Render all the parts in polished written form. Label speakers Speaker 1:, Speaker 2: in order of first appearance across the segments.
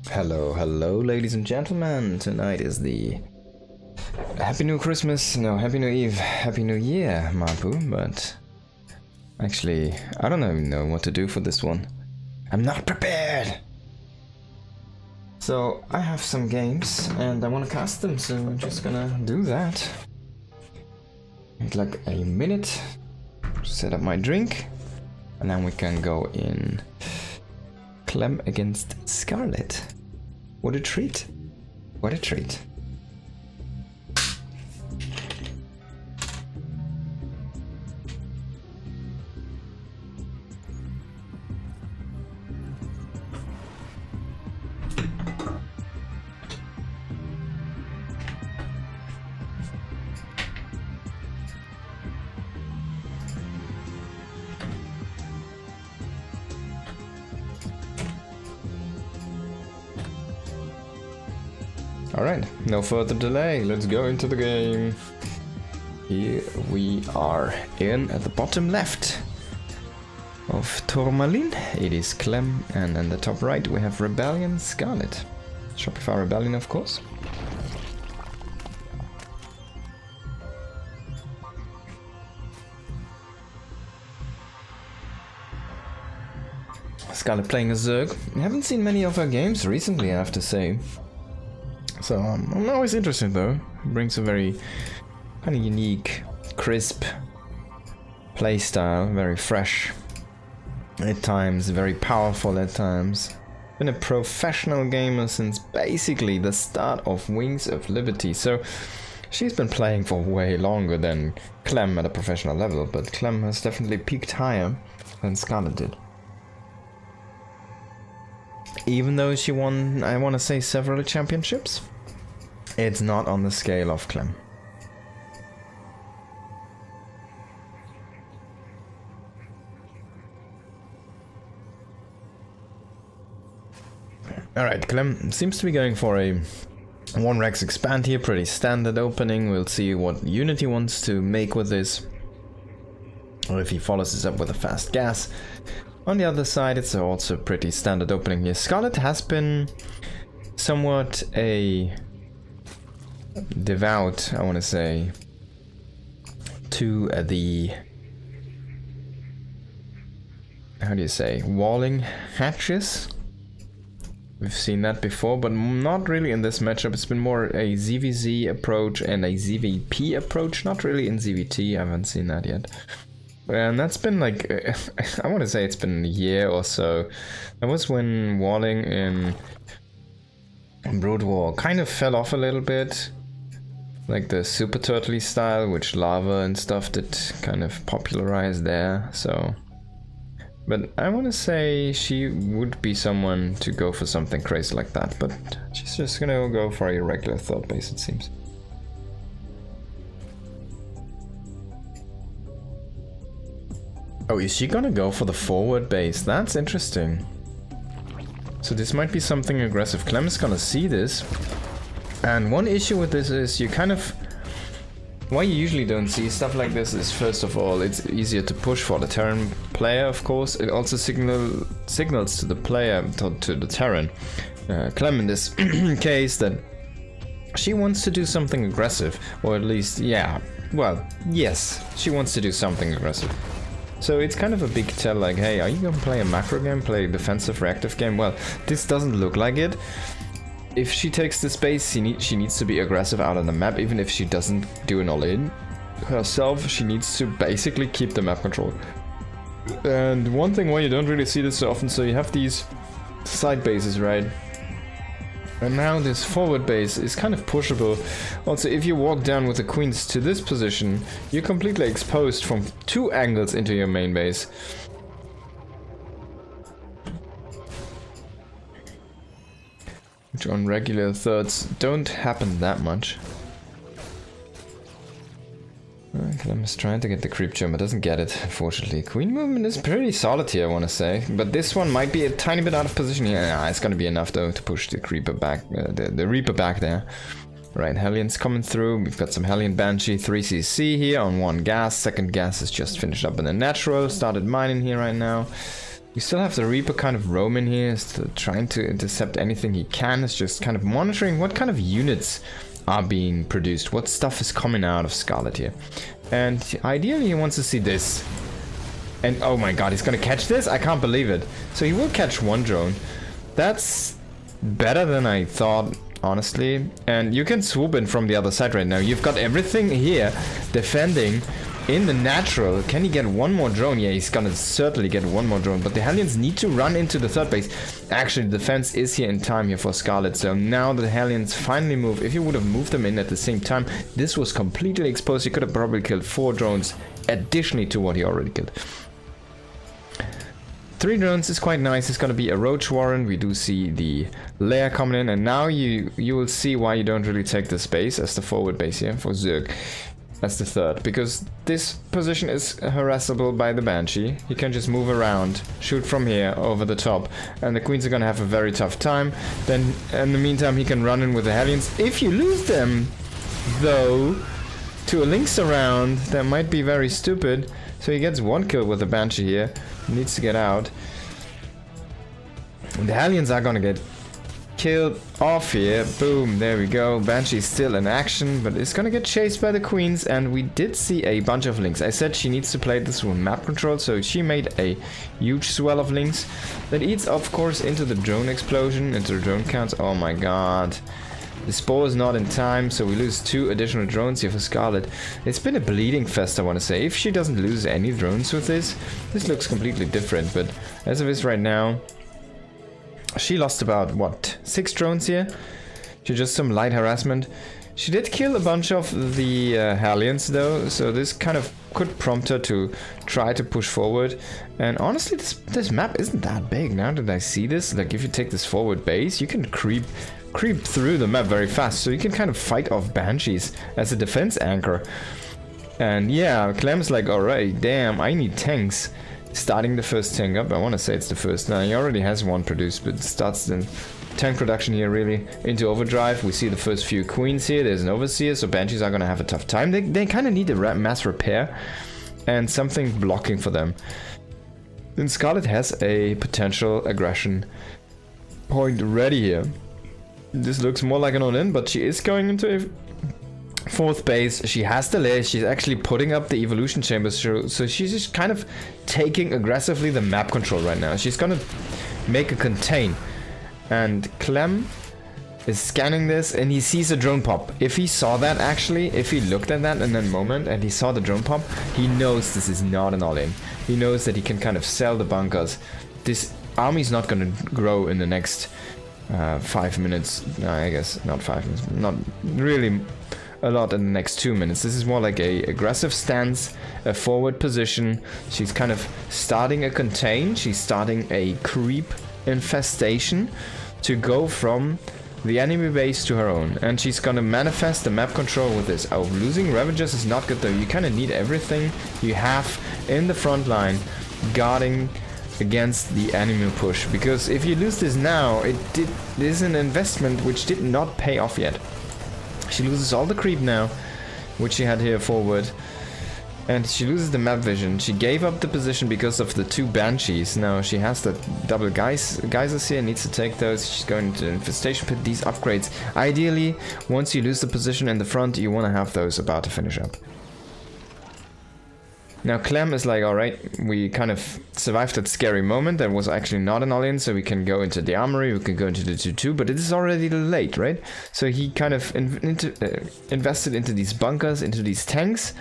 Speaker 1: Hello, ladies and gentlemen. Tonight is the Happy New Christmas, no, Happy New Eve, Happy New Year, Mapu, but actually, I don't even know what to do for this one. I'm not prepared! So, I have some games, and I want to cast them, so I'm just gonna do that. Need like a minute, set up my drink, and then we can go in Clem against Scarlet. What a treat. What a treat. Alright, no further delay, let's go into the game. Here we are in at the bottom left of Tourmaline. It is Clem, and in the top right we have Rebellion Scarlet. Shopify Rebellion, of course. Scarlet playing a Zerg. I haven't seen many of her games recently, I have to say. So I'm always interested though. It brings a very kind of unique, crisp playstyle, very fresh at times, very powerful at times. Been a professional gamer since basically the start of Wings of Liberty, so she's been playing for way longer than Clem at a professional level, but Clem has definitely peaked higher than Scarlet did. Even though she won, I want to say, several championships, it's not on the scale of Clem. Alright, Clem seems to be going for a 1 Rex expand here, pretty standard opening. We'll see what Unity wants to make with this, or if he follows this up with a fast gas. On the other side, it's also a pretty standard opening here. Scarlet has been somewhat a devout, I want to say, to the, how do you say, walling hatches. We've seen that before, but not really in this matchup. It's been more a ZVZ approach and a ZVP approach, not really in ZVT. I haven't seen that yet. And that's been like, I want to say it's been a year or so. That was when walling in Brood War kind of fell off a little bit. Like the Super Turtley style, which Lava and stuff did kind of popularize there, so. But I want to say she would be someone to go for something crazy like that, but she's just gonna go for a regular third base, it seems. Oh, is she gonna go for the forward base? That's interesting. So this might be something aggressive. Clem is gonna see this. And one issue with this is you kind of... Why you usually don't see stuff like this is, first of all, it's easier to push for the Terran player, of course. It also signals to the player, to the Terran, Clem in this case, that she wants to do something aggressive. Or at least, yeah, well, yes, she wants to do something aggressive. So it's kind of a big tell, like, hey, are you gonna play a macro game, play a defensive reactive game? Well, this doesn't look like it. If she takes the space, she needs to be aggressive out on the map, even if she doesn't do an all-in herself. She needs to basically keep the map control. And one thing why you don't really see this so often, so you have these side bases, right? And now this forward base is kind of pushable. Also, if you walk down with the queens to this position, you're completely exposed from 2 angles into your main base. Which on regular thirds don't happen that much. Clem is trying to get the creep gem, but doesn't get it, unfortunately. Queen movement is pretty solid here, I want to say. But this one might be a tiny bit out of position here. Yeah, it's going to be enough, though, to push the creeper back, the Reaper back there. Right, Hellion's coming through. We've got some Hellion Banshee 3cc here on 1 gas. Second gas is just finished up in the natural. Started mining here right now. You still have the Reaper kind of roaming here, still trying to intercept anything he can. It's just kind of monitoring what kind of units are being produced, what stuff is coming out of Scarlet here. And ideally he wants to see this. And oh my god, he's gonna catch this? I can't believe it. So he will catch one drone. That's better than I thought, honestly. And you can swoop in from the other side right now. You've got everything here defending in the natural. Can he get one more drone? Yeah, he's gonna certainly get one more drone. But the Hellions need to run into the third base. Actually, the defense is here in time here for Scarlet. So now the Hellions finally move. If you would have moved them in at the same time, this was completely exposed. He could have probably killed 4 drones additionally to what he already killed. 3 drones is quite nice. It's gonna be a Roach Warren. We do see the lair coming in, and now you will see why you don't really take the space as the forward base here for Zerg. That's the third, because this position is harassable by the Banshee. He can just move around, shoot from here over the top, and the Queens are gonna have a very tough time. Then in the meantime he can run in with the Hellions. If you lose them, though, to a Lynx around, that might be very stupid. So he gets 1 kill with the Banshee here. Needs to get out. And the Hellions are gonna get killed off here. Boom, there we go. Banshee's still in action, but it's gonna get chased by the Queens, and we did see a bunch of Lynx. I said she needs to play this with map control, so she made a huge swell of Lynx. That eats, of course, into the drone explosion, into the drone counts. Oh my god. The Spore is not in time, so we lose 2 additional drones here for Scarlet. It's been a bleeding fest, I want to say. If she doesn't lose any drones with this looks completely different. But as of this right now, she lost about, what, 6 drones here? To just some light harassment. She did kill a bunch of the Hellions, though, so this kind of could prompt her to try to push forward. And honestly, this map isn't that big. Now that I see this, like if you take this forward base, you can creep through the map very fast, so you can kind of fight off Banshees as a defense anchor. And yeah, Clem's like, alright, damn, I need tanks. Starting the first tank up, I want to say it's the first. Now he already has 1 produced, but it starts the tank production here really into overdrive. We see the first few Queens here. There's an Overseer, so Banshees are going to have a tough time. They kind of need a mass repair and something blocking for them. Then Scarlet has a potential aggression point ready here. This looks more like an all-in, but she is going into a 4th base. She has the lair. She's actually putting up the evolution chambers, so she's just kind of taking aggressively the map control right now. She's gonna make a contain, and Clem is scanning this, and he sees a drone pop. If he saw that, actually, if he looked at that in that moment and he saw the drone pop, he knows this is not an all-in. He knows that he can kind of sell the bunkers. This army's not gonna grow in the next 5 minutes. No, I guess not 5 minutes. Not really a lot in the next 2 minutes. This is more like a aggressive stance, a forward position. She's kind of starting a contain. She's starting a creep infestation to go from the enemy base to her own. And she's gonna manifest the map control with this. Oh, losing Ravagers is not good though. You kind of need everything you have in the front line guarding against the enemy push, because if you lose this now, it is an investment which did not pay off yet. She loses all the creep now, which she had here forward, and she loses the map vision. She gave up the position because of the 2 Banshees. Now she has the double geysers here, needs to take those. She's going to infestation pit, these upgrades. Ideally, once you lose the position in the front, you want to have those about to finish up. Now Clem is like, alright, we kind of survived that scary moment. That was actually not an all-in, so we can go into the armory, we can go into the 2-2, but it is already late, right? So he kind of invested into these bunkers, into these tanks,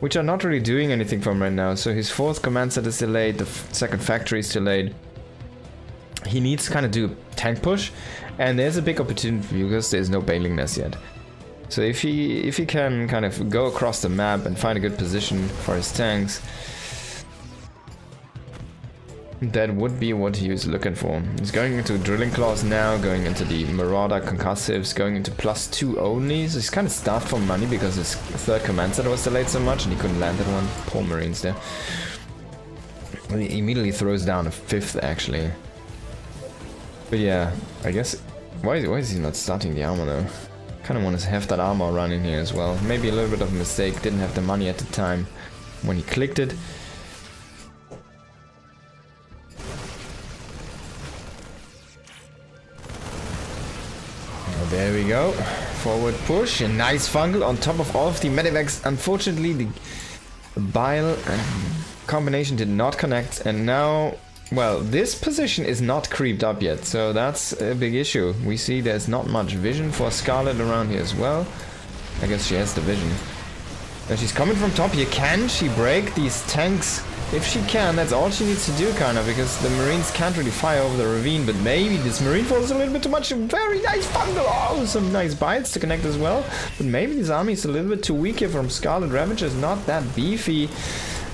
Speaker 1: which are not really doing anything for him right now. So his 4th command set is delayed, the 2nd factory is delayed. He needs to kind of do a tank push, and there's a big opportunity because there's no bailing nest yet. So if he can kind of go across the map and find a good position for his tanks, that would be what he was looking for. He's going into Drilling Claws now, going into the Marauder Concussives, going into +2 only. So he's kind of starved for money because his 3rd command set was delayed so much and he couldn't land that one. Poor Marines there. And he immediately throws down a 5th actually. But yeah, I guess... Why is he not starting the armor though? Kind of want to have that armor running here as well. Maybe a little bit of a mistake. Didn't have the money at the time when he clicked it. There we go. Forward push. A nice fungal on top of all of the medivacs. Unfortunately, the bile and combination did not connect. And now, well, this position is not creeped up yet. So that's a big issue. We see there's not much vision for Scarlet around here as well. I guess she has the vision. And she's coming from top here. Can she break these tanks? If she can, that's all she needs to do, kind of, because the Marines can't really fire over the ravine, but maybe this Marine force is a little bit too much. Very nice fungal. Oh, some nice bites to connect as well. But maybe this army is a little bit too weak here from Scarlet Ravager. Is not that beefy.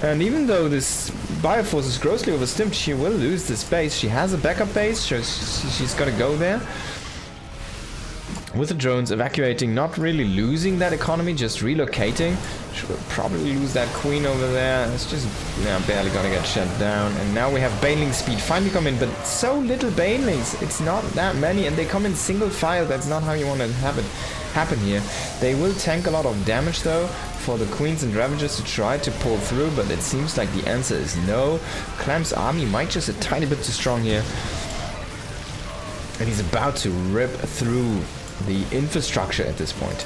Speaker 1: And even though this Bioforce is grossly overstimmed, she will lose this base. She has a backup base, so she's got to go there. With the drones evacuating, not really losing that economy, just relocating. She will probably lose that queen over there. It's just barely gonna get shut down. And now we have Baneling speed finally come in, but so little Banelings. It's not that many, and they come in single file. That's not how you want to have it happen here. They will tank a lot of damage though for the queens and ravagers to try to pull through, but it seems like the answer is no. Clam's army might just a tiny bit too strong here. And he's about to rip through the infrastructure at this point.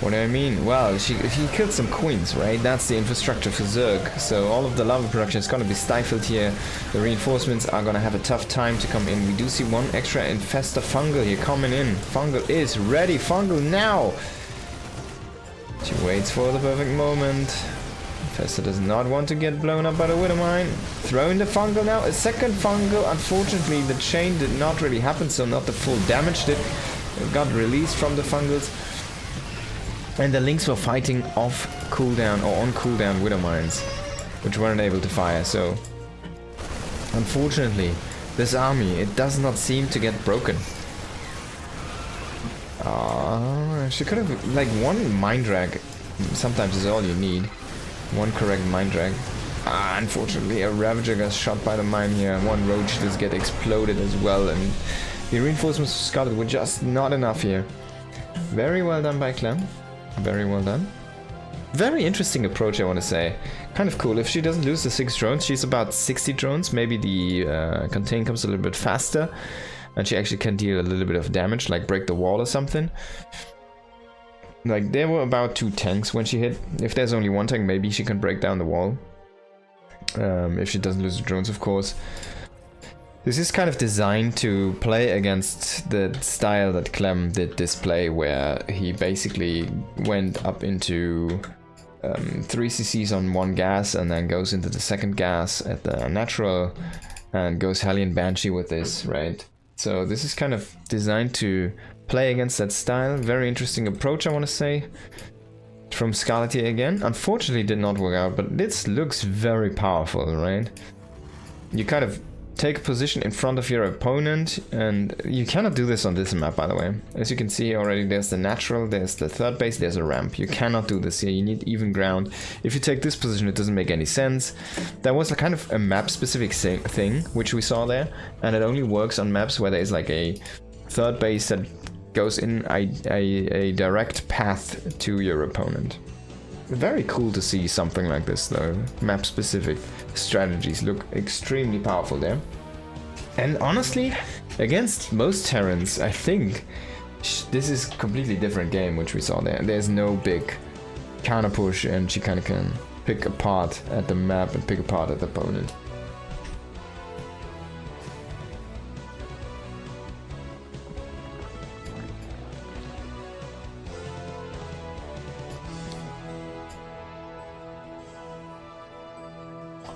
Speaker 1: What do I mean? Well, he killed some queens, right? That's the infrastructure for Zerg. So all of the lava production is going to be stifled here. The reinforcements are going to have a tough time to come in. We do see one extra infestor fungal here coming in. Fungal is ready. Fungal now! She waits for the perfect moment. Infestor does not want to get blown up by the Widow Mine. Throwing the fungal now. A second fungal. Unfortunately, the chain did not really happen, so not the full damage did. It got released from the fungals. And the Lynx were fighting off cooldown or on cooldown Widow Mines, which weren't able to fire. So, unfortunately, this army, it does not seem to get broken. She could have, like, one Mind Drag sometimes is all you need. One correct Mind Drag. Unfortunately, a Ravager got shot by the mine here. One Roach does get exploded as well, and the reinforcements for Scarlet were just not enough here. Very well done by Clem. Very well done. Very interesting approach, I want to say. Kind of cool. If she doesn't lose the 6 drones, she's about 60 drones. Maybe the contain comes a little bit faster, and she actually can deal a little bit of damage, like break the wall or something. Like, there were about 2 tanks when she hit. If there's only 1 tank, maybe she can break down the wall. If she doesn't lose the drones, of course. This is kind of designed to play against the style that Clem did display, where he basically went up into 3 cc's on 1 gas and then goes into the second gas at the natural and goes Hellion Banshee with this, right? So this is kind of designed to play against that style. Very interesting approach, I want to say, from Scarlet here again. Unfortunately, it did not work out, but this looks very powerful, right? You kind of take a position in front of your opponent, and you cannot do this on this map, by the way. As you can see already, there's the natural, there's the third base, there's a ramp. You cannot do this here. You need even ground. If you take this position, it doesn't make any sense. That was a kind of a map-specific thing, which we saw there, and it only works on maps where there is like a third base that goes in a direct path to your opponent. Very cool to see something like this though. Map specific strategies look extremely powerful there. And honestly, against most Terrans, I think this is a completely different game which we saw there. There's no big counter push, and she kind of can pick apart at the map and pick apart at the opponent.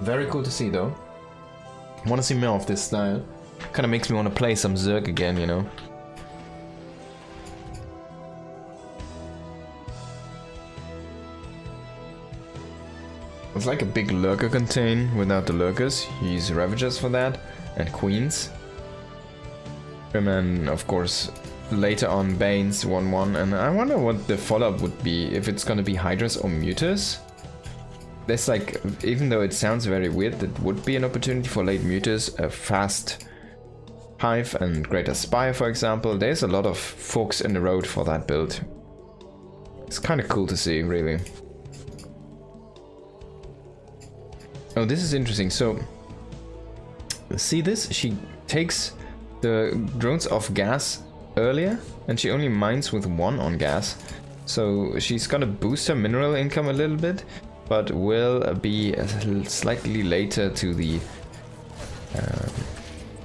Speaker 1: Very cool to see though. Want to see more of this style. Kind of makes me want to play some Zerg again, you know. It's like a big lurker contain without the lurkers. You use Ravagers for that, and Queens. And then, of course, later on Banes 1-1, and I wonder what the follow-up would be, if it's gonna be Hydras or Mutas. There's like, even though it sounds very weird, that would be an opportunity for late Mutas, a fast Hive and Greater Spire, for example. There's a lot of forks in the road for that build. It's kind of cool to see, really. Oh, this is interesting. So, see this? She takes the drones off gas earlier, and she only mines with 1 on gas. So she's gonna boost her mineral income a little bit, but will be slightly later to the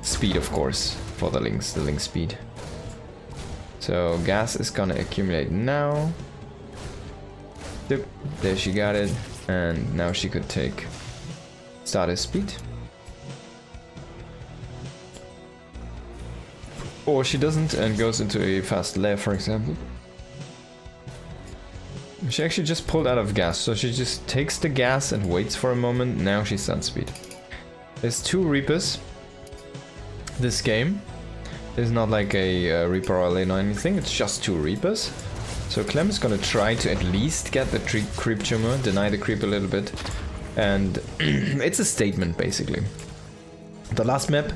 Speaker 1: speed, of course, for the link speed. So gas is gonna accumulate now. Yep, there she got it, and now she could take starter speed. Or she doesn't and goes into a fast layer, for example. She actually just pulled out of gas, so she just takes the gas and waits for a moment. Now she's done speed. There's 2 Reapers. This game is not like a Reaper or Lane or anything, it's just 2 Reapers. So Clem is gonna try to at least get the creep tumor, deny the creep a little bit, and it's a statement basically. The last map,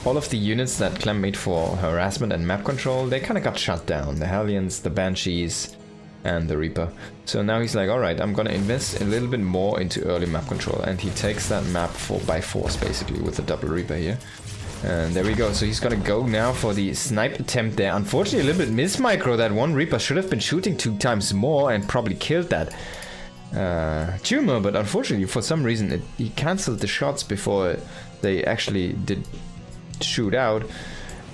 Speaker 1: all of the units that Clem made for harassment and map control, they kind of got shut down. The Hellions, the Banshees, and the Reaper. So now he's like, alright, I'm gonna invest a little bit more into early map control, and he takes that map by force basically with the double Reaper here. And there we go, so he's gonna go now for the snipe attempt there. Unfortunately a little bit mismicro, that 1 Reaper should have been shooting 2 times more and probably killed that tumor, but unfortunately for some reason he cancelled the shots before they actually did shoot out.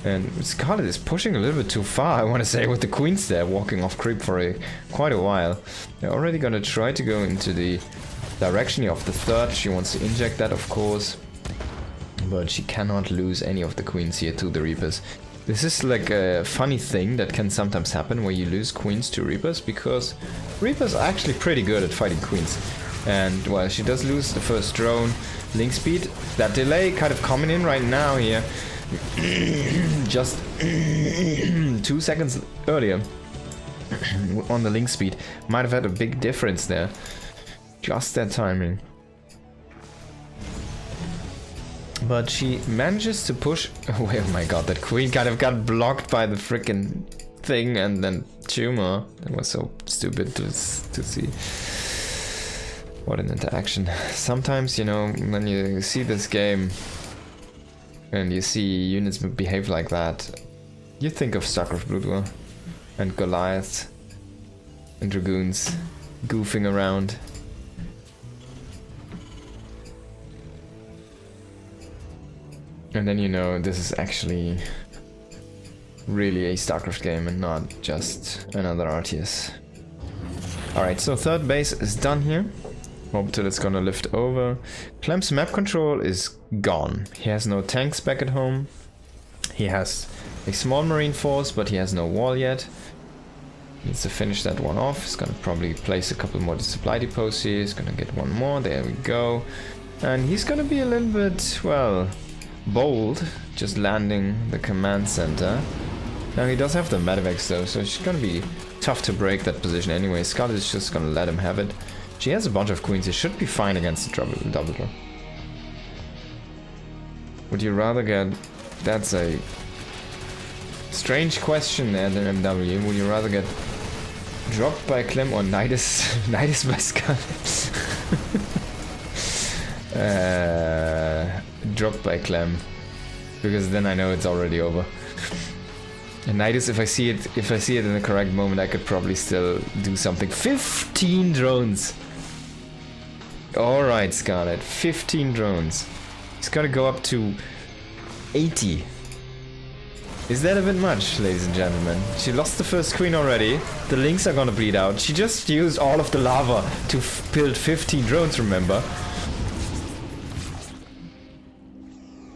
Speaker 1: And Scarlet is pushing a little bit too far, I want to say, with the queens there walking off creep for quite a while. They're already gonna try to go into the direction of the 3rd. She wants to inject that, of course, but she cannot lose any of the queens here to the Reapers. This is like a funny thing that can sometimes happen where you lose queens to Reapers, because Reapers are actually pretty good at fighting queens. And well, she does lose the first drone. Link speed, that delay kind of coming in right now here. Just 2 seconds earlier on the link speed might have had a big difference there. Just that timing. But she manages to push away. Oh my god, that queen kind of got blocked by the freaking thing, and then tumor. That was so stupid to see. What an interaction. Sometimes, you know, when you see this game and you see units behave like that, you think of StarCraft Brood War and Goliath and Dragoons goofing around. And then you know this is actually really a StarCraft game and not just another RTS. Alright, so 3rd base is done here. Hope till it's gonna lift over. Clem's map control is gone. He has no tanks back at home. He has a small marine force, but he has no wall yet. Needs to finish that one off. He's gonna probably place a couple more supply depots here. He's gonna get one more. There we go. And he's gonna be a little bit, well, bold, just landing the command center. Now he does have the medevacs though, so it's gonna be tough to break that position anyway. Scarlet is just gonna let him have it. She has a bunch of queens. He should be fine against the double draw. Would you rather get... That's a strange question there than MW. Would you rather get dropped by Clem or Nidus? Nidus by Scarlet? Dropped by Clem. Because then I know it's already over. And Nidus, if I see it in the correct moment, I could probably still do something. 15 drones! Alright, Scarlet, 15 drones. It's gotta go up to 80. Is that a bit much, ladies and gentlemen? She lost the first queen already. The links are gonna bleed out. She just used all of the lava to build 15 drones, remember?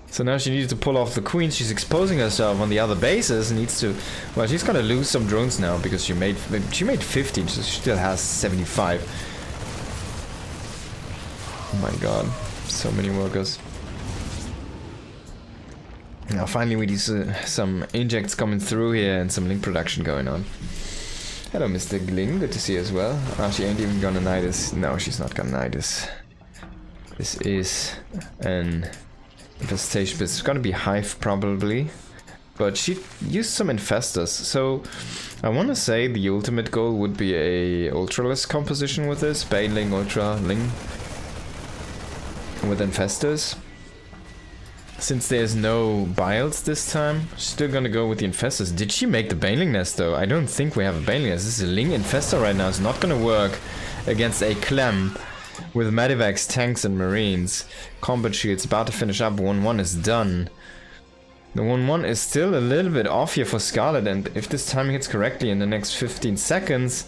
Speaker 1: So now she needs to pull off the queen. She's exposing herself on the other bases. Needs to... Well, she's gonna lose some drones now because she made 15, so she still has 75. Oh my god, so many workers. Now finally we do some injects coming through here and some link production going on. Hello Mr. Gling, good to see you as well. Oh, she ain't even gonna Nidus. No, she's not gonna Nidus. This is an infestation, but it's gonna be Hive probably. But she used some infestors, so I want to say the ultimate goal would be a ultraless composition with this. Baneling, Ultra, Ling with infestors. Since there's no biles this time, she's still gonna go with the infestors. Did she make the baneling nest though? I don't think we have a baneling nest. This is a Ling infestor right now. It's not gonna work against a Clem with medivacs, tanks and marines. Combat shield's about to finish up. 1-1 is done. The 1-1 is still a little bit off here for Scarlet, and if this timing hits correctly in the next 15 seconds,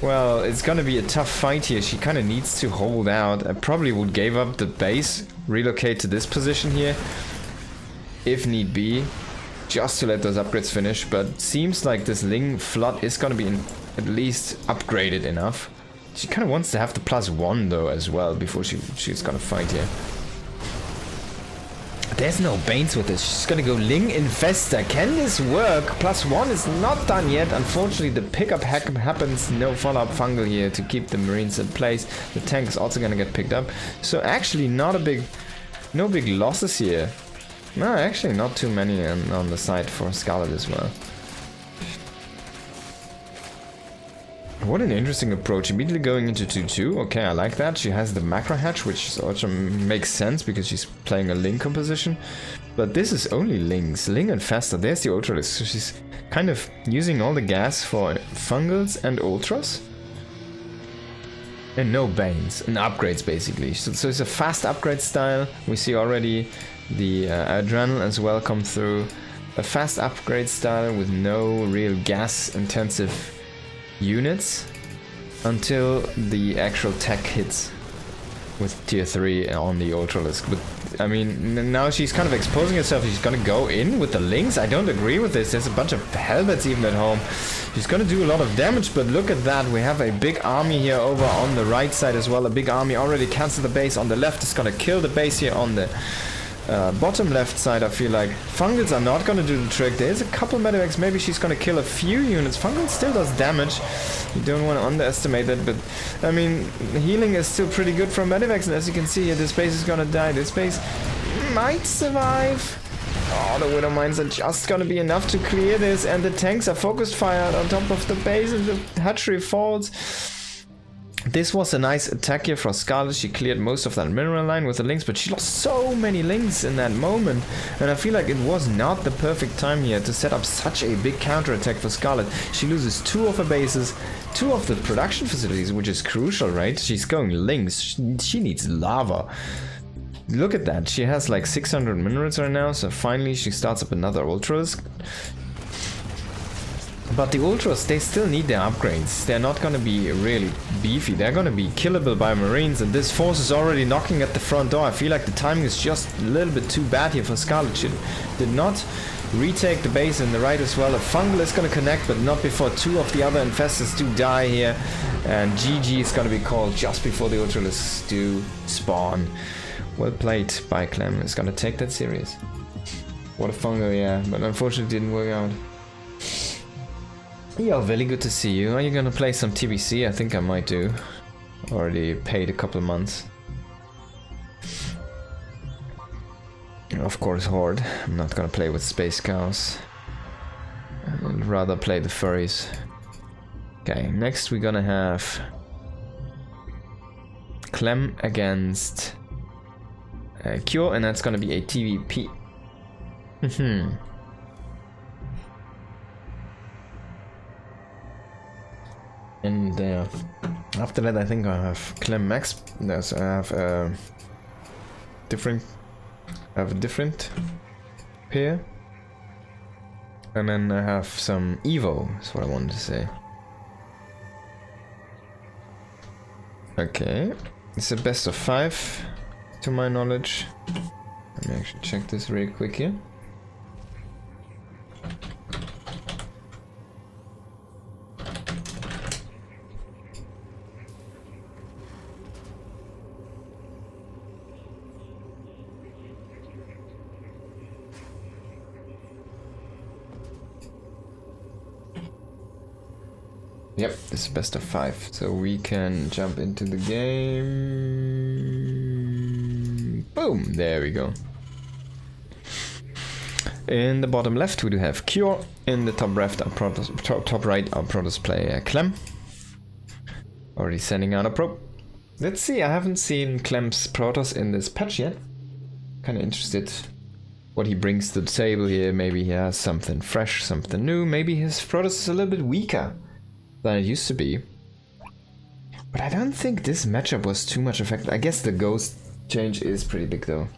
Speaker 1: well, it's gonna be a tough fight here. She kind of needs to hold out. I probably would give up the base, relocate to this position here, if need be, just to let those upgrades finish. But seems like this Ling flood is gonna be at least upgraded enough. She kind of wants to have the +1 though as well before she's gonna fight here. There's no Banes with this. She's gonna go Ling Infestor. Can this work? +1 is not done yet. Unfortunately, the pickup happens. No follow-up fungal here to keep the marines in place. The tank is also gonna get picked up. So actually, no big losses here. No, actually, not too many on the side for Scarlet as well. What an interesting approach. Immediately going into 2-2. Okay, I like that. She has the macro hatch, which also makes sense because she's playing a Ling composition. But this is only Lings. Ling and Faster. There's the Ultralisk. So she's kind of using all the gas for Fungals and Ultras. And no Banes. And upgrades, basically. So it's a fast upgrade style. We see already the Adrenal as well come through. A fast upgrade style with no real gas-intensive units until the actual tech hits with tier 3 on the Ultralisk. But I mean, now she's kind of exposing herself. She's gonna go in with the Lings. I don't agree with this. There's a bunch of Helmets even at home. She's gonna do a lot of damage, but look at that. We have a big army here over on the right side as well. A big army already cancelled the base on the left. It's gonna kill the base here on the bottom left side. I feel like Fungals are not gonna do the trick. There's a couple medivacs. Maybe she's gonna kill a few units. Fungal still does damage. You don't want to underestimate that, but I mean, healing is still pretty good from medivacs, and as you can see here, this base is gonna die. This base might survive. Oh, the Widow Mines are just gonna be enough to clear this, and the tanks are focused fire on top of the base, and the hatchery falls. This was a nice attack here for Scarlet. She cleared most of that mineral line with the Lings, but she lost so many Lings in that moment. And I feel like it was not the perfect time here to set up such a big counterattack for Scarlet. She loses 2 of her bases, 2 of the production facilities, which is crucial, right? She's going Lings. She needs lava. Look at that. She has like 600 minerals right now, so finally she starts up another Ultras. But the Ultras, they still need their upgrades. They're not gonna be really beefy. They're gonna be killable by Marines, and this force is already knocking at the front door. I feel like the timing is just a little bit too bad here for Scarlet. She did not retake the base in the right as well. A Fungal is gonna connect, but not before 2 of the other infestors do die here. And GG is gonna be called just before the Ultralisks do spawn. Well played by Clem. It's gonna take that serious. What a Fungal, yeah, but unfortunately it didn't work out. Yo, very good to see you. Are you gonna play some TBC? I think I might do. Already paid a couple months. Of course, Horde. I'm not gonna play with Space Cows. I'd rather play the furries. Okay, next we're gonna have Clem against Cure, and that's gonna be a TVP. And after that, I think I have Clem Max. Yes, I have a different pair, and then I have some Evo. That's what I wanted to say. Okay, it's a best of 5, to my knowledge. Let me actually check this real quick here. Yep, this is best of 5, so we can jump into the game. Boom, there we go. In the bottom left we do have Cure. In the top left, our top right, our Protoss player Clem. Already sending out a probe. Let's see, I haven't seen Clem's Protoss in this patch yet. Kinda interested what he brings to the table here. Maybe he has something fresh, something new. Maybe his Protoss is a little bit weaker than it used to be. But I don't think this matchup was too much affected. I guess the ghost change is pretty big though.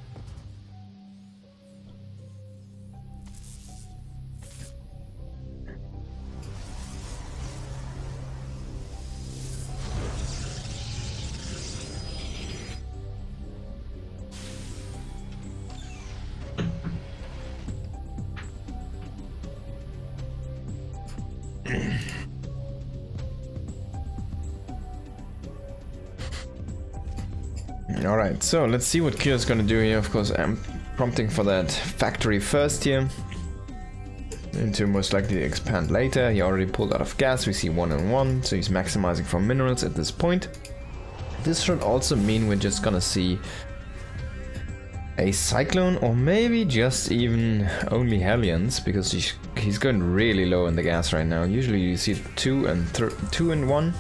Speaker 1: Alright, so let's see what Kyo's gonna do here. Of course, I'm prompting for that factory first here. Into most likely expand later. He already pulled out of gas. We see 1 and 1, so he's maximizing for minerals at this point. This should also mean we're just gonna see a Cyclone, or maybe just even only Hellions, because he's going really low in the gas right now. Usually you see 2 and 1.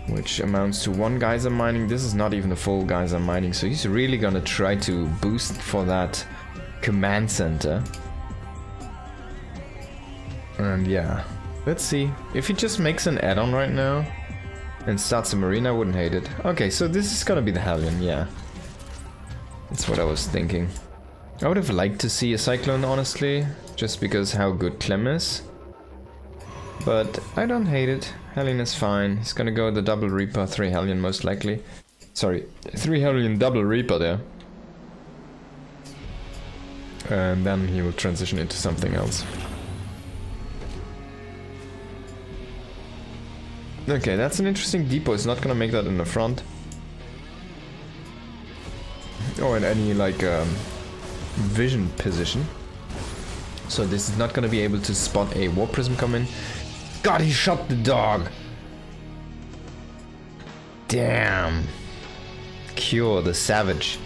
Speaker 1: Which amounts to 1 geyser mining. This is not even a full geyser mining, so he's really gonna try to boost for that command center. And yeah, let's see. If he just makes an add-on right now and starts a marine, I wouldn't hate it. Okay, so this is gonna be the Hellion, yeah. That's what I was thinking. I would have liked to see a Cyclone, honestly, just because how good Clem is. But I don't hate it. Hellion is fine. He's gonna go the double Reaper, 3 Hellion most likely. Sorry, 3 Hellion double Reaper there. And then he will transition into something else. Okay, that's an interesting depot. He's not gonna make that in the front. Or in any like vision position. So this is not gonna be able to spot a Warp Prism come in. God, he shot the dog! Damn. Cure, the savage.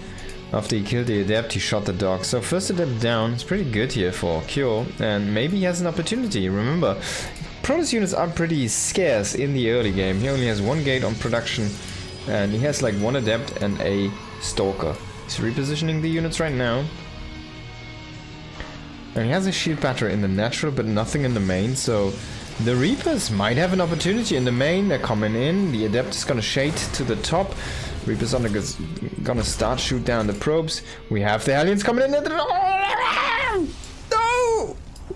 Speaker 1: After he killed the adept, he shot the dog. So first adept down. It's pretty good here for Cure. And maybe he has an opportunity. Remember, Protoss units are pretty scarce in the early game. He only has 1 gate on production. And he has like 1 adept and a stalker. He's repositioning the units right now. And he has a shield battery in the natural, but nothing in the main, so the Reapers might have an opportunity in the main. They're coming in. The Adept is gonna shade to the top. Reapers are gonna start shoot down the probes. We have the Hellions coming in. No!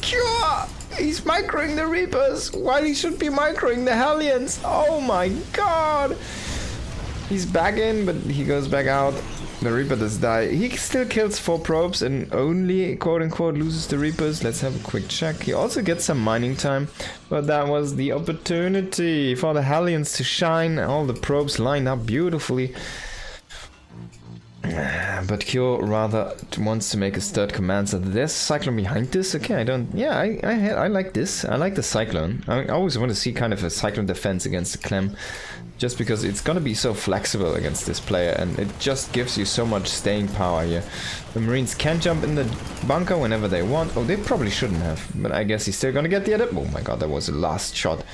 Speaker 1: Cure! He's microing the Reapers while he should be microing the Hellions. Oh my god! He's back in, but he goes back out. The Reaper does die. He still kills 4 probes and only quote-unquote loses the Reapers. Let's have a quick check. He also gets some mining time, but that was the opportunity for the Hellions to shine. All the probes lined up beautifully. But Kyo rather wants to make his third command, so there's a Cyclone behind this. Okay, I don't... Yeah, I like this. I like the Cyclone. I always want to see kind of a Cyclone defense against the Clem. Just because it's gonna be so flexible against this player, and it just gives you so much staying power here. The Marines can jump in the bunker whenever they want. Oh, they probably shouldn't have, but I guess he's still gonna get the edit. Oh my god, that was the last shot.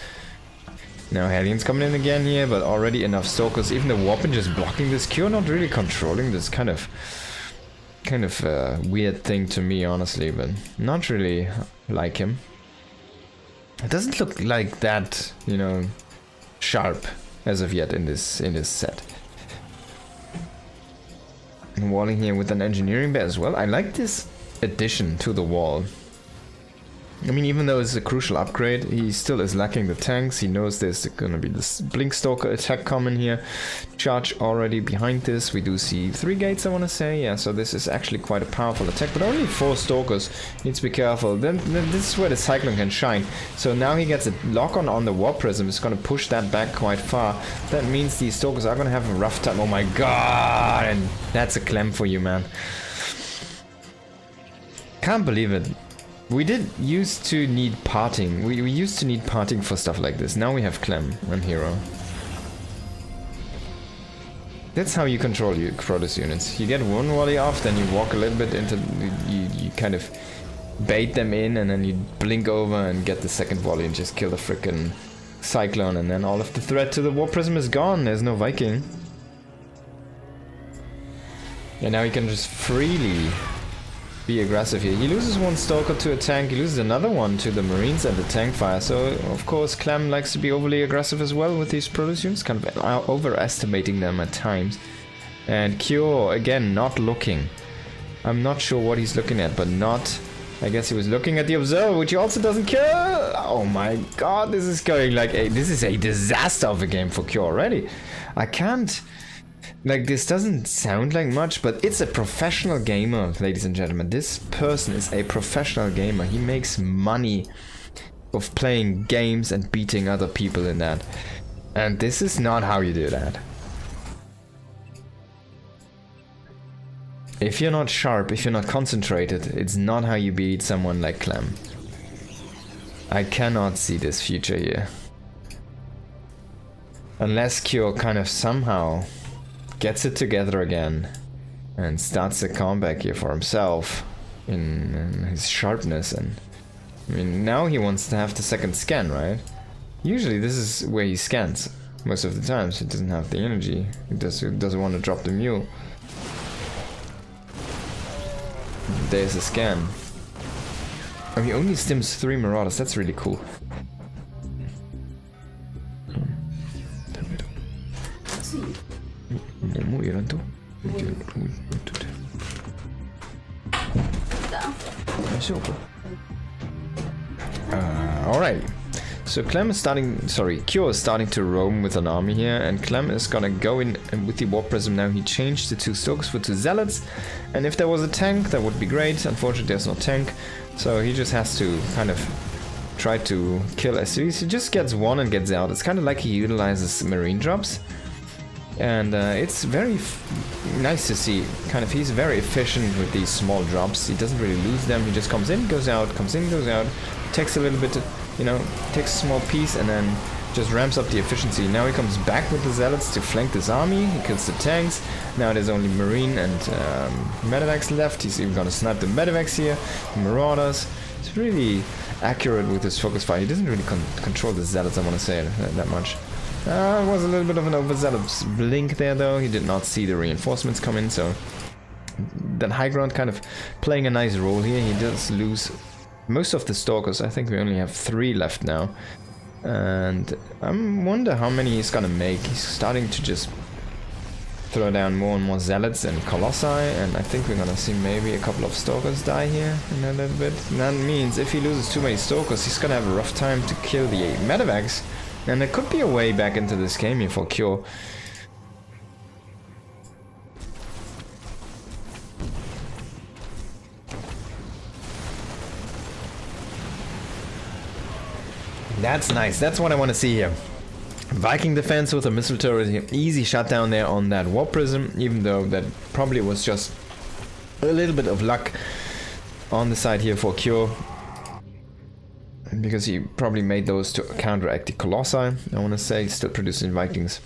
Speaker 1: Now Hellions coming in again here, but already enough Stalkers. Even the Warpin just blocking this Q, not really controlling this kind of weird thing to me, honestly, but not really like him. It doesn't look like that, you know, sharp as of yet in this set. And walling here with an engineering bay as well. I like this addition to the wall. I mean, even though it's a crucial upgrade, he still is lacking the tanks. He knows there's gonna be this Blink Stalker attack coming here. Charge already behind this. We do see 3 gates, I want to say. Yeah, so this is actually quite a powerful attack, but only 4 Stalkers. Need to be careful. Then this is where the Cyclone can shine. So now he gets a lock-on on the Warp Prism. It's gonna push that back quite far. That means these Stalkers are gonna have a rough time. Oh my god! And that's a Clem for you, man. Can't believe it. We did used to need parting. We used to need parting for stuff like this. Now we have Clem and Hero. That's how you control your Protoss units. You get 1 volley off, then you walk a little bit into... You kind of bait them in, and then you blink over and get the second volley and just kill the frickin' Cyclone, and then all of the threat to the Warp Prism is gone. There's no Viking. And now you can just freely be aggressive here. He loses one Stalker to a tank, he loses another one to the Marines and the tank fire. So, of course, Clem likes to be overly aggressive as well with these Produce units, kind of overestimating them at times. And Cure, again, not looking. I'm not sure what he's looking at, but not... I guess he was looking at the Observer, which he also doesn't kill. Oh my god, this is going like a... This is a disaster of a game for Cure already. I can't... Like, this doesn't sound like much, but it's a professional gamer, ladies and gentlemen. This person is a professional gamer. He makes money of playing games and beating other people in that. And this is not how you do that. If you're not sharp, if you're not concentrated, it's not how you beat someone like Clem. I cannot see this future here. Unless Cure kind of somehow gets it together again and starts a comeback here for himself in his sharpness. And I mean, now he wants to have the second scan, right? Usually this is where he scans most of the times. He doesn't have the energy. He doesn't want to drop the mule. There's a scan. Oh, he only stims 3 Marauders. That's really cool. Alright. So Clem is Cure is starting to roam with an army here, and Clem is gonna go in with the Warp Prism now. He changed the 2 Stokes for 2 Zealots, and if there was a tank, that would be great. Unfortunately, there's no tank, so he just has to kind of try to kill SCVs. He just gets one and gets out. It's kind of like he utilizes Marine drops, and it's very nice to see. Kind of, he's very efficient with these small drops. He doesn't really lose them. He just comes in, goes out, comes in, goes out, takes a little bit. You know, takes a small piece and then just ramps up the efficiency. Now he comes back with the Zealots to flank this army. He kills the tanks. Now there's only Marine and Medivacs left. He's even gonna snipe the Medivacs here. Marauders. It's really accurate with his focus fire. He doesn't really control the Zealots, I want to say that much. It was a little bit of an overzealous blink there though. He did not see the reinforcements come in, so that high ground kind of playing a nice role here. He does lose most of the Stalkers. I think we only have 3 left now. And I wonder how many he's gonna make. He's starting to just throw down more and more Zealots and Colossi, and I think we're gonna see maybe a couple of Stalkers die here in a little bit. And that means if he loses too many Stalkers, he's gonna have a rough time to kill the Medivacs. And there could be a way back into this game here for Cure. That's nice. That's what I want to see here. Viking defense with a missile turret. Easy shutdown there on that Warp Prism, even though that probably was just a little bit of luck on the side here for Cure. Because he probably made those to counteract the Colossi, I want to say, still producing Vikings.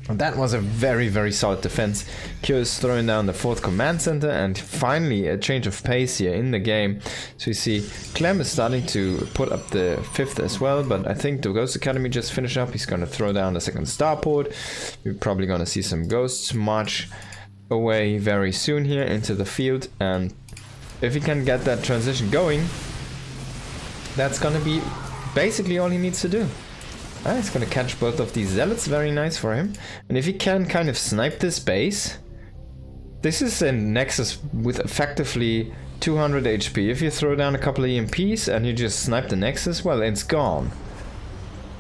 Speaker 1: That was a very, very solid defense. Cure is throwing down the 4th command center, and finally a change of pace here in the game. So you see Clem is starting to put up the 5th as well, but I think the Ghost Academy just finished up. He's going to throw down the 2nd starport. We're probably going to see some Ghosts march away very soon here into the field, and if he can get that transition going, that's going to be basically all he needs to do. He's gonna catch both of these Zealots, very nice for him. And if he can kind of snipe this base, this is a Nexus with effectively 200 HP. If you throw down a couple of EMPs and you just snipe the Nexus, well, it's gone.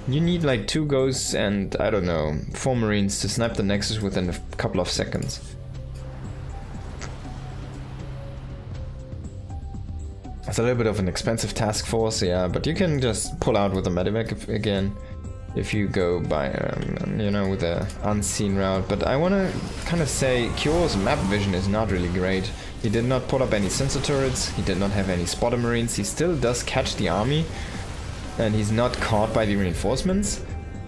Speaker 1: You need like 2 Ghosts and, I don't know, 4 Marines to snipe the Nexus within a couple of seconds. It's a little bit of an expensive task force, yeah, but you can just pull out with a Medivac again. If you go by, you know, with a unseen route. But I want to kind of say Cure's map vision is not really great. He did not put up any sensor turrets, he did not have any spotter marines, he still does catch the army, and he's not caught by the reinforcements,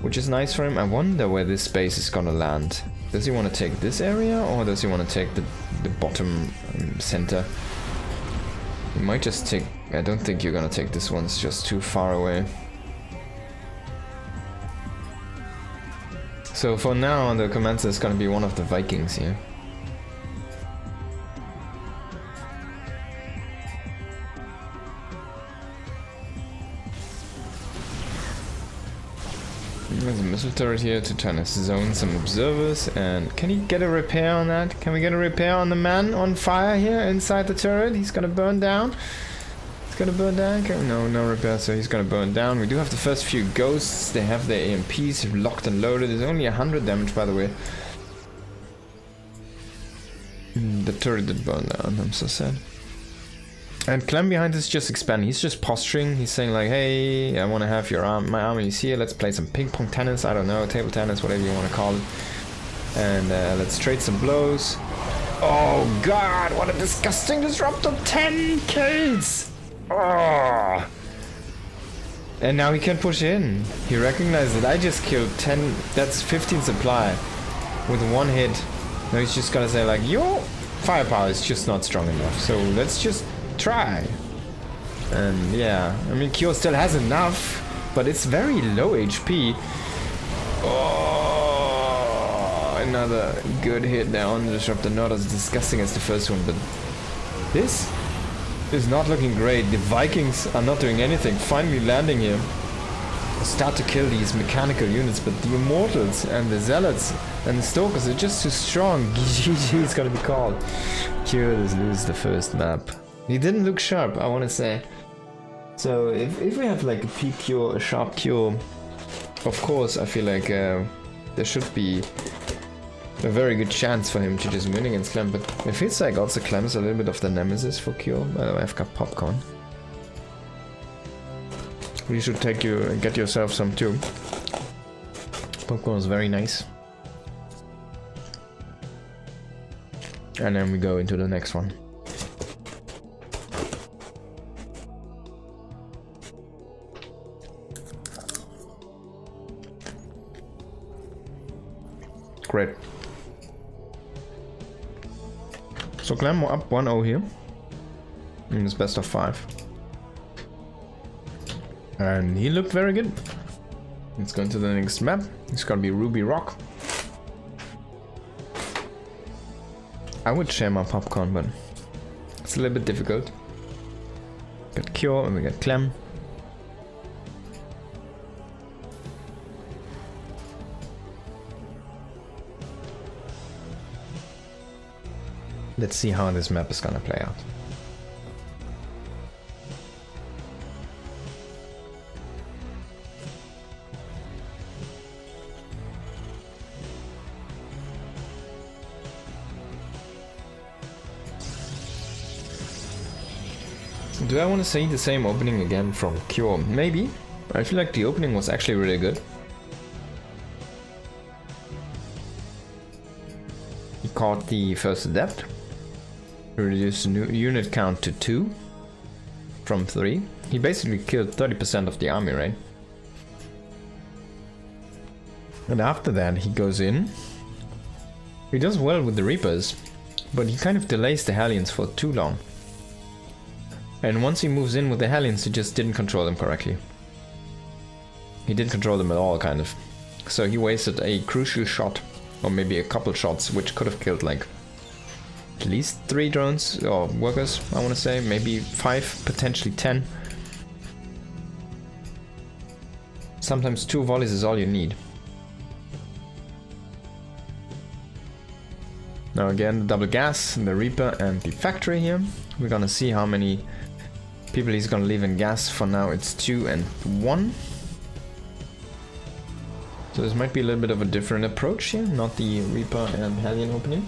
Speaker 1: which is nice for him. I wonder where this base is gonna land. Does he want to take this area, or does he want to take the bottom center? He might just take... I don't think you're gonna take this one, it's just too far away. So for now, the commander is gonna be one of the Vikings here. There's a missile turret here to try to zone some observers. And can he get a repair on that? Can we get a repair on the man on fire here inside the turret? He's gonna burn down. He's gonna burn down. No, no repair, so he's gonna burn down. We do have the first few ghosts. They have their AMPs locked and loaded. There's only 100 damage, by the way. The turret did burn down. I'm so sad. And Clem behind is just expanding. He's just posturing. He's saying like, hey, I want to have your my armies here. Let's play some ping pong tennis. I don't know, table tennis, whatever you want to call it. And let's trade some blows. Oh god, what a disgusting disruptor. 10 kills. Oh. And now he can push in. He recognized that I just killed 10. That's 15 supply with one hit. Now he's just gonna say like, your firepower is just not strong enough. So let's just try. And yeah, I mean Kyo still has enough, but it's very low HP. Oh, another good hit there on the disruptor, not as disgusting as the first one, but this is not looking great. The Vikings are not doing anything, finally landing here. Start to kill these mechanical units, but the Immortals and the Zealots and the Stalkers are just too strong. GG is gonna be called. Kyo does lose the first map. He didn't look sharp, I want to say. So if we have like a peak cure, a sharp cure, of course I feel like there should be a very good chance for him to just win against Clem. But it feels like also Clem's a little bit of the nemesis for cure. By the way, I've got popcorn. You should get yourself some too. Popcorn is very nice. And then we go into the next one. Great. So Clem up 1-0 here. In this best of 5. And he looked very good. Let's go into the next map. It's gonna be Ruby Rock. I would share my popcorn, but it's a little bit difficult. Got Kyo and we got Clem. Let's see how this map is gonna play out. Do I want to see the same opening again from Kyo? Maybe. I feel like the opening was actually really good. He caught the first adept. Reduced the unit count to 2 from 3. He basically killed 30% of the army, right? And after that he goes in. He does well with the Reapers, but he kind of delays the Hellions for too long. And once he moves in with the Hellions, he just didn't control them correctly. He didn't control them at all, kind of. So he wasted a crucial shot, or maybe a couple shots, which could have killed like at least 3 drones or workers, I want to say, maybe 5, potentially 10. Sometimes 2 volleys is all you need. Now again, the double gas, the Reaper and the factory here. We're gonna see how many people he's gonna leave in gas. For now it's 2 and 1. So this might be a little bit of a different approach here, not the Reaper and Hellion opening.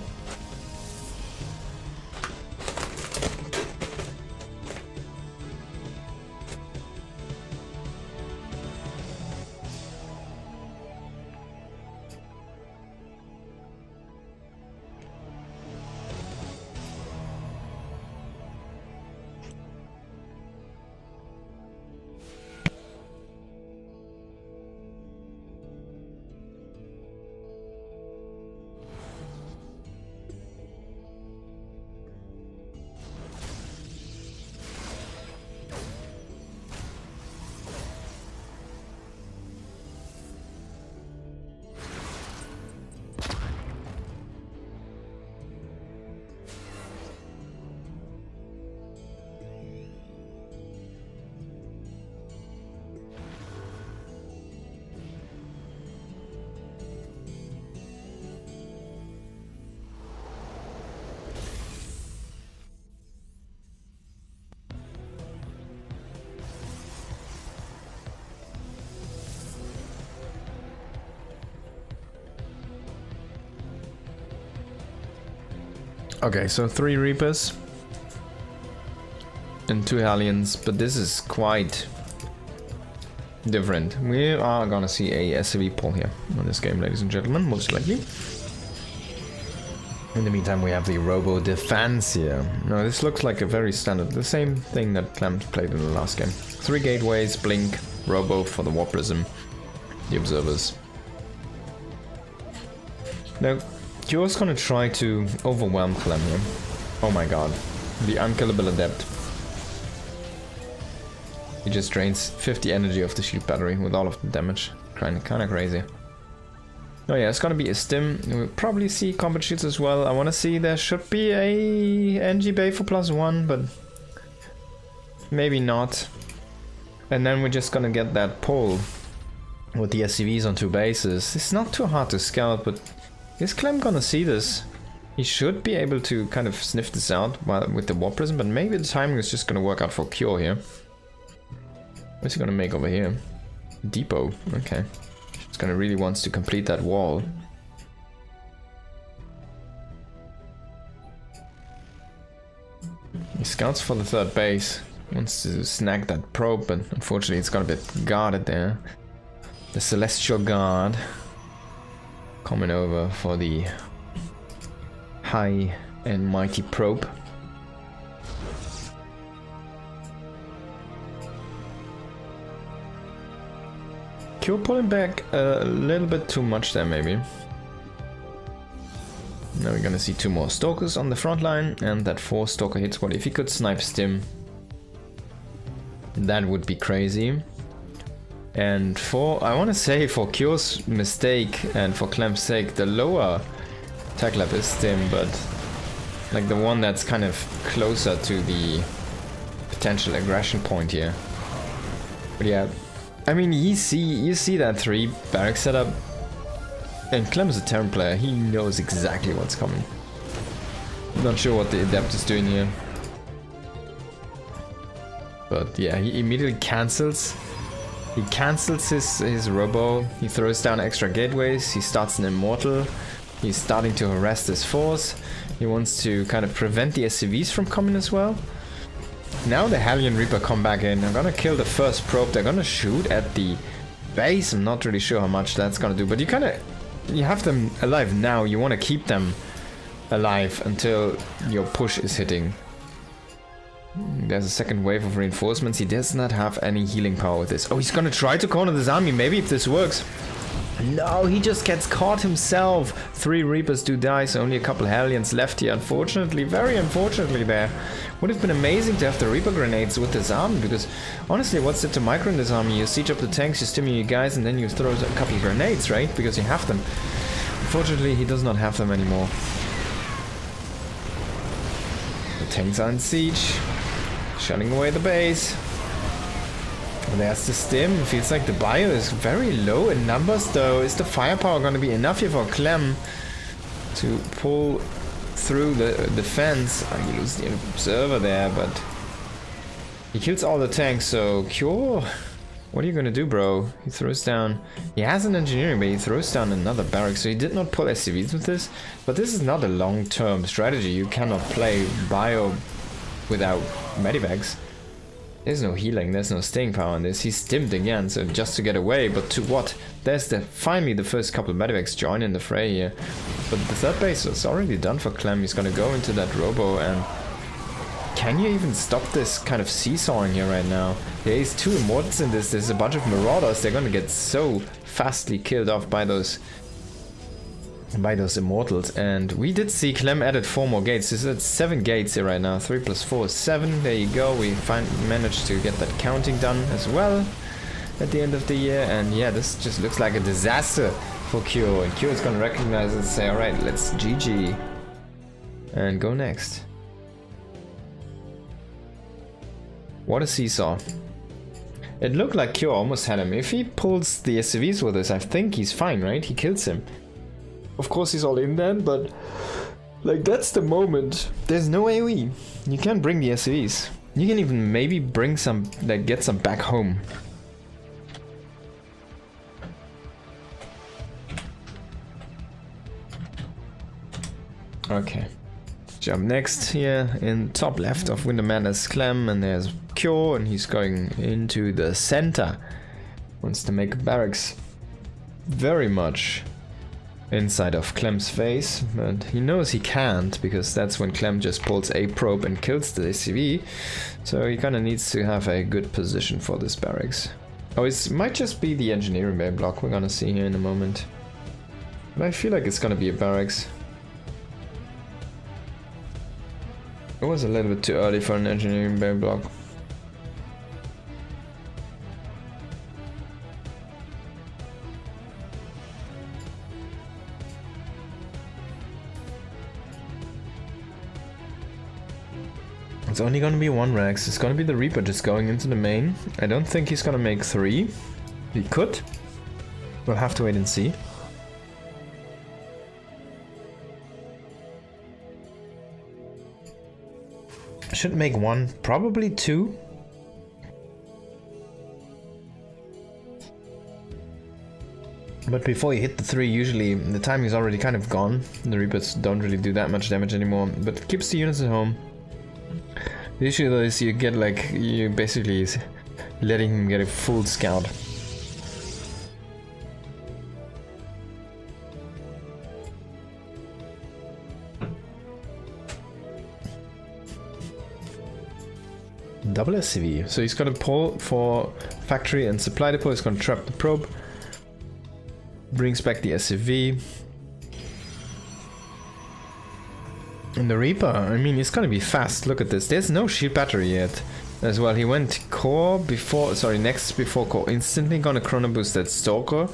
Speaker 1: Okay, so 3 Reapers. And 2 Hellions, but this is quite different. We are gonna see a SCV pull here on this game, ladies and gentlemen, most likely. In the meantime, we have the Robo Defense here. Now, this looks like a very standard, the same thing that Clem played in the last game. 3 gateways, Blink, Robo for the War Prism, the Observers. Now, Kyo's gonna try to overwhelm Clem here. Oh my god, the Unkillable Adept. He just drains 50 energy of the shield battery with all of the damage. Kinda crazy. Oh yeah, it's gonna be a stim. We'll probably see combat shields as well. I wanna see there should be a NG bay for +1, but maybe not. And then we're just gonna get that pull with the SCVs on 2 bases. It's not too hard to scout, but is Clem gonna see this? He should be able to kind of sniff this out with the War Prism, but maybe the timing is just gonna work out for Kyo here. What's he gonna make over here? Depot, okay. He's gonna really wants to complete that wall. He scouts for the 3rd base. Wants to snag that probe, but unfortunately it's got a bit guarded there. The Celestial Guard coming over for the high and mighty probe. Q pulling back a little bit too much there, maybe. Now we're gonna see 2 more Stalkers on the front line, and that 4 Stalker hit squad. If he could snipe Stim, that would be crazy. And I want to say for Kyo's mistake and for Clem's sake, the lower tech lab is Stim, but like the one that's kind of closer to the potential aggression point here. But yeah. I mean, you see that 3 barrack setup, and Clem is a Terran player, he knows exactly what's coming. Not sure what the Adept is doing here. But yeah, he immediately cancels. He cancels his Robo, he throws down extra gateways, he starts an Immortal, he's starting to harass this force, he wants to kind of prevent the SCVs from coming as well. Now the Hellion Reaper come back in. I'm gonna kill the first probe. They're gonna shoot at the base. I'm not really sure how much that's gonna do, but you have them alive now. You want to keep them alive until your push is hitting. There's a second wave of reinforcements. He does not have any healing power with this. Oh, he's gonna try to corner this army. Maybe if this works. No, he just gets caught himself. 3 Reapers do die, so only a couple Hellions left here. Unfortunately, very unfortunately there. Would have been amazing to have the Reaper grenades with this army, because honestly, what's it to micro in this army? You siege up the tanks, you stimulate your guys, and then you throw a couple of grenades, right? Because you have them. Unfortunately, he does not have them anymore. The tanks are in siege, shutting away the base. And there's the stim. Feels like the bio is very low in numbers, though. Is the firepower going to be enough here for Clem to pull through the defense? Oh, you lose the observer there, but he kills all the tanks. So Kyo, what are you gonna do, bro? He throws down. He has an engineering, but he throws down another barrack. So he did not pull SCVs with this. But this is not a long-term strategy. You cannot play bio without medivacs. There's no healing, there's no staying power in this. He's stimmed again, so just to get away, but to what? There's finally the first couple of medivacs join in the fray here. But the 3rd base is already done for Clem. He's gonna go into that Robo, and can you even stop this kind of seesawing here right now? There is 2 Immortals in this, there's a bunch of Marauders. They're gonna get so fastly killed off by those Immortals. And we did see Clem added 4 more gates. This is at 7 gates here right now. 3 + 4 is 7. There you go. We managed to get that counting done as well at the end of the year. And yeah, this just looks like a disaster for Q. And Q is gonna recognize it and say, alright, let's GG and go next. What a seesaw. It looked like Q almost had him. If he pulls the SCVs with us, I think he's fine, right? He kills him. Of course he's all in then, but like that's the moment. There's no AoE. You can't bring the SCVs. You can even maybe bring some, like get some back home. Okay. Jump next here in top left of Winter Madness Clem, and there's Cure, and he's going into the center. Wants to make barracks very much inside of Clem's face, but he knows he can't, because that's when Clem just pulls a probe and kills the ACV. So he kind of needs to have a good position for this barracks. Oh, it might just be the engineering bay block, we're gonna see here in a moment. But I feel like it's gonna be a barracks. It was a little bit too early for an engineering bay block. It's only gonna be one Rex. It's gonna be the Reaper just going into the main. I don't think he's gonna make 3. He could. We'll have to wait and see. Should make 1, probably 2. But before you hit the 3, usually the timing is already kind of gone. The Reapers don't really do that much damage anymore, but it keeps the units at home. The issue though is you get like, you basically letting him get a full scout. Double SCV. So he's gonna pull for factory and supply depot. He's gonna trap the probe. Brings back the SCV. And the Reaper, I mean, he's gonna be fast. Look at this. There's no shield battery yet as well. He went core before, sorry, next before core. Instantly gonna chrono boost that Stalker,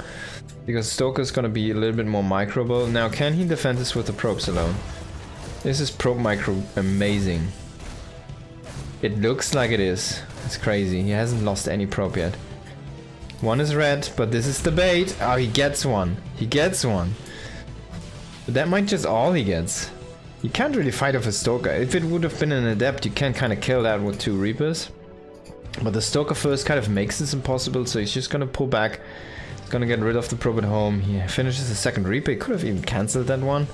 Speaker 1: because Stalker's gonna be a little bit more microable. Now, can he defend this with the probes alone? This is probe micro amazing. It looks like it is. It's crazy. He hasn't lost any probe yet. One is red, but this is the bait. Oh, he gets one. He gets one. But that might just all he gets. You can't really fight off a Stalker. If it would have been an Adept, you can kind of kill that with 2 Reapers. But the Stalker first kind of makes this impossible, so he's just gonna pull back. He's gonna get rid of the probe at home. He finishes the second Reaper. He could have even cancelled that one.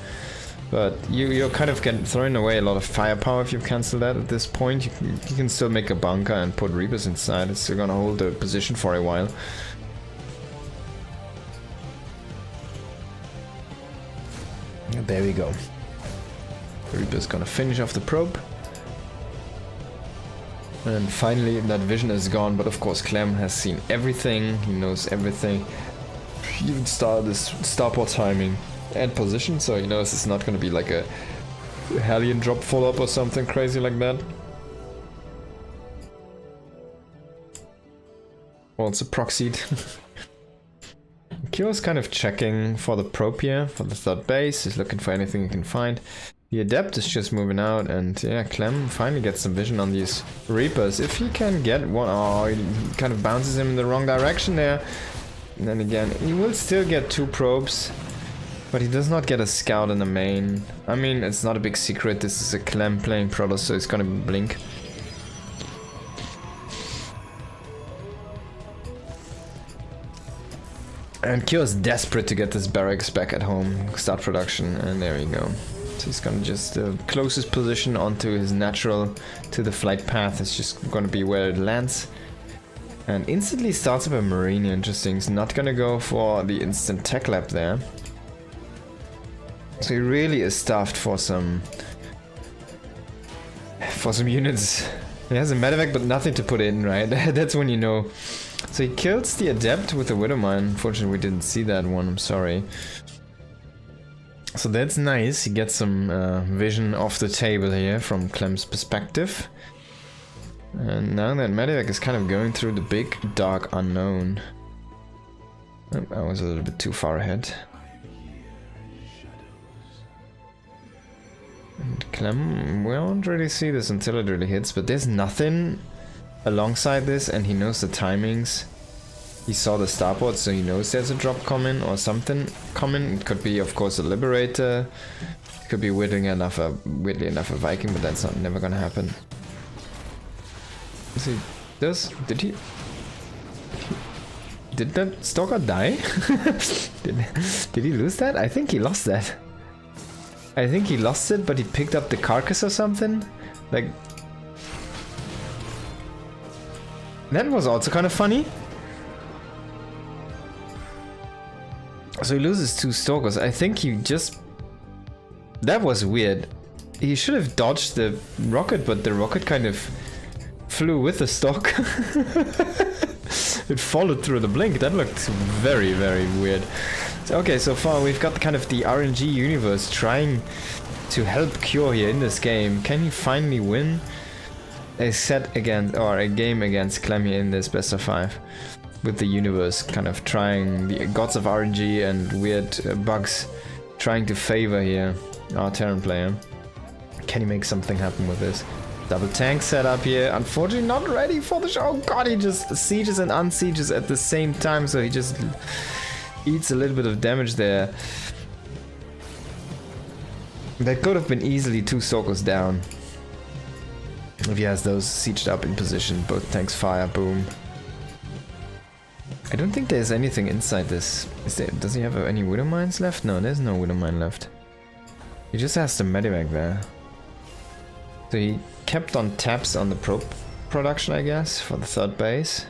Speaker 1: But you're kind of throwing away a lot of firepower if you cancel that at this point. You can still make a bunker and put Reapers inside. It's still gonna hold the position for a while. And there we go. The Reaper's gonna finish off the probe. And finally that vision is gone, but of course Clem has seen everything. He knows everything. He even started this starport timing and position, so he knows it's not going to be like a Hellion drop follow-up or something crazy like that. Also proxied. Kyo's kind of checking for the probe here, for the third base. He's looking for anything he can find. The Adept is just moving out, and yeah, Clem finally gets some vision on these Reapers. If he can get one, oh, he kind of bounces him in the wrong direction there. And then again, he will still get 2 probes. But he does not get a scout in the main. I mean, it's not a big secret. This is a Clem playing Protoss, so it's gonna blink. And Kyo is desperate to get this barracks back at home, start production, and there you go. So he's gonna just close his position onto his natural, to the flight path. It's just gonna be where it lands. And instantly starts up a Marine, interesting. He's not gonna go for the instant tech lab there. So he really is stuffed for some units. He has a medevac but nothing to put in, right? That's when you know. So he kills the Adept with the Widowmine. Unfortunately we didn't see that one, I'm sorry. So that's nice, he gets some vision off the table here from Clem's perspective. And now that medevac is kind of going through the big dark unknown. Oh, I was a little bit too far ahead. And Clem, we won't really see this until it really hits, but there's nothing alongside this, and he knows the timings. He saw the starport, so he knows there's a drop coming or something coming. It could be, of course, a Liberator. It could be weirdly enough a Viking, but that's never gonna happen. See, did that Stalker die? did he lose that? I think he lost that. I think he lost it, but he picked up the carcass or something. Like, that was also kind of funny. So he loses 2 stalkers. I think he just... That was weird. He should have dodged the rocket, but the rocket kind of flew with the stalk. It followed through the blink. That looked very, very weird. So, okay, so far we've got kind of the RNG universe trying to help Cure here in this game. Can he finally win a set against, or a game against Clem here in this best of 5? With the universe kind of trying, the gods of RNG and weird bugs trying to favor here our Terran player. Can he make something happen with this? Double tank setup here. Unfortunately not ready for the show. Oh god, he just sieges and unsieges at the same time, so he just eats a little bit of damage there. That could have been easily 2 stalkers down. If he has those sieged up in position. Both tanks fire, boom. I don't think there's anything inside this. Does he have any Widow Mines left? No, there's no Widow Mine left. He just has the medivac there. So he kept on taps on the probe production, I guess, for the 3rd base.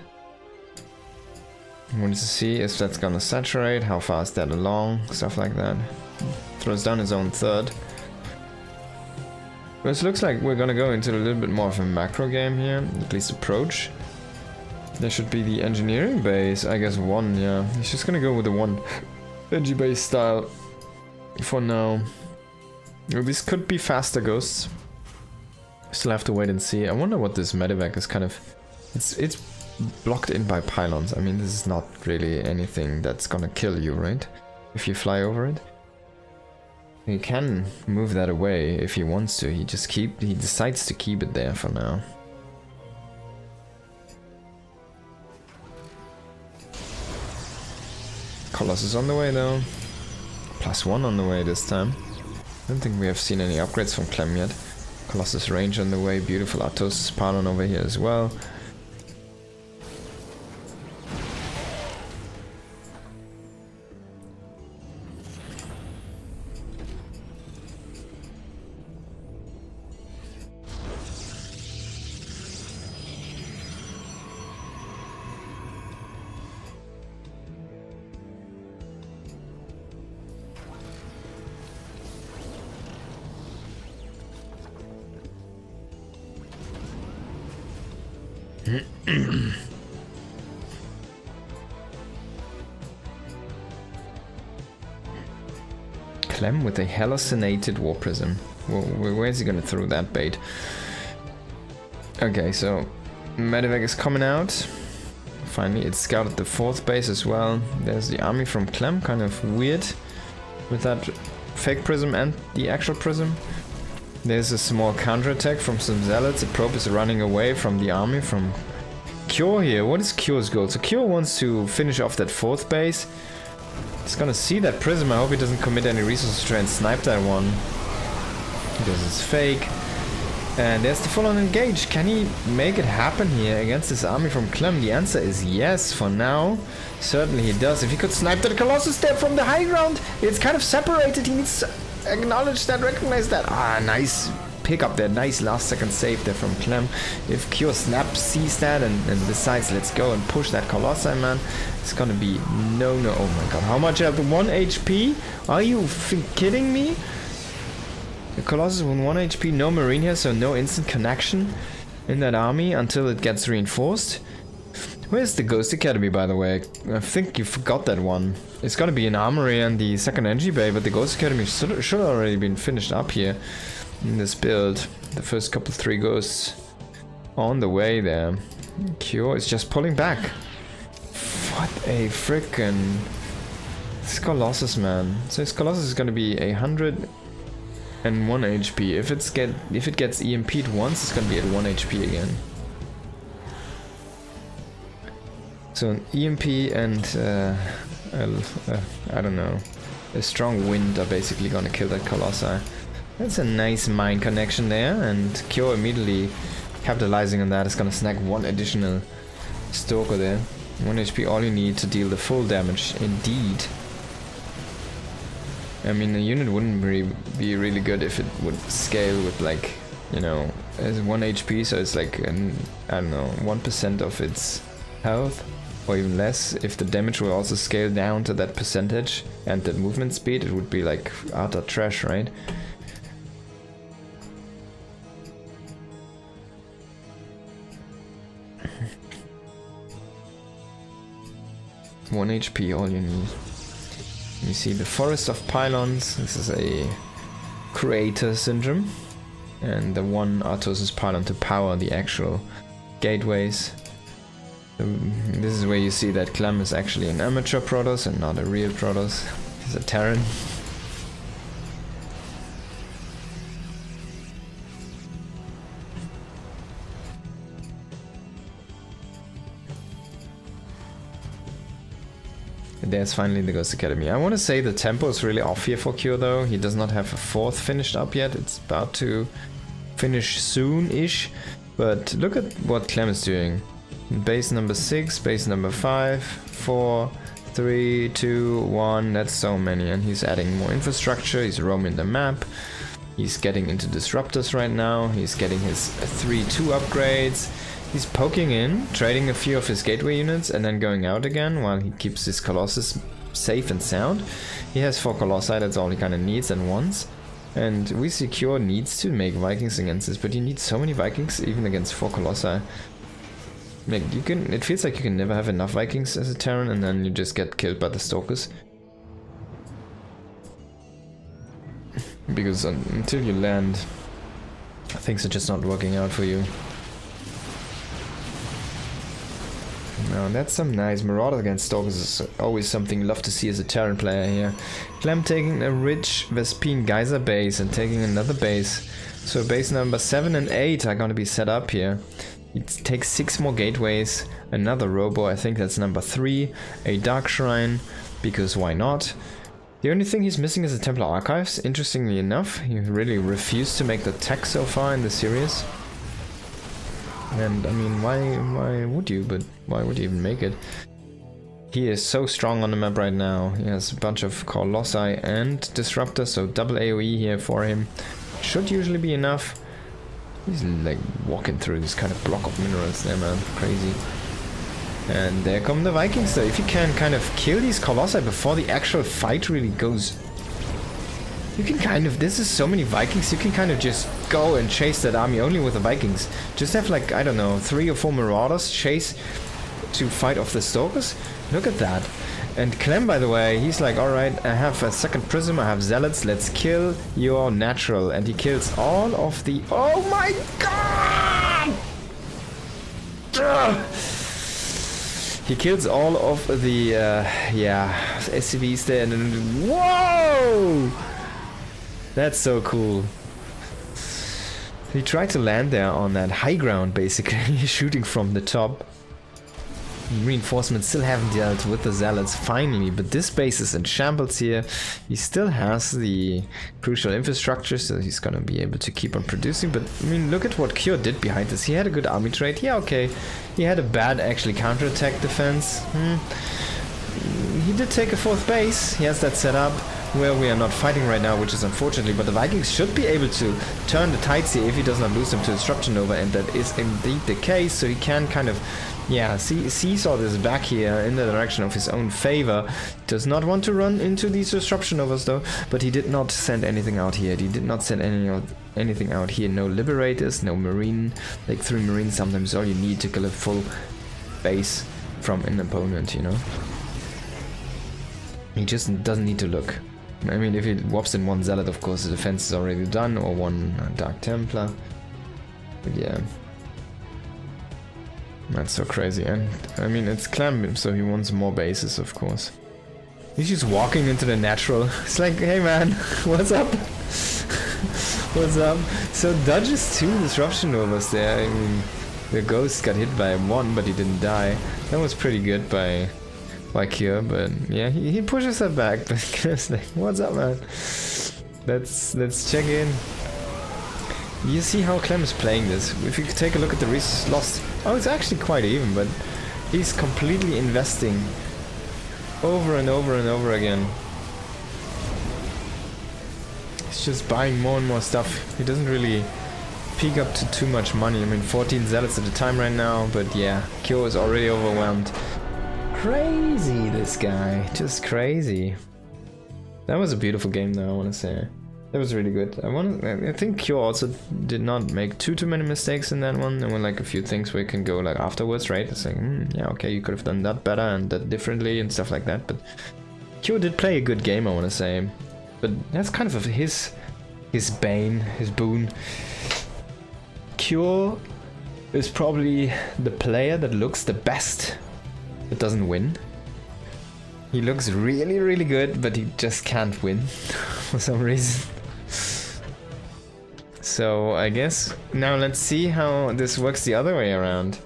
Speaker 1: Wanted to see if that's gonna saturate, how far is that along, stuff like that. Throws down his own 3rd. This looks like we're gonna go into a little bit more of a macro game here, at least approach. There should be the engineering base, I guess 1, yeah. He's just gonna go with the 1 NG base style for now. Well, this could be faster ghosts. Still have to wait and see. I wonder what this medevac is kind of... It's blocked in by pylons. I mean, this is not really anything that's gonna kill you, right? If you fly over it. He can move that away if he wants to. He decides to keep it there for now. Colossus on the way though. +1 on the way this time. I don't think we have seen any upgrades from Clem yet. Colossus range on the way, beautiful Atos pylon over here as well. Clem with a hallucinated war prism. Where's he gonna throw that bait? Okay, so medevac is coming out. Finally, it scouted the 4th base as well. There's the army from Clem, kind of weird with that fake prism and the actual prism. There's a small counterattack from some zealots. The probe is running away from the army from Cure here. What is Cure's goal? So Cure wants to finish off that 4th base. He's gonna see that prism. I hope he doesn't commit any resources to try and snipe that one. Because it's fake. And there's the full-on engage. Can he make it happen here against this army from Clem? The answer is yes for now. Certainly he does. If he could snipe that Colossus there from the high ground, it's kind of separated. He needs to acknowledge that, recognize that. Ah, nice pick up there. Nice last second save there from Clem. If Cure Snap sees that and decides let's go and push that Colossi, man, it's gonna be no. Oh my god, how much health? 1 HP? Are you kidding me? The Colossus with 1 HP, no Marine here, so no instant connection in that army until it gets reinforced. Where's the Ghost Academy, by the way? I think you forgot that one. It's gonna be an armory and the 2nd NG bay, but the Ghost Academy should already been finished up here in this build. The first couple 3 ghosts on the way there. Cure is just pulling back. What a frickin' this Colossus, man. So this Colossus is gonna be 101 HP. If it gets EMP'd once, it's gonna be at 1 HP again. So an EMP and I don't know, a strong wind are basically gonna kill that Colossi. That's a nice mine connection there, and Kyo immediately capitalizing on that is gonna snag 1 additional Stalker there. 1 HP, all you need to deal the full damage, indeed. I mean, a unit wouldn't be really good if it would scale with like, you know, as 1 HP, so it's like, I don't know, 1% of its health, or even less. If the damage will also scale down to that percentage and the movement speed, it would be like utter trash, right? One HP, all you need. You see the Forest of Pylons. This is a creator syndrome, and the one Artosis pylon to power the actual gateways. This is where you see that Clem is actually an amateur Protoss and not a real Protoss. He's a Terran. There's finally the Ghost Academy. I want to say the tempo is really off here for Kyo though. He does not have a 4th finished up yet. It's about to finish soon-ish. But look at what Clem is doing. Base number 6, base number 5, 4, 3, 2, 1. That's so many. And he's adding more infrastructure. He's roaming the map. He's getting into disruptors right now. He's getting his 3-2 upgrades. He's poking in, trading a few of his gateway units and then going out again while he keeps his Colossus safe and sound. He has 4 Colossi, that's all he kind of needs and wants. And we secure needs to make Vikings against this, but you need so many Vikings even against 4 Colossi. Like it feels like you can never have enough Vikings as a Terran and then you just get killed by the Stalkers. Because until you land, things are just not working out for you. Now that's some nice Marauder against Stalkers is always something you love to see as a Terran player here. Clem taking a rich Vespene Geyser base and taking another base. So base number 7 and 8 are going to be set up here. It takes 6 more gateways, another Robo, I think that's number 3, a Dark Shrine, because why not? The only thing he's missing is the Templar Archives, interestingly enough. He really refused to make the tech so far in the series. And I mean, why would you? But why would you even make it? He is so strong on the map right now. He has a bunch of Colossi and Disruptors, so double AoE here for him. Should usually be enough. He's like walking through this kind of block of minerals there, man. Crazy. And there come the Vikings though. If you can kind of kill these Colossi before the actual fight really goes, you can kind of, this is so many Vikings, you can kind of just go and chase that army only with the Vikings. Just have like, I don't know, 3 or 4 Marauders chase to fight off the Stalkers. Look at that. And Clem, by the way, he's like, alright, I have a second Prism, I have Zealots, let's kill your natural. And he kills all of the... Oh my god! Ugh! He kills all of the, SCVs there and then... Whoa! That's so cool. He tried to land there on that high ground, basically, shooting from the top. Reinforcements still haven't dealt with the Zealots, finally, but this base is in shambles here. He still has the crucial infrastructure, so he's gonna be able to keep on producing, but I mean, look at what Kyo did behind this. He had a good army trade, yeah, okay. He had a bad, actually, counterattack defense. He did take a 4th base, he has that set up, where we are not fighting right now, which is unfortunately, but the Vikings should be able to turn the tides here if he does not lose them to Disruption Nova, and that is indeed the case, so he can kind of, yeah, seesaw this back here in the direction of his own favor. Does not want to run into these Disruption Novas though, but he did not send anything out here. He did not send anything out here. No Liberators, no Marine, like 3 Marines sometimes all you need to kill a full base from an opponent, you know? He just doesn't need to look. I mean, if he whops in 1 Zealot, of course the defense is already done, or 1 Dark Templar. But yeah. That's so crazy, and I mean, it's Clem, so he wants more bases, of course. He's just walking into the natural. It's like, hey man, what's up? What's up? So dodges 2 Disruption Novas there. I mean, the Ghost got hit by 1, but he didn't die. That was pretty good by Kyo, but yeah, he pushes her back, but Clem's like, what's up, man? Let's check in. You see how Clem is playing this. If you take a look at the resources lost, oh, it's actually quite even, but he's completely investing over and over and over again. He's just buying more and more stuff. He doesn't really peak up to too much money. I mean, 14 zealots at a time right now, but yeah, Kyo is already overwhelmed. Crazy, this guy. Just crazy. That was a beautiful game though, I want to say. That was really good. I think Kyo also did not make too many mistakes in that one. There were like a few things where you can go like afterwards, right? It's like, yeah, okay, you could have done that better and that differently and stuff like that. But Kyo did play a good game, I want to say. But that's kind of his bane, his boon. Kyo is probably the player that looks the best but doesn't win. He looks really, really good, but he just can't win for some reason. So I guess now let's see how this works the other way around.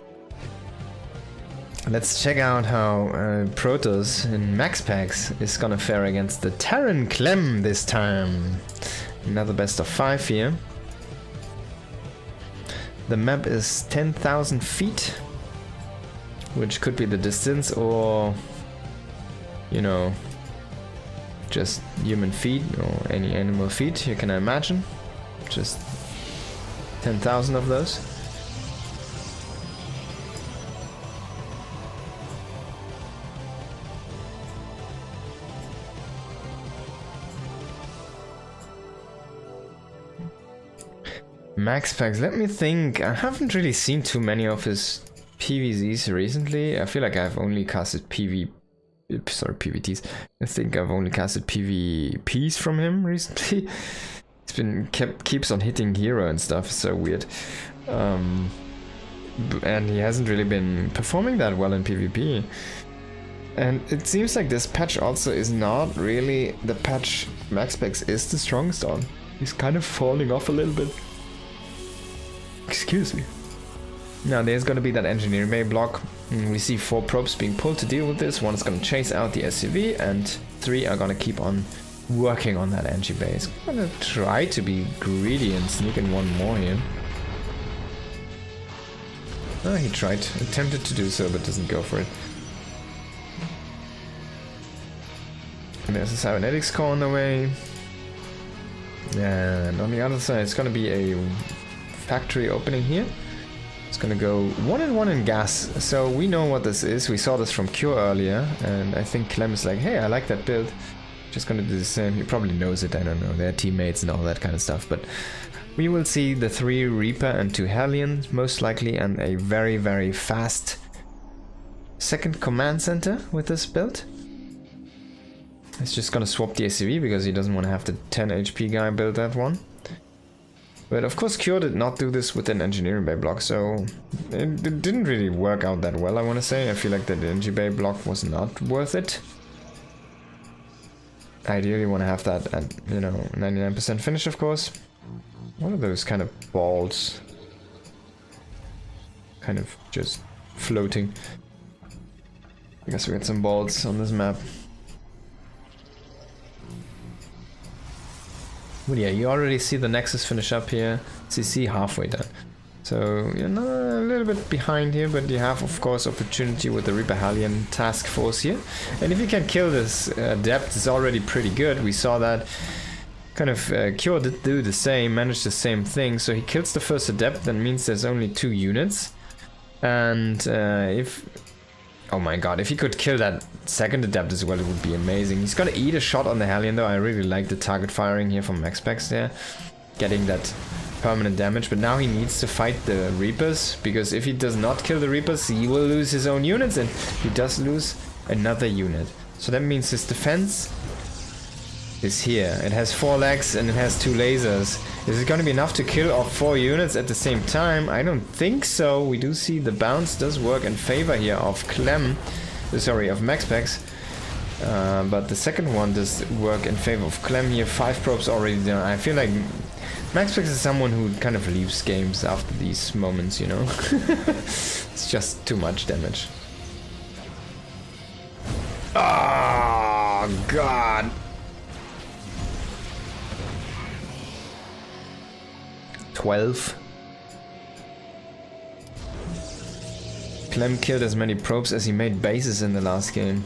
Speaker 1: Let's check out how Protoss in Max Packs is gonna fare against the Terran Clem this time. Another best of 5 here. The map is 10,000 feet, which could be the distance or, you know, just human feet or any animal feet you can imagine. Just 10,000 of those. Max Packs, let me think. I haven't really seen too many of his PVZs recently. I feel like I've only casted PVTs. I think I've only casted PVPs from him recently. It's been keeps on hitting hero and stuff. It's so weird. And he hasn't really been performing that well in PvP. And it seems like this patch also is not really the patch Max Packs is the strongest on. He's kind of falling off a little bit. Excuse me. Now there's gonna be that engineering bay block. We see 4 probes being pulled to deal with this. One is gonna chase out the SCV and 3 are gonna keep on working on that NG base. I'm gonna try to be greedy and sneak in one more here. Oh, he attempted to do so, but doesn't go for it. And there's a cybernetics core on the way. And on the other side, it's gonna be a factory opening here. It's gonna go 1-in-1 in gas. So we know what this is. We saw this from Cure earlier, and I think Clem is like, hey, I like that build. Just gonna do the same. He probably knows it, I don't know. They're teammates and all that kind of stuff. But we will see the 3 Reaper and 2 Hellions, most likely, and a very, very fast second command center with this build. He's just gonna swap the ACV because he doesn't want to have the 10 HP guy build that one. But of course Cure did not do this with an engineering bay block, so it didn't really work out that well, I want to say. I feel like the engineering bay block was not worth it. Ideally want to have that at, you know, 99% finish, of course. What are those kind of balls? Kind of just floating. I guess we got some balls on this map. But yeah, you already see the Nexus finish up here. CC halfway done. So you're not a little bit behind here, but you have, of course, opportunity with the Reaper Hellion task force here. And if you can kill this Adept, it's already pretty good. We saw that kind of Cure did do the same, managed the same thing. So he kills the first Adept, that means there's only 2 units. And oh my god, if he could kill that second Adept as well, it would be amazing. He's gonna eat a shot on the Hellion though. I really like the target firing here from Max Packs there. Getting that permanent damage, but now he needs to fight the Reapers, because if he does not kill the Reapers, he will lose his own units, and he does lose another unit. So that means his defense is here. It has 4 legs and it has 2 lasers. Is it gonna be enough to kill off 4 units at the same time? I don't think so. We do see the bounce does work in favor here of Clem, sorry, of Max Packs. But the second one does work in favor of Clem here. 5 probes already done. I feel like Max Packs is someone who kind of leaves games after these moments, you know? It's just too much damage. Oh, God. 12. Clem killed as many probes as he made bases in the last game.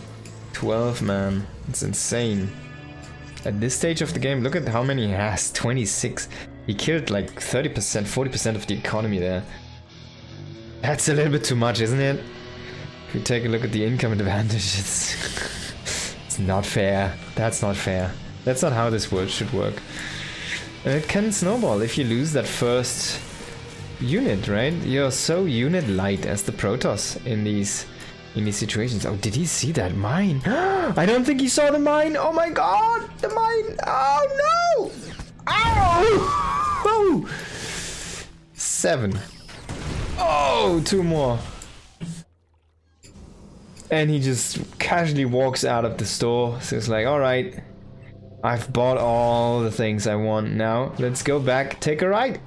Speaker 1: 12, man. It's insane. At this stage of the game, look at how many he has. 26. He killed like 30%, 40% of the economy there. That's a little bit too much, isn't it? If you take a look at the income advantage, it's not fair. That's not fair. That's not how this world should work. It can snowball if you lose that first unit, right? You're so unit light as the Protoss in these situations. Oh, did he see that mine? I don't think he saw the mine. Oh my god, the mine. Oh no! Ow! Oh! 7. Oh, 2 more. And he just casually walks out of the store. So it's like, alright, I've bought all the things I want now. Let's go back, take a ride.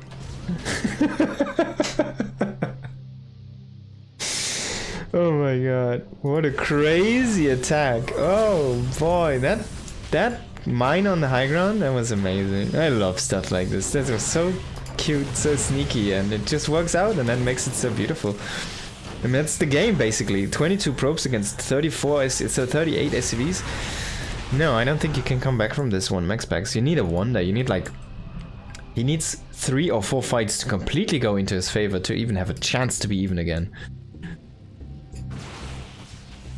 Speaker 1: Oh my god, what a crazy attack. Oh boy, that mine on the high ground, that was amazing. I love stuff like this. That was so cute, so sneaky, and it just works out, and that makes it so beautiful. And that's the game basically. 22 probes against 38 SCVs. No, I don't think you can come back from this one, Max Packs. You need a wonder. You need like... He needs 3 or 4 fights to completely go into his favor to even have a chance to be even again.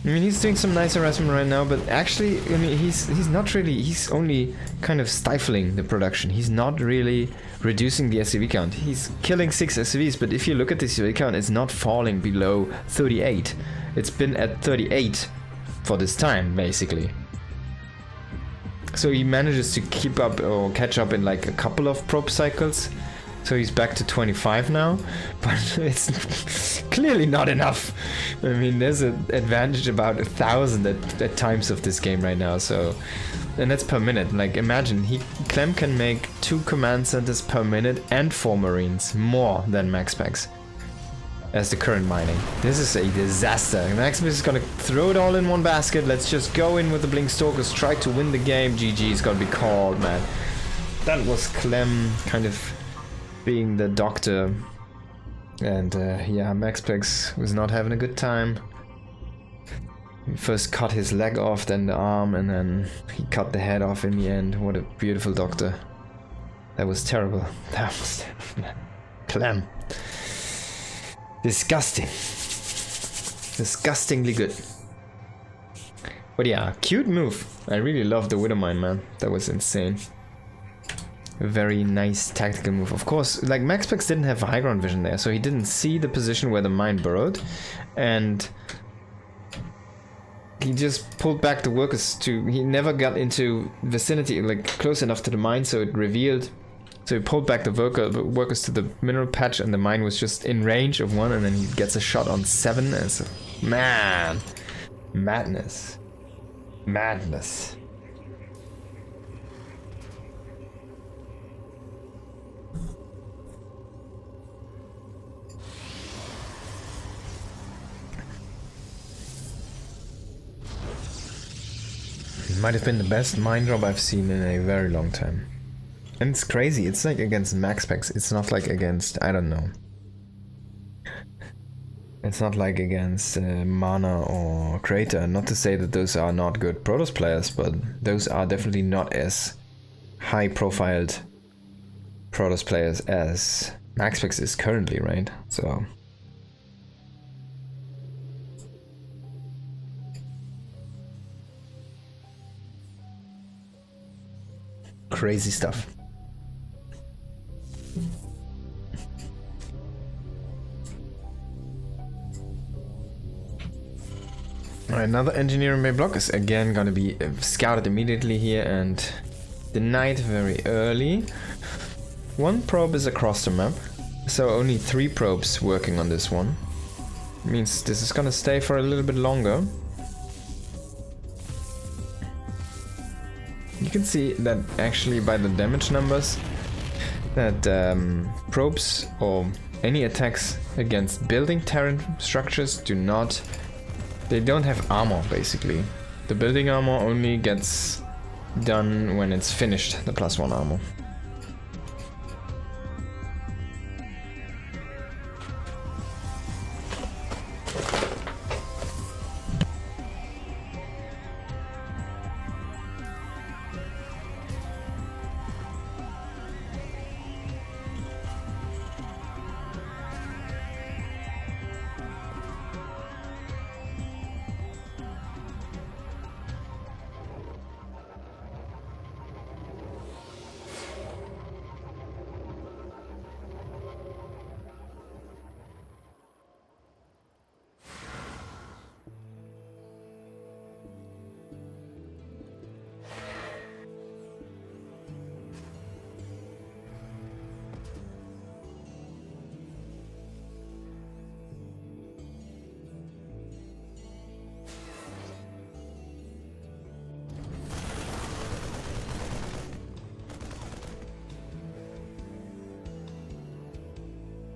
Speaker 1: I mean, he's doing some nice harassment right now, but actually, I mean, he's not really... He's only kind of stifling the production. He's not really reducing the SCV count. He's killing 6 SCVs, but if you look at the SCV count, it's not falling below 38. It's been at 38 for this time, basically. So he manages to keep up or catch up in like a couple of probe cycles. So he's back to 25 now, but it's clearly not enough. I mean, there's an advantage about 1,000 at times of this game right now. So, and that's per minute. Like, imagine Clem can make 2 command centers per minute and 4 Marines, more than Maxpax as the current mining. This is a disaster. Maximus is gonna throw it all in one basket. Let's just go in with the Blink Stalkers, try to win the game. GG's gotta be called, man. That was Clem kind of being the doctor. And yeah, Maxplex was not having a good time. He first cut his leg off, then the arm, and then he cut the head off in the end. What a beautiful doctor. That was terrible. That was terrible. Clem. Disgusting. Disgustingly good. But yeah, cute move. I really love the Widowmine, man. That was insane. A very nice tactical move. Of course, like Maxpex didn't have high ground vision there, so he didn't see the position where the mine burrowed. And he just pulled back the workers to... He never got into vicinity, like close enough to the mine, so it revealed... So he pulled back the workers to the mineral patch, and the mine was just in range of 1, and then he gets a shot on 7, and so, man, madness, madness. It might have been the best mine drop I've seen in a very long time. And it's crazy, it's like against max specs, it's not like against, I don't know. It's not like against Mana or Crater, not to say that those are not good Protoss players, but those are definitely not as high profiled Protoss players as max specs is currently, right? So... crazy stuff. Alright, another engineering bay block is again gonna be scouted immediately here and denied very early. 1 probe is across the map, so only 3 probes working on this one. Means this is gonna stay for a little bit longer. You can see that actually by the damage numbers that probes or any attacks against building turret structures they don't have armor, basically. The building armor only gets done when it's finished, the +1 armor.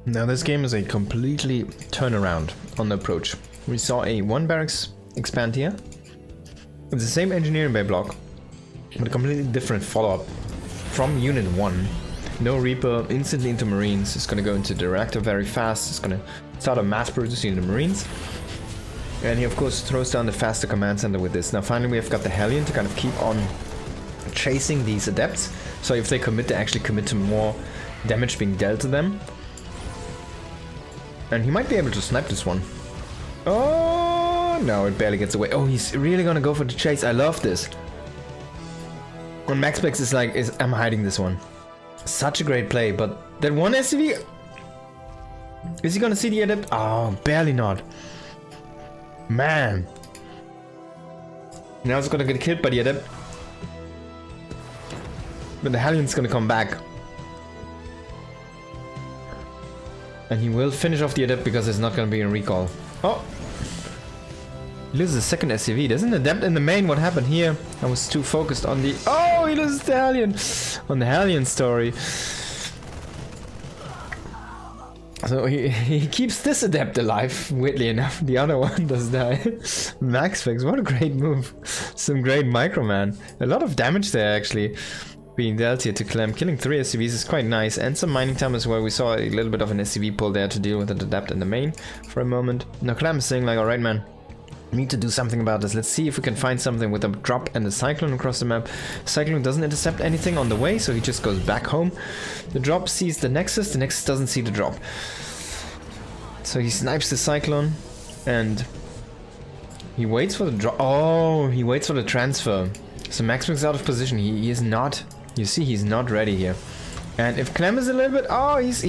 Speaker 1: Now this game is a completely turnaround on the approach. We saw a 1 barracks expand here. It's the same engineering bay block, but a completely different follow-up from Unit 1. No Reaper, instantly into Marines. It's gonna go into the reactor very fast. It's gonna start a mass producing the Marines. And he of course throws down the faster command center with this. Now finally we have got the Hellion to kind of keep on chasing these adepts. So if they commit, they actually commit to more damage being dealt to them. And he might be able to snipe this one. Oh no, it barely gets away. Oh, he's really gonna go for the chase. I love this. And MaxPlex is like, I'm hiding this one. Such a great play, but that one SCV... Is he gonna see the adept? Oh, barely not. Man. Now it's gonna get killed by the adept. But the Hallion's gonna come back. And he will finish off the adept because there's not gonna be a recall. Oh! He loses the second SCV. There's an adept in the main. What happened here? I was too focused on the... Oh! He loses the Hellion! On the Hellion story. So he keeps this adept alive, weirdly enough. The other one does die. MaxPlex, what a great move. Some great microman. A lot of damage there actually being dealt here to Clem. Killing 3 SCVs is quite nice, and some mining time as well. We saw a little bit of an SCV pull there to deal with the adept in the main for a moment. Now Clem is saying like, alright man, we need to do something about this. Let's see if we can find something with a drop and a cyclone across the map. Cyclone doesn't intercept anything on the way, so he just goes back home. The drop sees the Nexus doesn't see the drop. So he snipes the cyclone and he waits for the drop. Oh, he waits for the transfer. So MaxPlex out of position. He is not, you see, he's not ready here. And if Clem is a little bit, oh, he's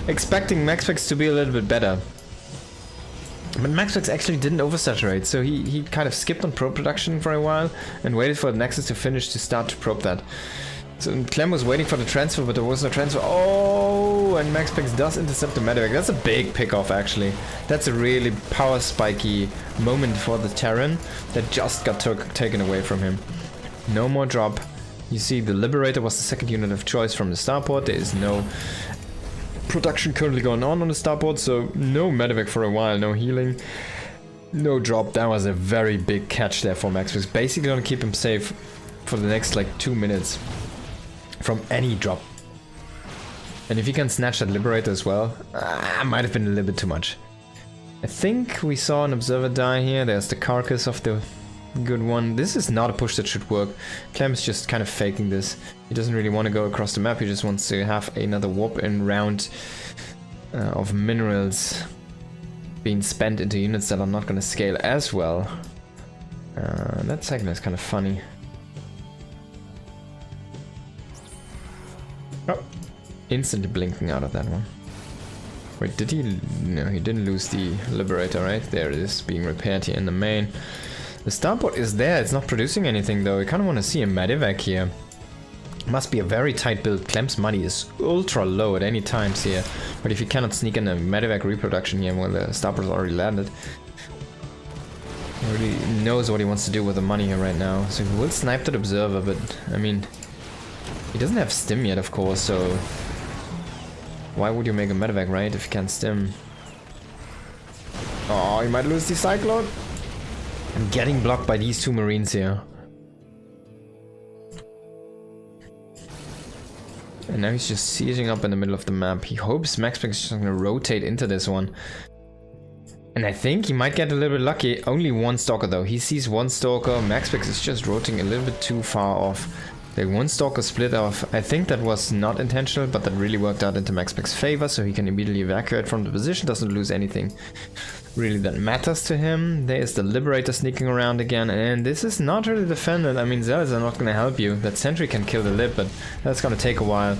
Speaker 1: expecting MaxPlex to be a little bit better. But MaxPlex actually didn't oversaturate, so he kind of skipped on probe production for a while and waited for the Nexus to finish to start to probe that. So Clem was waiting for the transfer, but there was no transfer. Oh, and MaxPlex does intercept the medevac. That's a big pick-off, actually. That's a really power spiky moment for the Terran that just got taken away from him. No more drop. You see, the Liberator was the second unit of choice from the starport. There is no production currently going on the starport, so no medevac for a while, no healing, no drop. That was a very big catch there for MaxPlex. Basically gonna keep him safe for the next like 2 minutes from any drop. And if he can snatch that Liberator as well, might have been a little bit too much. I think we saw an observer die here. There's the carcass of the good one. This is not a push that should work. Clem's just kind of faking this. He doesn't really want to go across the map. He just wants to have another warp in round of minerals being spent into units that are not going to scale as well. That segment is kind of funny. Oh, instantly blinking out of that one. Wait, did he? No, he didn't lose the Liberator, right? There it is, being repaired here in the main. The starport is there, it's not producing anything though. I kind of want to see a medevac here. Must be a very tight build. Clem's money is ultra low at any times here. But if he cannot sneak in a medevac reproduction here, well, the starport's already landed. He already knows what he wants to do with the money here right now. So he will snipe that observer, but I mean, he doesn't have stim yet, of course, so why would you make a medevac, right, if you can't stim? Oh, he might lose the cyclone. I'm getting blocked by these 2 Marines here. And now he's just sieging up in the middle of the map. He hopes MaxPlex is just gonna rotate into this one. And I think he might get a little bit lucky. Only 1 Stalker though. He sees 1 Stalker. MaxPlex is just rotating a little bit too far off. The 1 Stalker split off. I think that was not intentional, but that really worked out into MaxPlex's favor, so he can immediately evacuate from the position, doesn't lose anything really that matters to him. There's the Liberator sneaking around again, and this is not really defended. I mean, Zealots are not gonna help you. That Sentry can kill the Lib, but that's gonna take a while.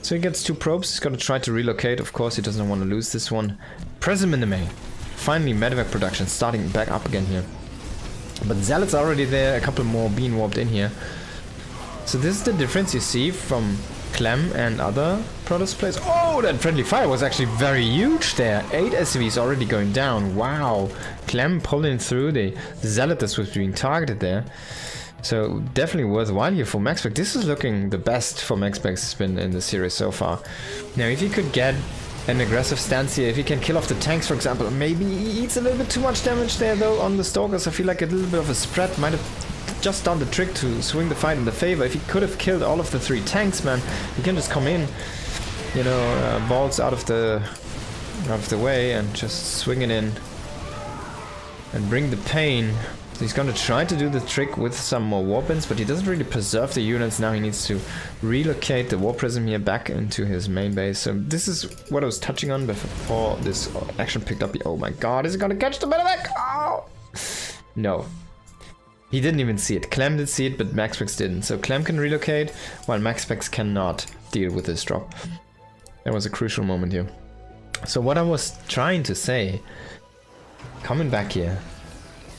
Speaker 1: So he gets 2 probes, he's gonna try to relocate, of course, he doesn't want to lose this one. Press him in the main. Finally, medevac production starting back up again here. But Zealots are already there, a couple more being warped in here. So this is the difference you see from Clem and other Protoss players. Oh, that friendly fire was actually very huge there. 8 SCVs already going down. Wow. Clem pulling through. The Zealot was being targeted there. So definitely worthwhile here for MaxPax. This is looking the best for MaxPax spin in the series so far. Now if he could get an aggressive stance here, if he can kill off the tanks for example, maybe he eats a little bit too much damage there though on the Stalkers. I feel like a little bit of a spread might have just done the trick to swing the fight in the favor. If he could have killed all of the 3 tanks, man, he can just come in, you know, balls out of the way and just swing it in and bring the pain. So he's gonna try to do the trick with some more warpins, but he doesn't really preserve the units. Now he needs to relocate the War Prism here back into his main base. So this is what I was touching on before this action picked up. Oh my god, is he gonna catch the medevac? Oh! No. He didn't even see it. Clem did see it, but MaxPax didn't. So Clem can relocate, while MaxPax cannot deal with this drop. That was a crucial moment here. So what I was trying to say, coming back here,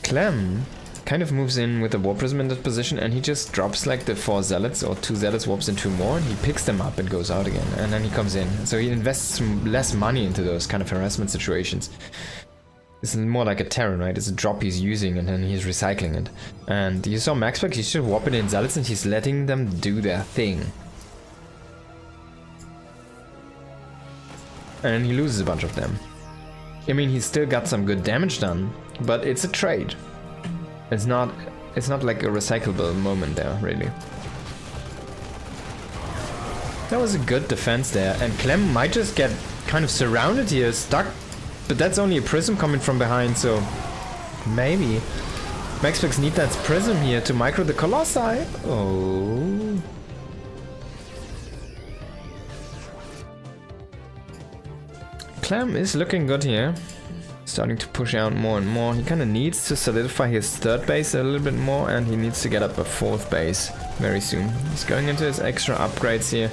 Speaker 1: Clem kind of moves in with the War Prism in that position and he just drops like the 4 Zealots or 2 Zealots, warps in 2 more, and he picks them up and goes out again. And then he comes in. So he invests less money into those kind of harassment situations. It's more like a Terran, right? It's a drop he's using and then he's recycling it. And you saw MaxPax, he's just warping in Zealots and he's letting them do their thing. And he loses a bunch of them. I mean, he's still got some good damage done, but it's a trade. It's not like a recyclable moment there, really. That was a good defense there, and Clem might just get kind of surrounded here, stuck. But that's only a prism coming from behind, so maybe MaxPax need that prism here to micro the Colossi. Oh. Clem is looking good here. Starting to push out more and more. He kind of needs to solidify his 3rd base a little bit more, and he needs to get up a 4th base very soon. He's going into his extra upgrades here.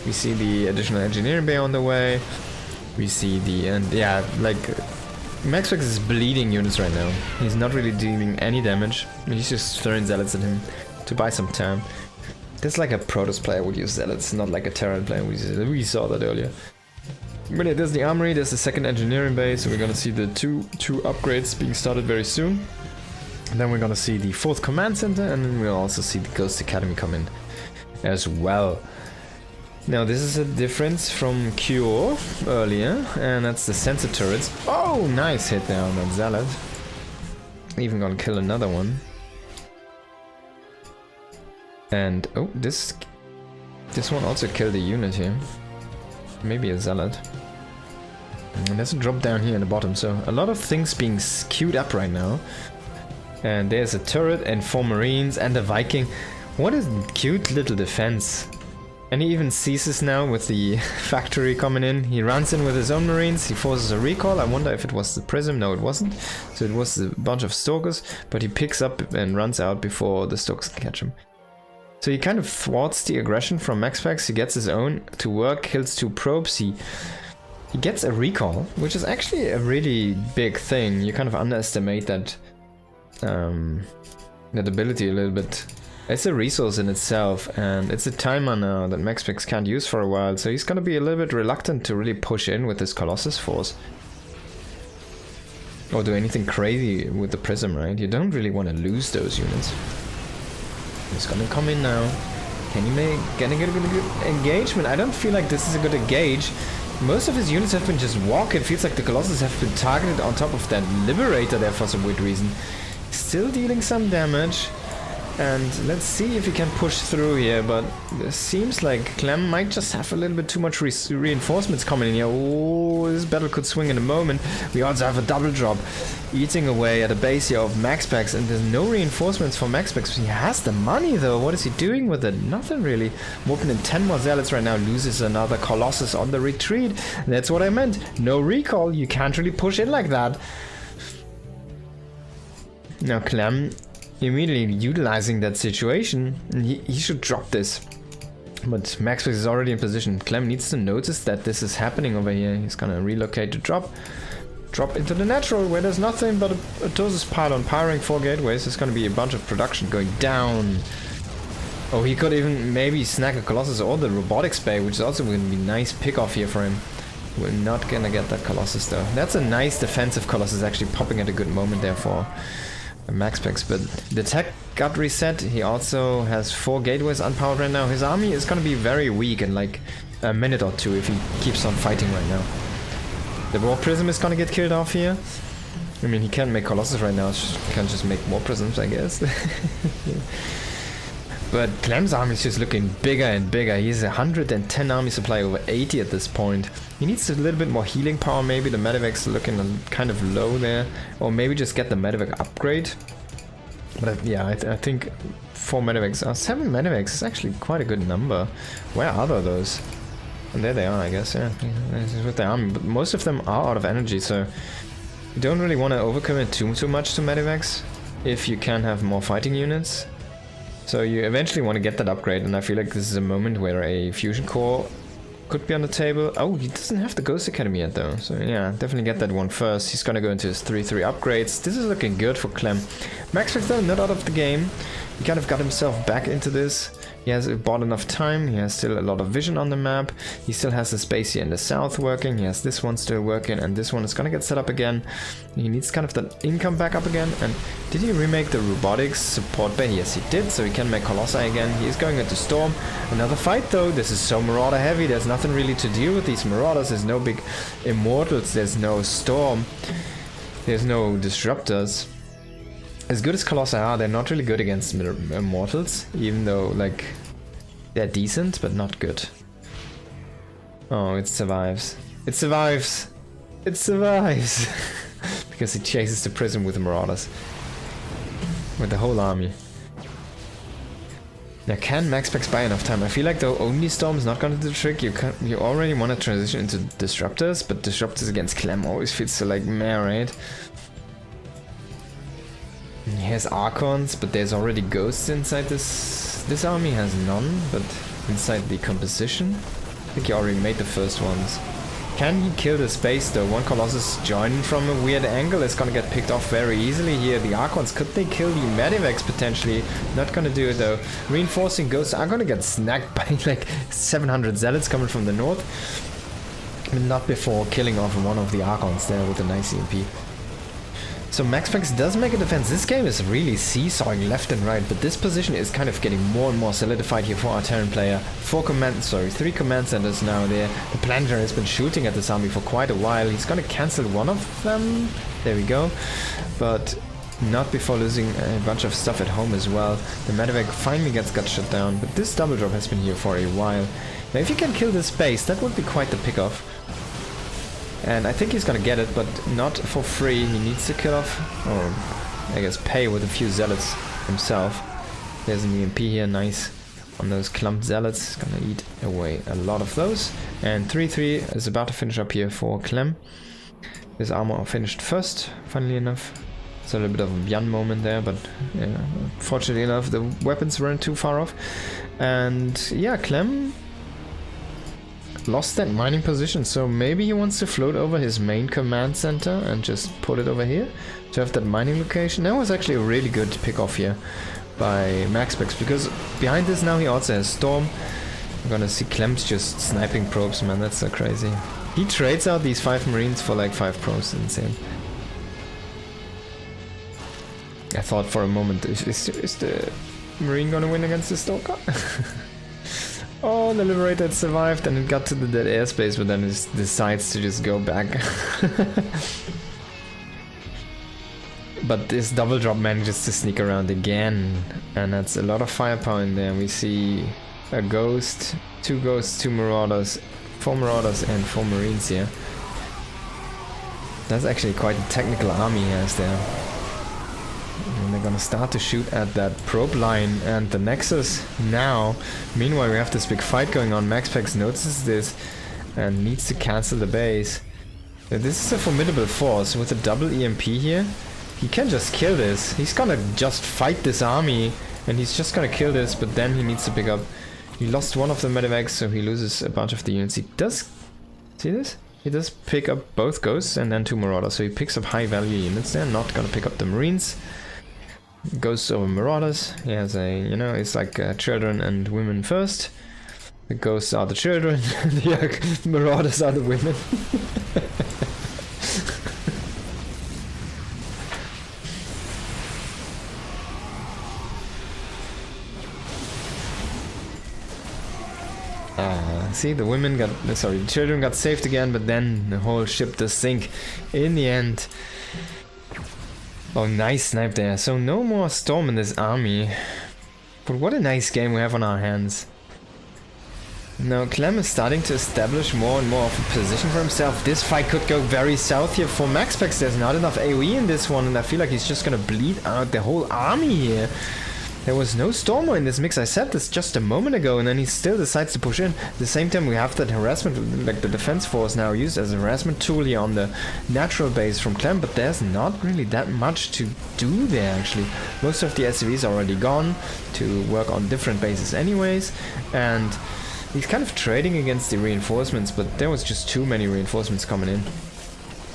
Speaker 1: We see the additional engineering bay on the way. We see the, and yeah, like, MaxPax is bleeding units right now. He's not really dealing any damage. He's just throwing Zealots at him to buy some time. That's like a Protoss player would use Zealots, not like a Terran player. We saw that earlier. But yeah, there's the armory, there's the 2nd engineering base, so we're gonna see the two upgrades being started very soon. And then we're gonna see the 4th command center, and then we'll also see the Ghost Academy come in as well. Now this is a difference from Cure earlier, and that's the sensor turrets. Oh, nice hit there on that Zealot. Even gonna kill another one. And oh, this one also killed a unit here. Maybe a Zealot. And there's a drop down here in the bottom, so a lot of things being queued up right now. And there's a turret and 4 Marines and a Viking. What a cute little defense. And he even seizes now with the factory coming in. He runs in with his own Marines, he forces a recall. I wonder if it was the Prism. No, it wasn't. So it was a bunch of Stalkers, but he picks up and runs out before the Stalkers can catch him. So he kind of thwarts the aggression from MaxPax. He gets his own to work, kills 2 probes. He gets a recall, which is actually a really big thing. You kind of underestimate that ability a little bit. It's a resource in itself, and it's a timer now that MaxPax can't use for a while, so he's gonna be a little bit reluctant to really push in with this Colossus force. Or do anything crazy with the Prism, right? You don't really want to lose those units. He's gonna come in now. Can he get a good engagement? I don't feel like this is a good engage. Most of his units have been just walk. It feels like the Colossus have been targeted on top of that Liberator there for some weird reason. Still dealing some damage. And let's see if he can push through here, but it seems like Clem might just have a little bit too much reinforcements coming in here. Oh, this battle could swing in a moment. We also have a double drop eating away at a base here of MaxPax, and there's no reinforcements for MaxPax. He has the money though. What is he doing with it? Nothing really. Warping in 10 more Zealots right now, loses another Colossus on the retreat. That's what I meant. No recall. You can't really push in like that. Now Clem immediately utilizing that situation, he should drop this. But MaxPax is already in position. Clem needs to notice that this is happening over here. He's gonna relocate to drop into the natural where there's nothing but a Tosis pylon powering 4 gateways. There's gonna be a bunch of production going down. Oh, he could even maybe snag a Colossus or the robotics bay, which is also gonna be a nice pick off here for him. We're not gonna get that Colossus though. That's a nice defensive Colossus, actually popping at a good moment there for max specs, but the tech got reset. He also has 4 gateways unpowered right now. His army is gonna be very weak in like a minute or two if he keeps on fighting right now. The War Prism is gonna get killed off here. I mean, he can't make Colossus right now, he can just make War Prisms, I guess. But Clem's army is just looking bigger and bigger. He's 110 army supply, over 80 at this point. He needs a little bit more healing power maybe. The medevac's looking kind of low there. Or maybe just get the medevac upgrade. But yeah, I think 4 medevacs, 7 medevacs is actually quite a good number. Where are those? And there they are, I guess, yeah. With the army, but most of them are out of energy, so you don't really want to overcommit too much to medevacs if you can have more fighting units. So you eventually want to get that upgrade, and I feel like this is a moment where a fusion core could be on the table. Oh, he doesn't have the Ghost Academy yet though, so yeah, definitely get that one first. He's gonna go into his 3-3 upgrades. This is looking good for Clem. Max Specs though, not out of the game. He kind of got himself back into this. He has bought enough time, he has still a lot of vision on the map. He still has the space here in the south working, he has this one still working, and this one is gonna get set up again. He needs kind of that income back up again. And did he remake the robotics support bay? Yes, he did, so he can make Colossi again. He is going into Storm. Another fight though, this is so Marauder heavy, there's nothing really to deal with these Marauders. There's no big Immortals, there's no Storm, there's no Disruptors. As good as Colossi are, they're not really good against Immortals, even though, like, they're decent, but not good. Oh, it survives. It survives! It survives! Because he chases the prism with the Marauders. With the whole army. Now, can Max Specs buy enough time? I feel like, though, only Storm is not gonna do the trick. You already want to transition into Disruptors, but Disruptors against Clem always feels so, like, meh, right? He has Archons, but there's already Ghosts inside this. This army has none, but inside the composition, I think he already made the first ones. Can he kill the space though? One Colossus joining from a weird angle is gonna get picked off very easily here. The Archons, could they kill the Medivacs potentially? Not gonna do it though. Reinforcing Ghosts are gonna get snagged by like 700 Zealots coming from the north. But not before killing off one of the Archons there with a nice EMP. So Max Specs does make a defense. This game is really seesawing left and right, but this position is kind of getting more and more solidified here for our Terran player. 3 command centers now there. The Planetary has been shooting at this army for quite a while. He's gonna cancel one of them. There we go. But not before losing a bunch of stuff at home as well. The Medevac finally got shut down, but this double drop has been here for a while. Now if you can kill this base, that would be quite the pick-off. And I think he's gonna get it, but not for free. He needs to kill off, or I guess pay with a few Zealots himself. There's an EMP here, nice. On those clumped Zealots, gonna eat away a lot of those. And 3-3 is about to finish up here for Clem. His armor finished first, funnily enough. It's a little bit of a Byan moment there, but yeah, fortunately enough, the weapons weren't too far off. And yeah, Clem lost that mining position, so maybe he wants to float over his main command center and just put it over here to have that mining location. That was actually a really good pick off here by Max Specs, because behind this now he also has Storm. I'm gonna see Clem's just sniping probes, man, that's so crazy. He trades out these 5 Marines for like 5 probes, insane. I thought for a moment, is the Marine gonna win against the Stalker? Oh, the Liberator had survived and it got to the dead airspace, but then it decides to just go back. But this double drop manages to sneak around again, and that's a lot of firepower in there. We see a Ghost, 2 Ghosts, 2 Marauders, 4 Marauders and 4 Marines here. That's actually quite a technical army he has there. And they're gonna start to shoot at that probe line and the Nexus now. Meanwhile, we have this big fight going on. Max Specs notices this and needs to cancel the base. This is a formidable force with a double EMP here. He can just kill this. He's gonna just fight this army and he's just gonna kill this, but then he needs to pick up. He lost one of the medevacs, so he loses a bunch of the units. He does, see this? He does pick up both Ghosts and then 2 Marauders, so he picks up high value units. They're not gonna pick up the Marines. Ghosts over Marauders. He has a, you know, it's like children and women first. The Ghosts are the children, the Marauders are the women. See, the women got, sorry, the children got saved again, but then the whole ship does sink in the end. Oh, nice snipe there. So no more storm in this army. But what a nice game we have on our hands. Now Clem is starting to establish more and more of a position for himself. This fight could go very south here for Maxpex. There's not enough AoE in this one, and I feel like he's just gonna bleed out the whole army here. There was no Stormer in this mix, I said this just a moment ago, and then he still decides to push in. At the same time, we have that harassment, like the defense force now used as a harassment tool here on the natural base from Clem, but there's not really that much to do there actually. Most of the SCVs are already gone to work on different bases anyways, and he's kind of trading against the reinforcements, but there was just too many reinforcements coming in.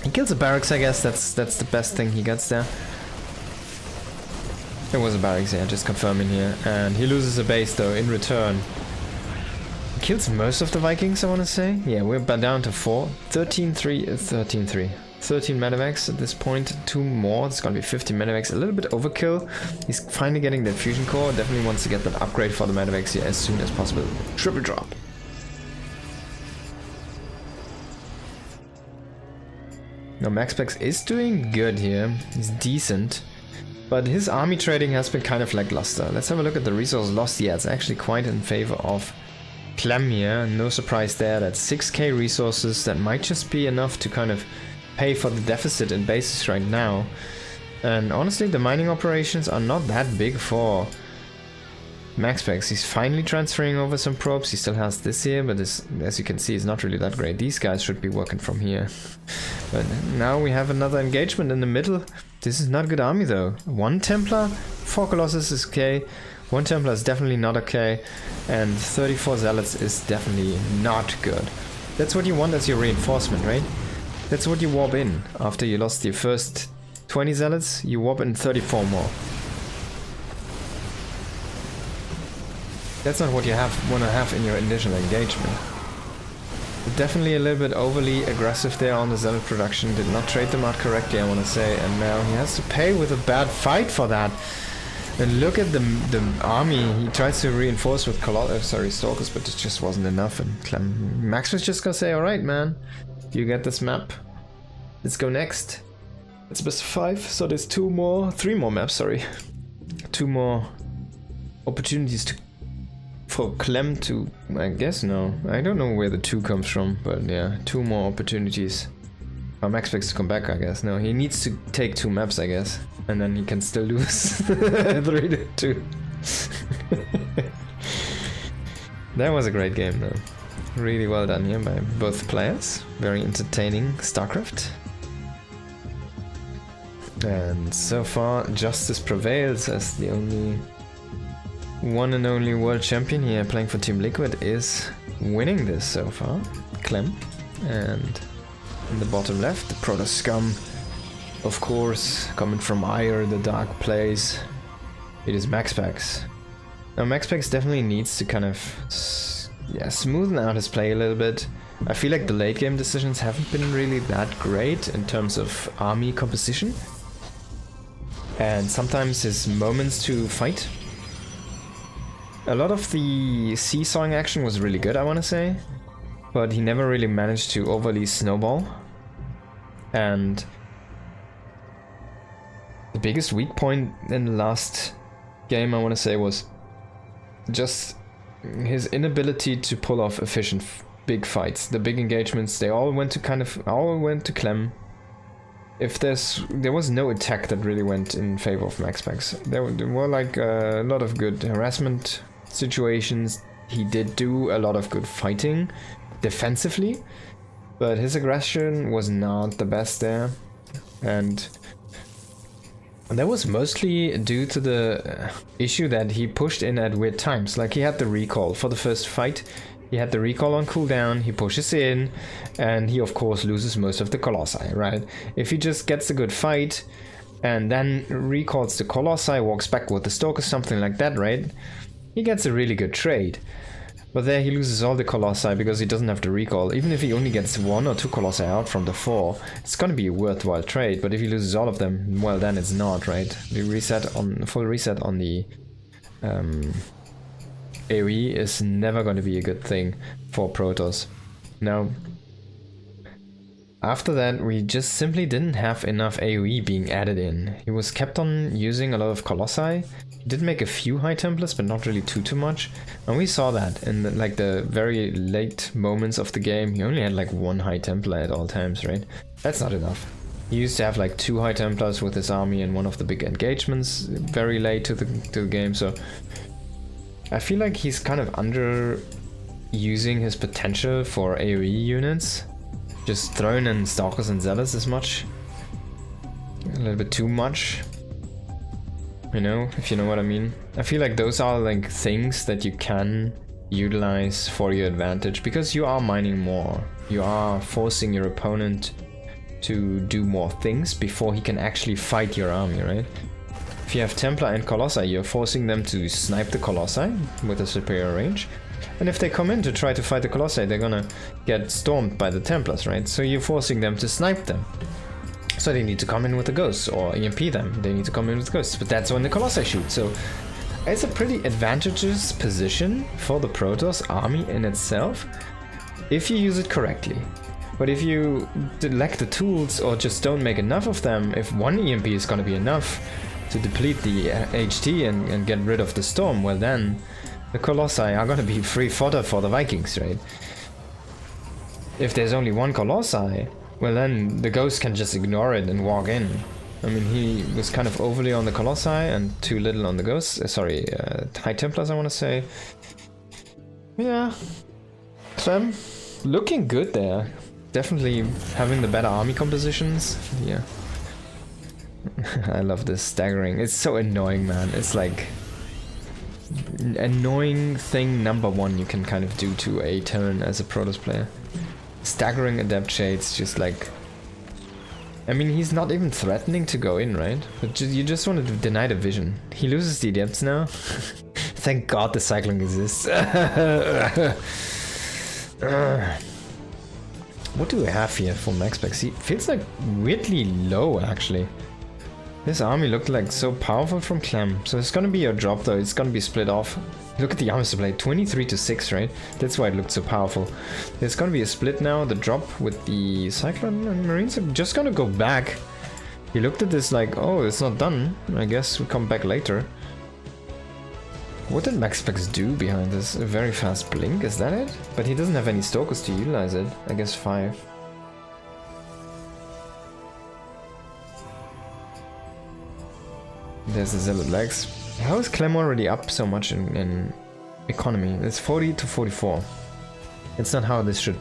Speaker 1: He kills the barracks, I guess, that's the best thing he gets there. There was a barracks here, just confirming here. And he loses a base though in return. He kills most of the Vikings, I want to say. Yeah, we're down to 4. 13-3, 13-3. 13 medevacs at this point. 2 more, it's gonna be 50 medevacs. A little bit overkill. He's finally getting that fusion core. Definitely wants to get that upgrade for the medevacs here as soon as possible. Triple drop. Now Maxpex is doing good here. He's decent. But his army trading has been kind of lackluster. Let's have a look at the resource lost. Yeah, it's actually quite in favor of Clem here. No surprise there. That's 6k resources. That might just be enough to kind of pay for the deficit in bases right now. And honestly, the mining operations are not that big for Maxpex. He's finally transferring over some probes. He still has this here, but this, as you can see, is not really that great. These guys should be working from here. But now we have another engagement in the middle. This is not a good army though. 1 Templar, 4 Colossus is okay. 1 Templar is definitely not okay. And 34 Zealots is definitely not good. That's what you want as your reinforcement, right? That's what you warp in. After you lost your first 20 Zealots, you warp in 34 more. That's not what you want to have in your initial engagement. Definitely a little bit overly aggressive there on the Zealot production. Did not trade them out correctly, I want to say, and now he has to pay with a bad fight for that. And look at the army. He tries to reinforce with Stalkers, but it just wasn't enough. And Max was just gonna say, "All right, man, you get this map. Let's go next." It's best of 5, so there's 3 more maps. Sorry, 2 more opportunities for Clem to, I guess, no. I don't know where the 2 comes from, but yeah, 2 more opportunities. Max expects to come back, I guess. No, he needs to take 2 maps, I guess. And then he can still lose 3-2. That was a great game, though. Really well done here by both players. Very entertaining StarCraft. And so far, justice prevails as the one and only world champion here playing for Team Liquid is winning this so far. Clem. And in the bottom left, the Proto Scum, of course, coming from Ire, the dark place. It is Maxpex. Now Maxpex definitely needs to kind of smoothen out his play a little bit. I feel like the late game decisions haven't been really that great in terms of army composition. And sometimes his moments to fight. A lot of the seesawing action was really good, I want to say, but he never really managed to overly snowball. And the biggest weak point in the last game, I want to say, was just his inability to pull off efficient big fights. The big engagements, they all went to Clem. If there was no attack that really went in favor of Maxpex. There were like a lot of good harassment situations. He did do a lot of good fighting defensively, but his aggression was not the best there, and that was mostly due to the issue that he pushed in at weird times. Like, he had the recall for the first fight, he had the recall on cooldown, he pushes in, and he of course loses most of the Colossi, right? If he just gets a good fight and then recalls the Colossi, walks back with the Stalker, something like that, right? He gets a really good trade. But there he loses all the Colossi because he doesn't have the recall. Even if he only gets 1 or 2 Colossi out from the 4, it's gonna be a worthwhile trade. But if he loses all of them, well, then it's not, right? The full reset on the AoE is never going to be a good thing for Protoss. Now, after that, we just simply didn't have enough AoE being added in. He was kept on using a lot of Colossi. He did make a few High Templars, but not really too much. And we saw that in the very late moments of the game. He only had like 1 High Templar at all times, right? That's not enough. He used to have like 2 High Templars with his army in one of the big engagements very late to the game, so I feel like he's kind of under using his potential for AoE units. Just throwing in Stalkers and Zealots as much. A little bit too much. You know, if you know what I mean. I feel like those are like things that you can utilize for your advantage because you are mining more. You are forcing your opponent to do more things before he can actually fight your army, right? If you have Templar and Colossi, you're forcing them to snipe the Colossi with a superior range. And if they come in to try to fight the Colossi, they're gonna get stormed by the Templars, right? So you're forcing them to snipe them. So they need to come in with the Ghosts, or EMP them. They need to come in with Ghosts, but that's when the Colossi shoot. So it's a pretty advantageous position for the Protoss army in itself, if you use it correctly. But if you lack the tools or just don't make enough of them, if 1 EMP is gonna be enough to deplete the HT and get rid of the Storm, well then the Colossi are gonna be free fodder for the Vikings, right? If there's only 1 Colossi, well then the Ghost can just ignore it and walk in. I mean, he was kind of overly on the Colossi and too little on the Ghosts. High Templars, I want to say. Yeah. Clem, looking good there. Definitely having the better army compositions. Yeah. I love this staggering. It's so annoying, man. It's like annoying thing number 1 you can kind of do to a turn as a Protoss player. Staggering Adept Shades, just like... I mean, he's not even threatening to go in, right? But you just want to deny the vision. He loses the Adepts now. Thank God the cycling exists. What do we have here for max specs? He feels like weirdly low, actually. This army looked like so powerful from Clem. So it's gonna be a drop though, it's gonna be split off. Look at the army supply, 23 to 6, right? That's why it looked so powerful. There's gonna be a split now, the drop with the Cyclone and Marines are just gonna go back. He looked at this like, oh, it's not done. I guess we'll come back later. What did Max Specs do behind this? A very fast blink, is that it? But he doesn't have any Stalkers to utilize it. I guess 5. There's the Zealot legs. How is Clem already up so much in economy? It's 40 to 44. It's not how this should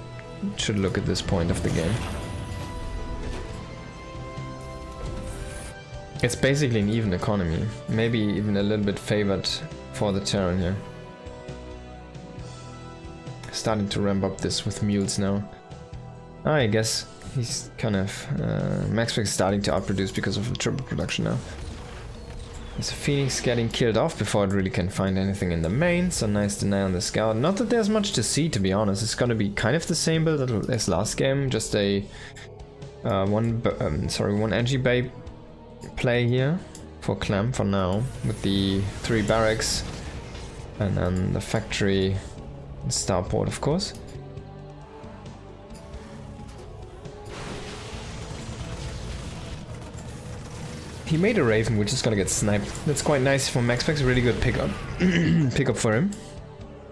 Speaker 1: look at this point of the game. It's basically an even economy. Maybe even a little bit favored for the Terran here. Starting to ramp up this with mules now. I guess he's kind of... Max Specs starting to outproduce because of the triple production now. There's a Phoenix getting killed off before it really can find anything in the main, so nice deny on the scout. Not that there's much to see, to be honest. It's gonna be kind of the same build as last game, just a one energy bay play here for Clem for now, with the 3 barracks and then the factory and starport, of course. He made a Raven, which is gonna get sniped. That's quite nice for Max Specs, really good pickup. Pickup for him.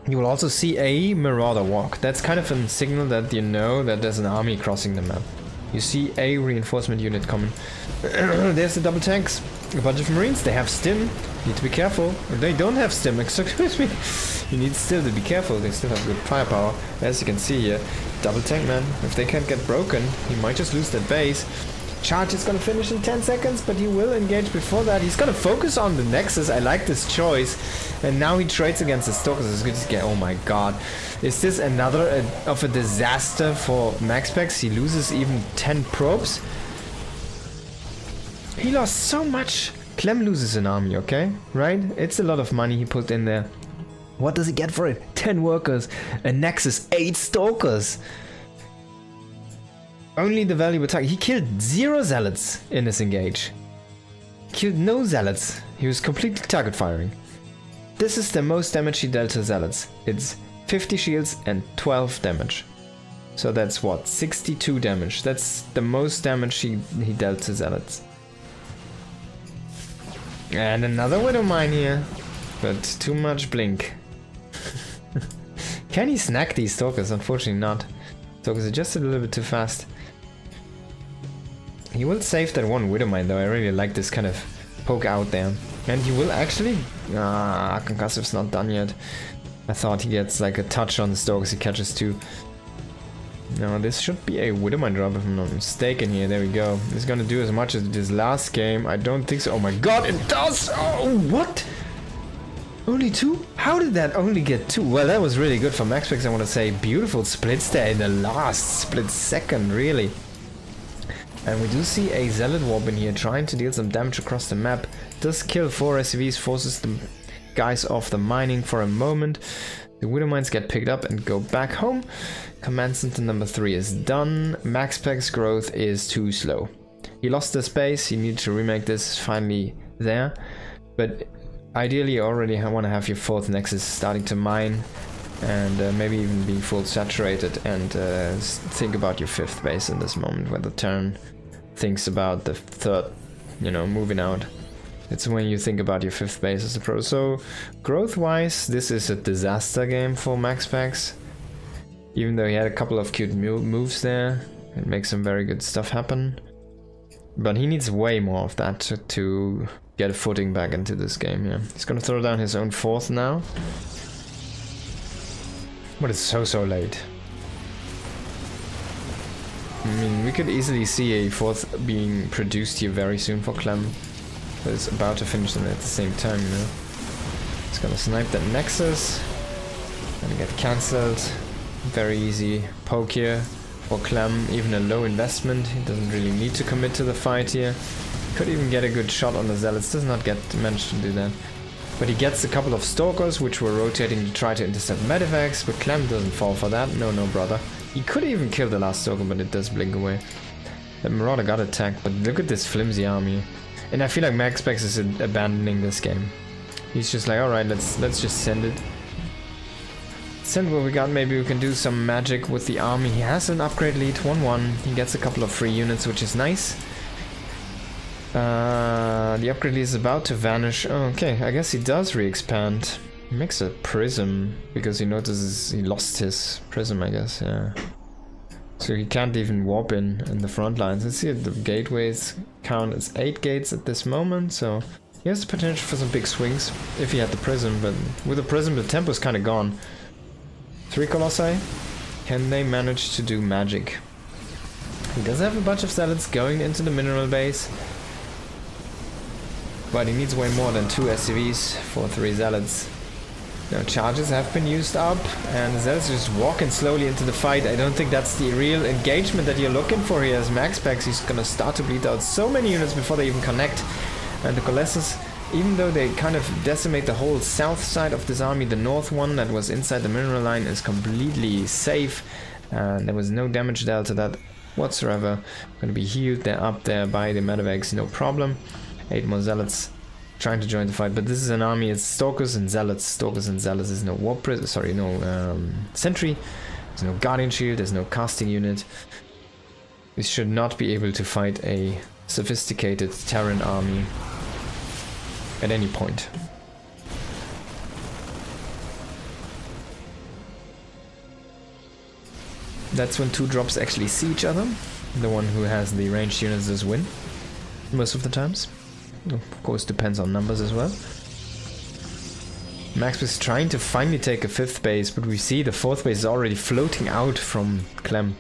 Speaker 1: You will also see a Marauder walk. That's kind of a signal that you know that there's an army crossing the map. You see a reinforcement unit coming. There's the double tanks. A bunch of Marines, they have stim. Need to be careful. They don't have stim, excuse me. You need still to be careful, they still have good firepower. As you can see here, double tank man, if they can't get broken, he might just lose that base. Charge is gonna finish in 10 seconds, but he will engage before that. He's gonna focus on the Nexus. I like this choice. And now he trades against the Stalkers. Oh my god. Is this another of a disaster for Max Specs? He loses even 10 probes. He lost so much. Clem loses an army, okay? Right? It's a lot of money he put in there. What does he get for it? 10 workers. A Nexus, 8 Stalkers. Only the value attack. He killed 0 zealots in this engage. Killed no zealots. He was completely target firing. this is the most damage he dealt to Zealots. It's 50 shields and 12 damage. So that's what, 62 damage. That's the most damage he dealt to Zealots. And another Widow Mine here, but too much blink. Can he snack these Stalkers? Unfortunately not. Stalkers are just a little bit too fast. He will save that one Widow Mine though. I really like this kind of poke out there. And he will actually... Concussive's not done yet. I thought he gets like a touch on the Stalkers, he catches 2. No, this should be a Widow Mine drop if I'm not mistaken here. There we go. It's gonna do as much as it did last game. I don't think so. Oh my god, it does! Oh, what? Only 2? How did that only get 2? Well, that was really good for MaxPax, I want to say. Beautiful splits there in the last split second, really. And we do see a Zealot Warp in here trying to deal some damage across the map. Does kill 4 SCVs, forces the guys off the mining for a moment. The Widow Mines get picked up and go back home. Command Center number 3 is done. MaxPax's growth is too slow. He lost the space, he needed to remake this, finally there. But ideally you already want to have your 4th Nexus starting to mine. And maybe even being full saturated, and think about your 5th base in this moment where the turn thinks about the 3rd, you know, moving out. It's when you think about your 5th base as a pro. So growth-wise, this is a disaster game for MaxPax. Even though he had a couple of cute moves there, it makes some very good stuff happen. But he needs way more of that to get a footing back into this game. Yeah, he's gonna throw down his own 4th now. But it's so late. I mean, we could easily see a 4th being produced here very soon for Clem. But it's about to finish them at the same time, you know. It's gonna snipe that Nexus. Gonna get cancelled. Very easy poke here for Clem. Even a low investment. He doesn't really need to commit to the fight here. Could even get a good shot on the Zealots. Does not manage to do that. But he gets a couple of Stalkers, which were rotating to try to intercept Medivacs, but Clem doesn't fall for that. No, brother. He could even kill the last Stalker, but it does blink away. The Marauder got attacked, but look at this flimsy army. And I feel like MaxPax is abandoning this game. He's just like, alright, let's just send it. Send what we got, maybe we can do some magic with the army. He has an upgrade lead, 1-1. He gets a couple of free units, which is nice. The upgrade is about to vanish. Oh, okay, I guess he does re-expand. He makes a prism because he notices he lost his prism, I guess, yeah. So he can't even warp in the front lines. Let's see, the gateways count as 8 gates at this moment, so he has the potential for some big swings if he had the prism, but with the prism the tempo's kind of gone. 3 Colossi. Can they manage to do magic? He does have a bunch of Zealots going into the mineral base. But he needs way more than 2 SCVs for 3 Zealots. Now charges have been used up and the Zealots are just walking slowly into the fight. I don't think that's the real engagement that you're looking for here as MaxPax. He's gonna start to bleed out so many units before they even connect. And the Colossus, even though they kind of decimate the whole south side of this army, the north one that was inside the mineral line is completely safe. And there was no damage dealt to that whatsoever. Gonna be healed, they're up there by the Medivacs, no problem. 8 more Zealots trying to join the fight, but this is an army, it's Stalkers and Zealots. Stalkers and Zealots, there's no warp, sorry, no sentry, there's no guardian shield, there's no casting unit. This should not be able to fight a sophisticated Terran army at any point. That's when 2 drops actually see each other. The one who has the ranged units does win, most of the times. Of course, depends on numbers as well. Max was trying to finally take a 5th base, but we see the 4th base is already floating out from Clem.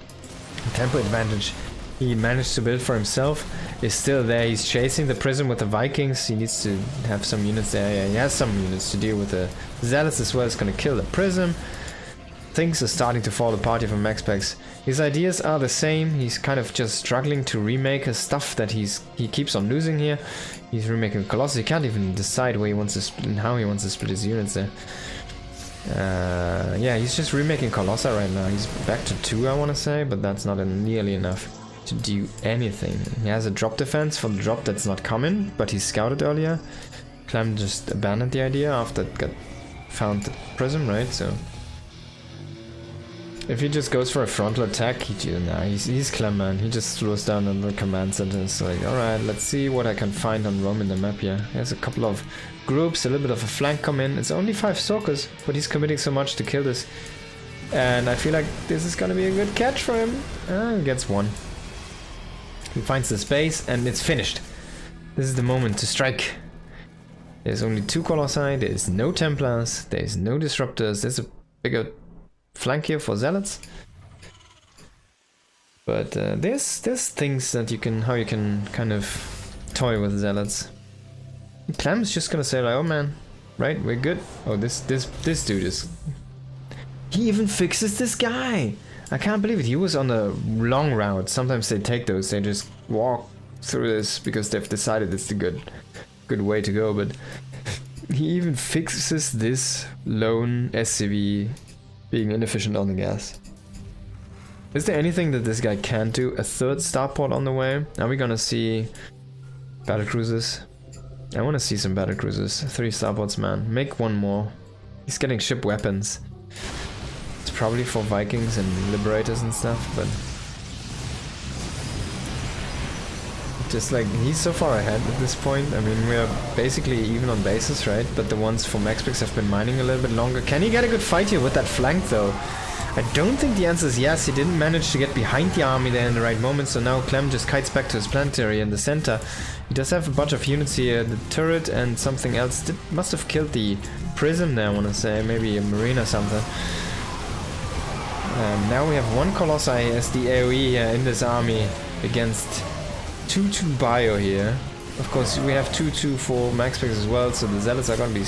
Speaker 1: Tempo advantage he managed to build for himself is still there. He's chasing the prism with the Vikings. He needs to have some units there. Yeah, he has some units to deal with the Zealots as well. It's gonna kill the prism. Things are starting to fall apart here for MaxPax. His ideas are the same. He's kind of just struggling to remake his stuff that he keeps on losing here. He's remaking Colossus. He can't even decide where he wants to split and how he wants to split his units there. Yeah, he's just remaking Colossus right now. He's back to 2, I want to say, but that's not nearly enough to do anything. He has a drop defense for the drop that's not coming, but he scouted earlier. Clem just abandoned the idea after it got found the prism, right? So if he just goes for a frontal attack, he's Clem, man. He just slows down on the command center. It's like, alright, let's see what I can find on Rome in the map here. There's a couple of groups, a little bit of a flank come in. It's only 5 stalkers, but he's committing so much to kill this. And I feel like this is gonna be a good catch for him. He gets 1. He finds the space, and it's finished. This is the moment to strike. There's only 2 Colossi, there's no Templars, there's no Disruptors, there's a bigger flank here for Zealots. But there's things that how you can kind of toy with Zealots. Clem's just gonna say like, oh man, right, we're good. Oh, this dude is... He even fixes this guy! I can't believe it, he was on a long route. Sometimes they take those, they just walk through this because they've decided it's the good way to go, but he even fixes this lone SCV being inefficient on the gas. Is there anything that this guy can do? A 3rd starport on the way? Are we gonna see battlecruisers? I wanna see some battlecruisers. 3 starports, man. Make 1 more. He's getting ship weapons. It's probably for Vikings and Liberators and stuff, but... Just like, he's so far ahead at this point. I mean, we are basically even on bases, right? But the ones for Maxpix have been mining a little bit longer. Can he get a good fight here with that flank, though? I don't think the answer is yes. He didn't manage to get behind the army there in the right moment, so now Clem just kites back to his planetary in the center. He does have a bunch of units here. The turret and something else must have killed the prism there, I want to say. Maybe a marine or something. Now we have 1 Colossi as the AoE in this army against 2-2 bio here. Of course, we have 2-2 for Maxpix as well, so the Zealots are gonna be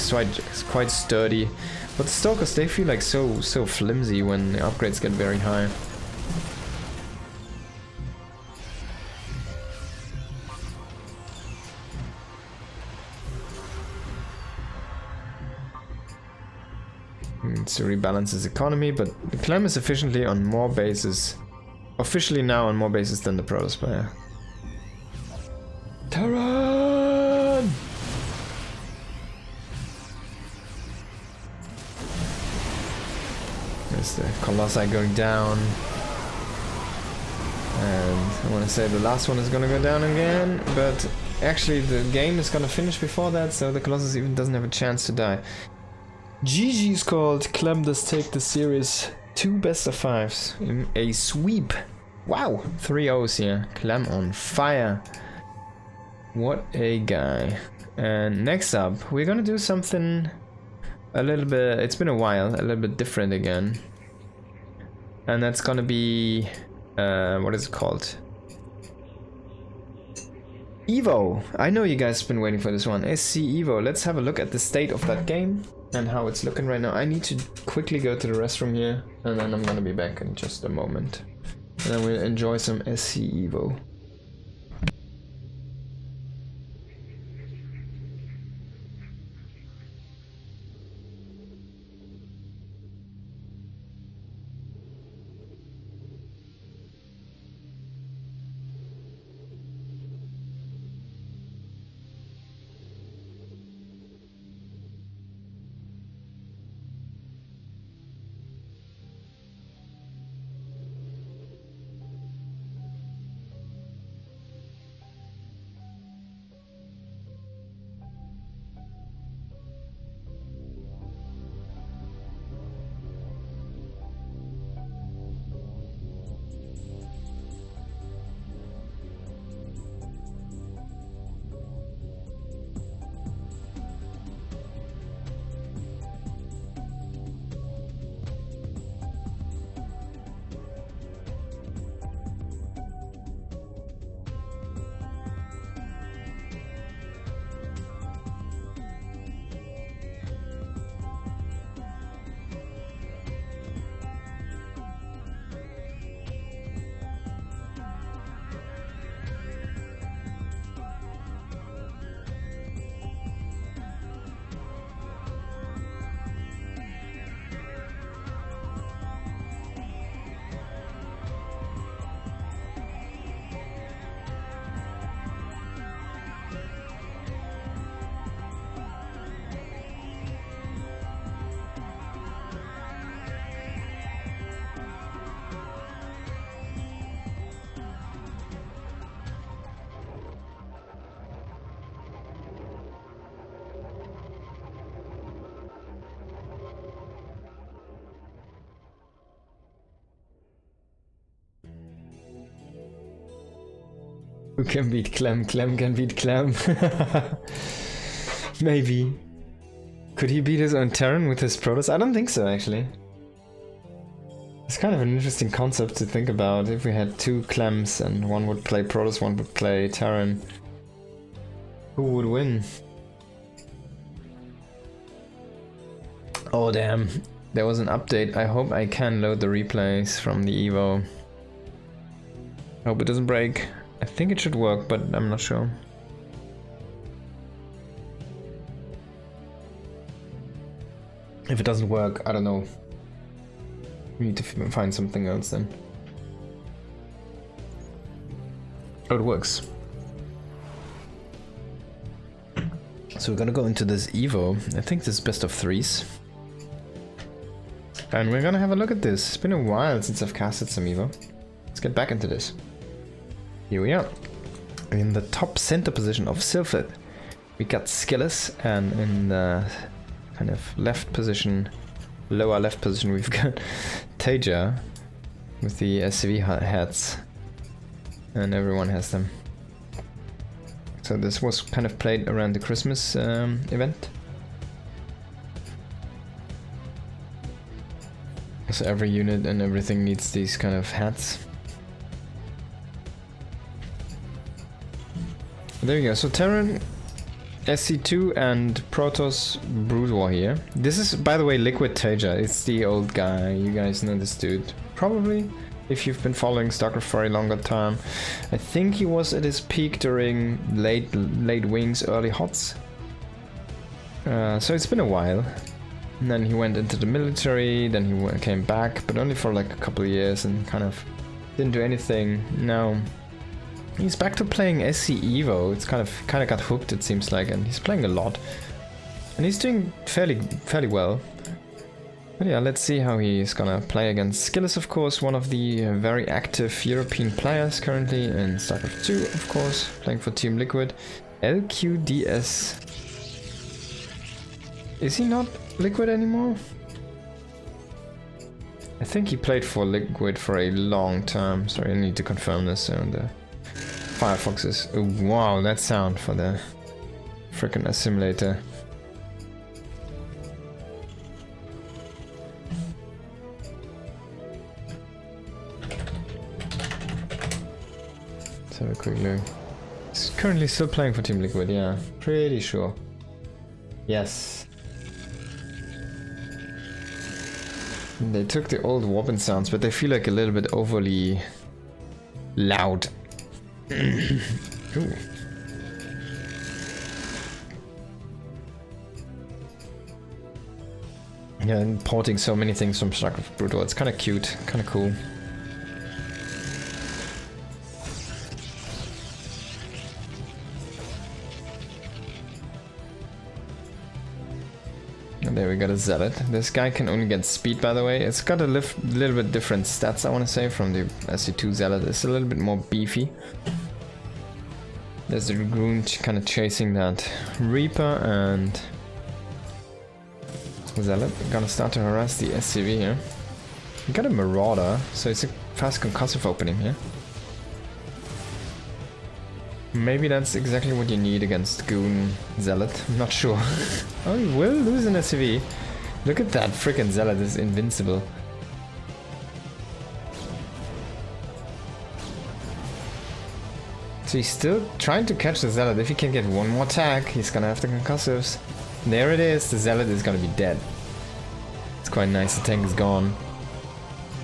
Speaker 1: quite sturdy. But the Stalkers, they feel like so flimsy when the upgrades get very high. Needs to rebalance his economy, but Clem is officially on more bases. Officially now on more bases than the Protoss player. Terran! There's the Colossi going down. And I want to say the last one is going to go down again, but actually the game is going to finish before that, so the Colossus even doesn't have a chance to die. GG's called. Clem does take the series 2 best of 5s in a sweep. Wow, 3 O's here. Clem on fire. What a guy. And next up, we're gonna do something a little bit, it's been a while, a little bit different again. And that's gonna be, what is it called? Evo. I know you guys have been waiting for this one. SC Evo. Let's have a look at the state of that game and how it's looking right now. I need to quickly go to the restroom here, and then I'm gonna be back in just a moment. And then we'll enjoy some SC Evo. Who can beat Clem? Clem can beat Clem. Maybe. Could he beat his own Terran with his Protoss? I don't think so, actually. It's kind of an interesting concept to think about. If we had two Clems and one would play Protoss, one would play Terran, who would win? Oh damn, there was an update. I hope I can load the replays from the Evo. Hope it doesn't break. I think it should work, but I'm not sure. If it doesn't work, I don't know. We need to find something else then. Oh, it works. So we're gonna go into this Evo. I think this is best of threes. And we're gonna have a look at this. It's been a while since I've casted some Evo. Let's get back into this. Here we are. In the top center position of Sylphid, we got Skillis, and in the kind of left position, lower left position, we've got Taja with the SCV hats, and everyone has them. So this was kind of played around the Christmas event. So every unit and everything needs these kind of hats. There you go. So Terran, SC2 and Protoss Brood War here. This is, by the way, Liquid Taja. It's the old guy. You guys know this dude. Probably, if you've been following StarCraft for a longer time. I think he was at his peak during late Wings, early Hots. So it's been a while. And then he went into the military, then he came back, but only for like a couple of years and kind of didn't do anything. Now he's back to playing SC Evo. It's kind of got hooked, it seems like, and he's playing a lot. And he's doing fairly well. But yeah, let's see how he's gonna play against Skillis, of course, one of the very active European players currently in StarCraft 2, of course, playing for Team Liquid. LQDS. Is he not Liquid anymore? I think he played for Liquid for a long time. Sorry, I need to confirm this on the Firefoxes. Oh, wow, that sound for the frickin' assimilator. Let's have a quick look. He's currently still playing for Team Liquid, yeah. Pretty sure. Yes. They took the old Wobbin sounds, but they feel like a little bit overly loud. Ooh. Yeah, and porting so many things from StarCraft Brood War, it's kind of cute, kind of cool. And there we got a Zealot. This guy can only get speed, by the way. It's got a little bit different stats, I want to say, from the SC2 Zealot. It's a little bit more beefy. There's the Dragoon kind of chasing that Reaper, and Zealot gonna start to harass the SCV here. We got a Marauder, so it's a fast concussive opening here. Maybe that's exactly what you need against Goon Zealot. I'm not sure. Oh, he will lose an SCV. Look at that freaking Zealot is invincible. So he's still trying to catch the Zealot. If he can get one more attack, he's gonna have the concussives. There it is. The Zealot is gonna be dead. It's quite nice. The tank is gone.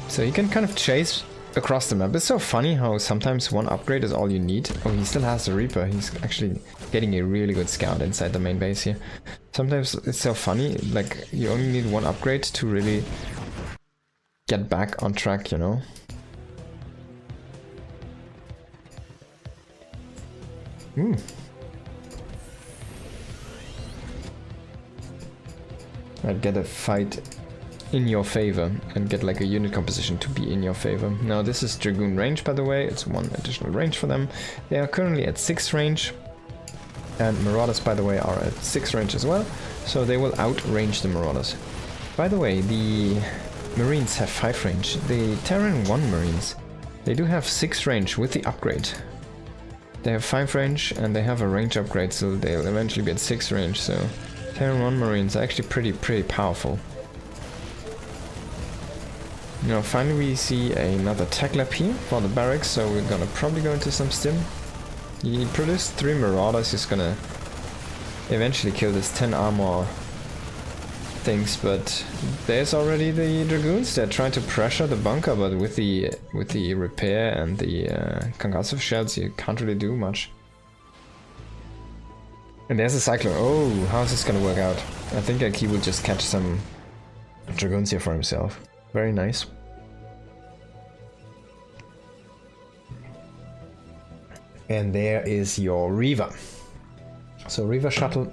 Speaker 1: So you can kind of chase across the map. It's so funny how sometimes one upgrade is all you need. Oh, he still has the Reaper. He's actually getting a really good scout inside the main base here. Sometimes it's so funny, like you only need one upgrade to really get back on track, you know? I'd get a fight in your favor and get like a unit composition to be in your favor. Now this is Dragoon range, by the way. It's one additional range for them. They are currently at 6 range, and Marauders, by the way, are at 6 range as well, so they will outrange the Marauders. By the way, the Marines have 5 range. The Terran 1 Marines, they do have 6 range with the upgrade. they have 5 range and they have a range upgrade, so they'll eventually be at 6 range. So Terran 1 Marines are actually pretty powerful. Now finally we see another tech lab here for the barracks, so we're gonna probably go into some stim. He produced 3 Marauders. He's gonna eventually kill this 10 armor things, but there's already the Dragoons. They're trying to pressure the bunker, but with the repair and the concussive shells, you can't really do much. And there's a Cyclone. Oh, how's this gonna work out? I think like he will just catch some Dragoons here for himself. Very nice. And there is your Reaver. So Reaver shuttle,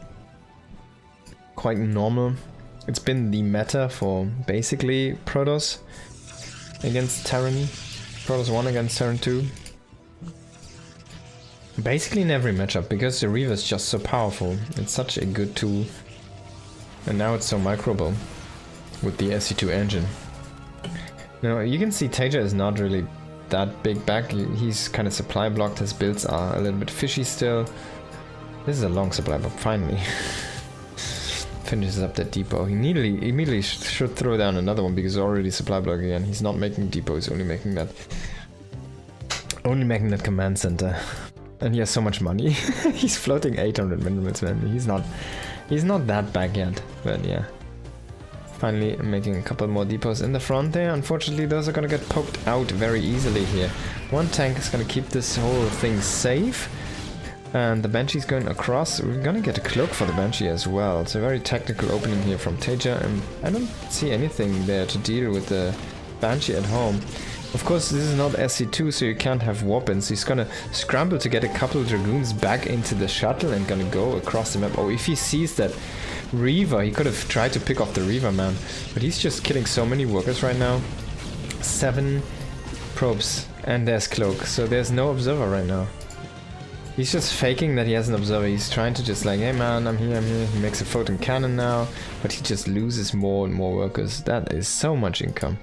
Speaker 1: quite normal. It's been the meta for basically Protoss against Terran, Protoss 1 against Terran 2. Basically in every matchup, because the Reaver is just so powerful. It's such a good tool. And now it's so microable with the SC2 engine. Now you can see Taja is not really that big back. He's kind of supply blocked. His builds are a little bit fishy still. This is a long supply block, finally. Finishes up that depot. He immediately should throw down another one because he's already supply block again. He's not making depot, he's only making that command center. And he has so much money. He's floating 800 minerals, man. He's not that back yet, but yeah. Finally making a couple more depots in the front there. Unfortunately, those are gonna get poked out very easily here. One tank is gonna keep this whole thing safe. And the Banshee's going across. We're gonna get a cloak for the Banshee as well. It's a very technical opening here from Taja, and I don't see anything there to deal with the Banshee at home. Of course, this is not SC2, so you can't have weapons. He's gonna scramble to get a couple of Dragoons back into the shuttle and gonna go across the map. Oh, if he sees that Reaver, he could have tried to pick off the Reaver, man. But he's just killing so many workers right now. 7 probes, and there's cloak, so there's no observer right now. He's just faking that he has an observer. He's trying to just like, hey man, I'm here. He makes a photon cannon now, but he just loses more and more workers. That is so much income.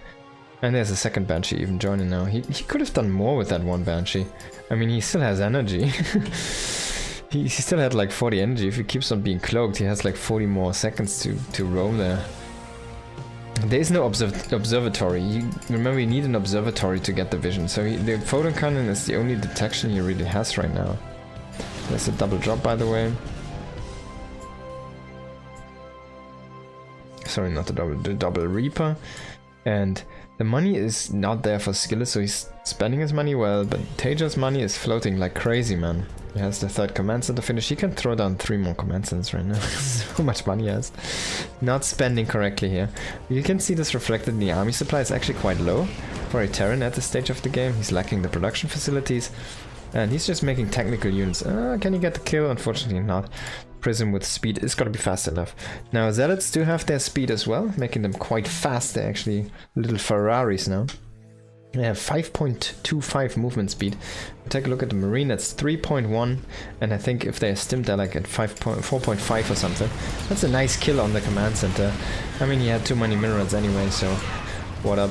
Speaker 1: And there's a second Banshee even joining now. He could have done more with that one Banshee. I mean, he still has energy. he still had like 40 energy. If he keeps on being cloaked, he has like 40 more seconds to roam there. There is no observatory. Remember, you need an observatory to get the vision. So the photon cannon is the only detection he really has right now. There's a double drop, by the way. Sorry, not the double Reaper. And the money is not there for Skillet, so he's spending his money well, but Taja's money is floating like crazy, man. He has the 3rd command center finish. He can throw down 3 more command centers right now. So much money he has. Not spending correctly here. You can see this reflected in the army supply. It's actually quite low for a Terran at this stage of the game. He's lacking the production facilities. And he's just making technical units. Can he get the kill? Unfortunately not. Prism with speed is gonna be fast enough. Now Zealots do have their speed as well, making them quite fast. They're actually little Ferraris now. They have 5.25 movement speed. Take a look at the Marine, that's 3.1, and I think if they're stimmed they're like at 4.5 or something. That's a nice kill on the command center. I mean, he had too many minerals anyway, so what up?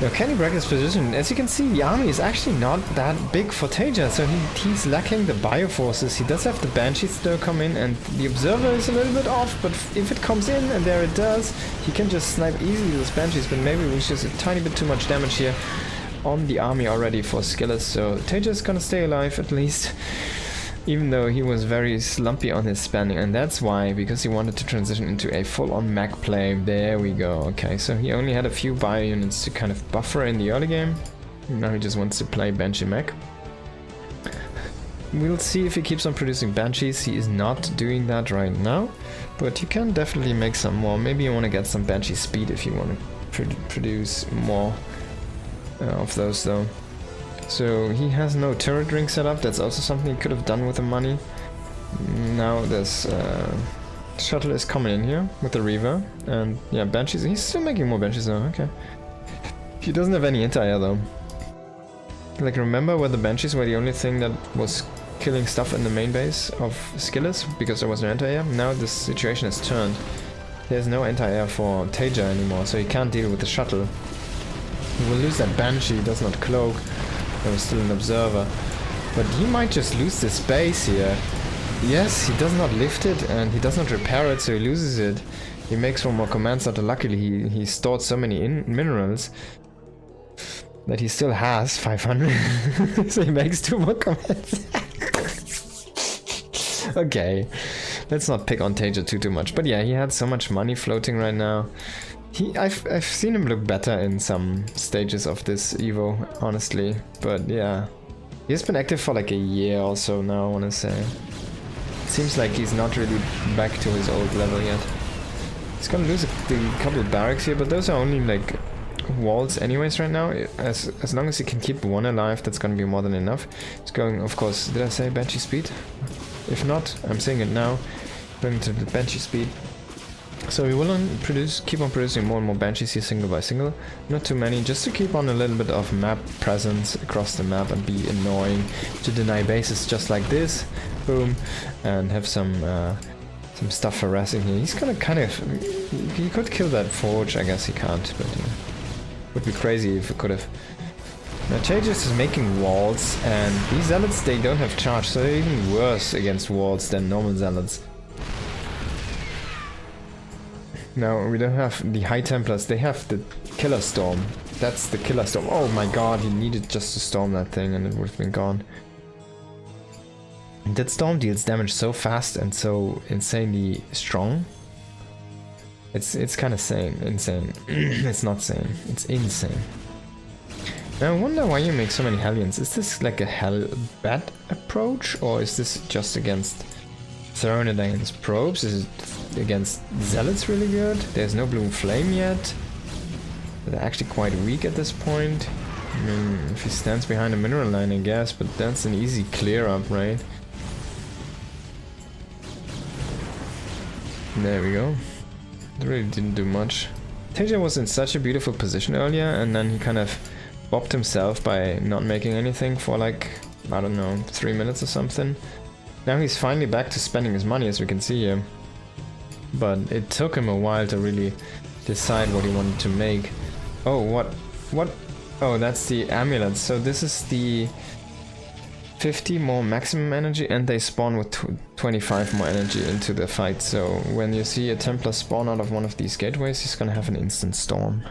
Speaker 1: Now, can he break his position? As you can see, the army is actually not that big for Taja, so he's lacking the bioforces. He does have the Banshees still come in, and the Observer is a little bit off, but if it comes in, and there it does, he can just snipe easily those Banshees, but maybe it was just a tiny bit too much damage here on the army already for Skillet, so Taja is gonna stay alive at least. Even though he was very slumpy on his spending, and that's why, because he wanted to transition into a full-on mech play. There we go. Okay, so he only had a few bio units to kind of buffer in the early game. Now he just wants to play Banshee mech. We'll see if he keeps on producing Banshees. He is not doing that right now, but you can definitely make some more. Maybe you want to get some Banshee speed if you want to produce more of those though. So he has no turret ring set up. That's also something he could have done with the money. Now this shuttle is coming in here with the Reaver, and yeah, Banshees. He's still making more Banshees though. Okay. He doesn't have any anti-air though. Like, remember where the Banshees were the only thing that was killing stuff in the main base of Skillets because there was no anti-air? Now this situation has turned. There's no anti-air for Taja anymore, so he can't deal with the shuttle. He will lose that Banshee. He does not cloak. There was still an observer. But he might just lose this base here. Yes, he does not lift it and he does not repair it, so he loses it. He makes one more command center. Luckily, he stored so many minerals that he still has 500. So he makes 2 more commands. Okay, let's not pick on Tager too much. But yeah, he had so much money floating right now. I've seen him look better in some stages of this Evo, honestly. But yeah, he's been active for like a year or so now, I want to say. Seems like he's not really back to his old level yet. He's gonna lose a couple of barracks here, but those are only like walls anyways right now. As long as he can keep one alive, that's gonna be more than enough. It's going, of course, did I say Banshee speed? If not, I'm saying it now. Going to the Banshee speed. So we will keep on producing more and more Banshees here single by single. Not too many, just to keep on a little bit of map presence across the map and be annoying, to deny bases just like this. Boom. And have some stuff harassing here. He's gonna kind of... He could kill that forge, I guess he can't, but yeah. Would be crazy if he could have. Now Tejas is making walls, and these zealots, they don't have charge, so they're even worse against walls than normal zealots. Now we don't have the High Templars, they have the Killer Storm. That's the Killer Storm. Oh my god, he needed just to storm that thing and it would have been gone. And that storm deals damage so fast and so insanely strong. It's kind of insane. It's not sane, it's insane. Now I wonder why you make so many Hellions. Is this like a Hellbat approach, or is this just against throwing it against probes? Is it against zealots really good? There's no Bloom Flame yet. They're actually quite weak at this point. I mean, if he stands behind a mineral line, I guess, but that's an easy clear up, right? There we go. It really didn't do much. Teja was in such a beautiful position earlier, and then he kind of bopped himself by not making anything for like, I don't know, 3 minutes or something. Now he's finally back to spending his money, as we can see here. But it took him a while to really decide what he wanted to make. Oh, what? Oh, that's the amulets. So this is the 50 more maximum energy, and they spawn with 25 more energy into the fight. So when you see a Templar spawn out of one of these gateways, he's gonna have an instant storm.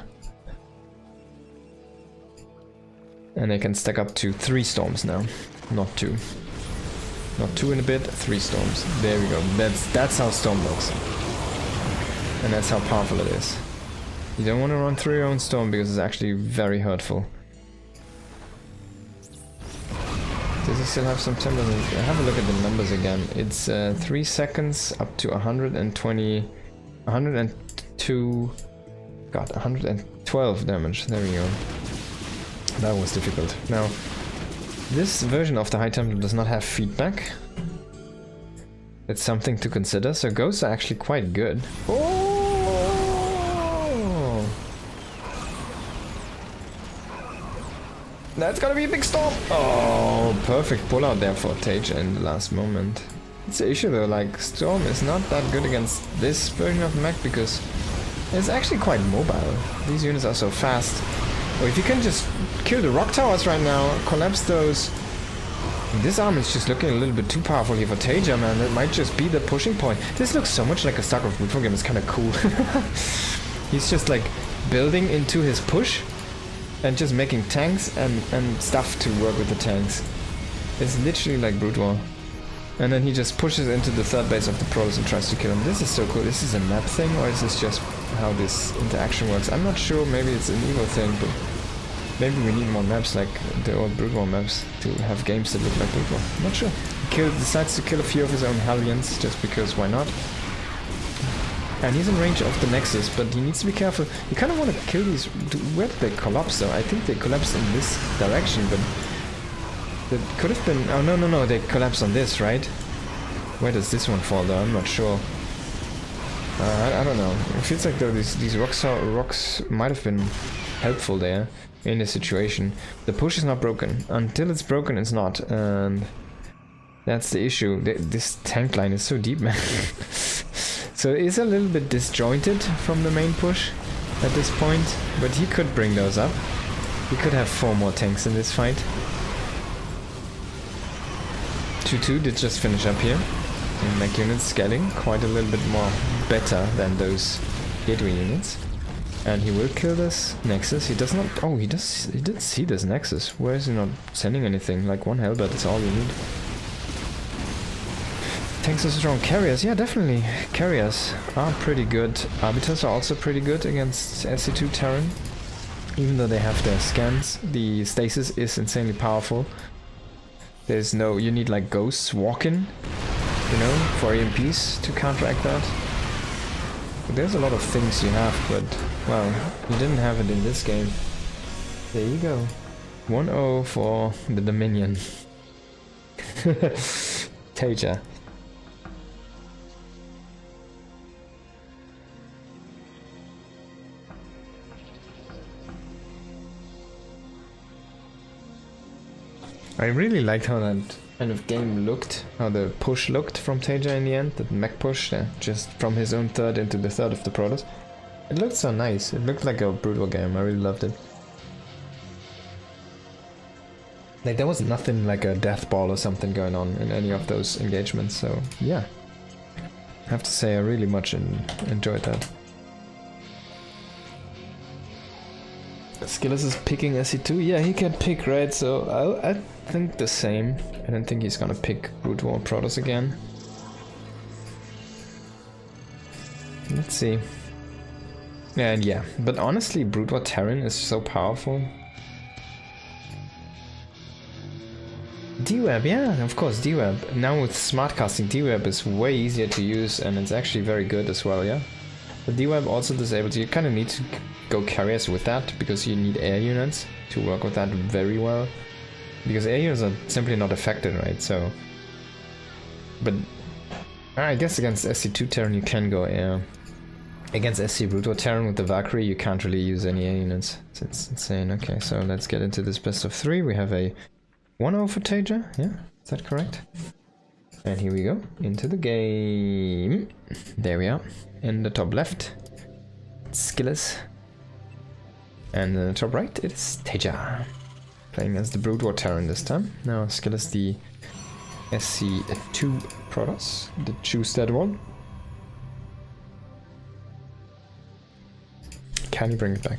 Speaker 1: And they can stack up to 3 storms now, not 2. Not 2 in a bit, 3 storms. There we go. That's how storm works. And that's how powerful it is. You don't want to run through your own storm because it's actually very hurtful. Does he still have some timber? Have a look at the numbers again. It's 3 seconds up to 120... 102... God, 112 damage. There we go. That was difficult. Now, this version of the High Templar does not have feedback. It's something to consider, so ghosts are actually quite good. Oh! That's gonna be a big storm! Oh, perfect pull out there for Tage in the last moment. It's an issue though, like, Storm is not that good against this version of the mech because it's actually quite mobile. These units are so fast. Or if you can just kill the rock towers right now, collapse those. This arm is just looking a little bit too powerful here for Tager, man. That might just be the pushing point. This looks so much like a StarCraft Woodfall game. It's kind of cool. He's just like building into his push and just making tanks and stuff to work with the tanks. It's literally like Brute War. And then he just pushes into the third base of the pros and tries to kill him. This is so cool. Is this a map thing, or is this just how this interaction works? I'm not sure. Maybe it's an Evo thing, but maybe we need more maps like the old Brute War maps to have games that look like Brute War. I'm not sure. He decides to kill a few of his own Hellions just because why not? And he's in range of the Nexus, but he needs to be careful. You kind of want to kill these... Where did they collapse though? I think they collapsed in this direction, but... That could have been... Oh, no, they collapsed on this, right? Where does this one fall though? I'm not sure. I don't know. It feels like though these rocks might have been helpful there in this situation. The push is not broken. Until it's broken, it's not. And that's the issue. This tank line is so deep, man. So it is a little bit disjointed from the main push at this point. But he could bring those up. He could have 4 more tanks in this fight. SC22 did just finish up here. And mech units scaling quite a little bit more better than those gateway units. And he will kill this Nexus. He does not... Oh, he did see this Nexus. Where is he not sending anything? Like one Hellbat, that's all you need. Tanks are strong. Carriers, yeah, definitely. Carriers are pretty good. Arbiters are also pretty good against SC2 Terran. Even though they have their scans, the stasis is insanely powerful. There's no... You need like ghosts walking, you know, for EMPs to counteract that. But there's a lot of things you have, but, well, you didn't have it in this game. There you go. 1-0 for the Dominion. Taja. I really liked how that kind of game looked, how the push looked from Taja in the end, that mech push, just from his own third into the third of the Protoss. It looked so nice, it looked like a brutal game, I really loved it. Like there was nothing like a death ball or something going on in any of those engagements, so yeah. I have to say I really much enjoyed that. Skillers is picking SC2? Yeah, he can pick, right? So I think the same. I don't think he's gonna pick Brood War Protoss again. Let's see. And yeah, but honestly, Brood War Terran is so powerful. D-Web, yeah, of course, D-Web. Now with smart casting, D-Web is way easier to use and it's actually very good as well, yeah? The D-Web also disables, you kind of need to go carriers with that, because you need air units to work with that very well. Because air units are simply not affected, right, so... But... I guess against SC2 Terran you can go air. Against SC Brood War Terran with the Valkyrie you can't really use any air units. It's insane. Okay, so let's get into this best of 3. We have a 1-0 for Taja, yeah? Is that correct? And here we go, into the game. There we are. In the top left, Skillers. And in the top right, it is Taja. Playing as the Brood War Terran this time. Now Skillers the SC2 Protoss. The choose that one. Can he bring it back?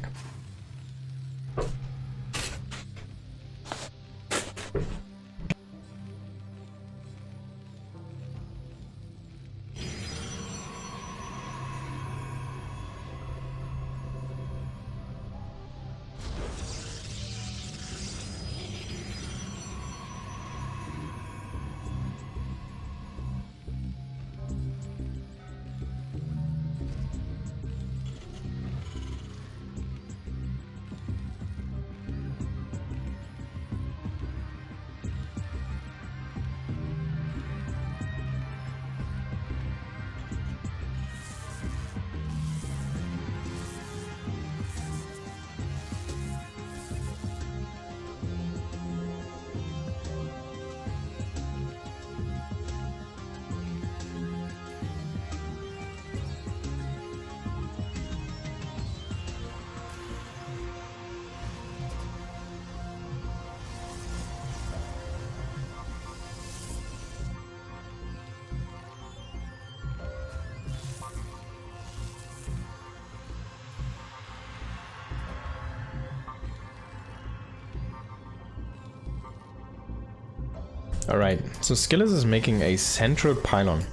Speaker 1: Alright, so Skillers is making a central pylon.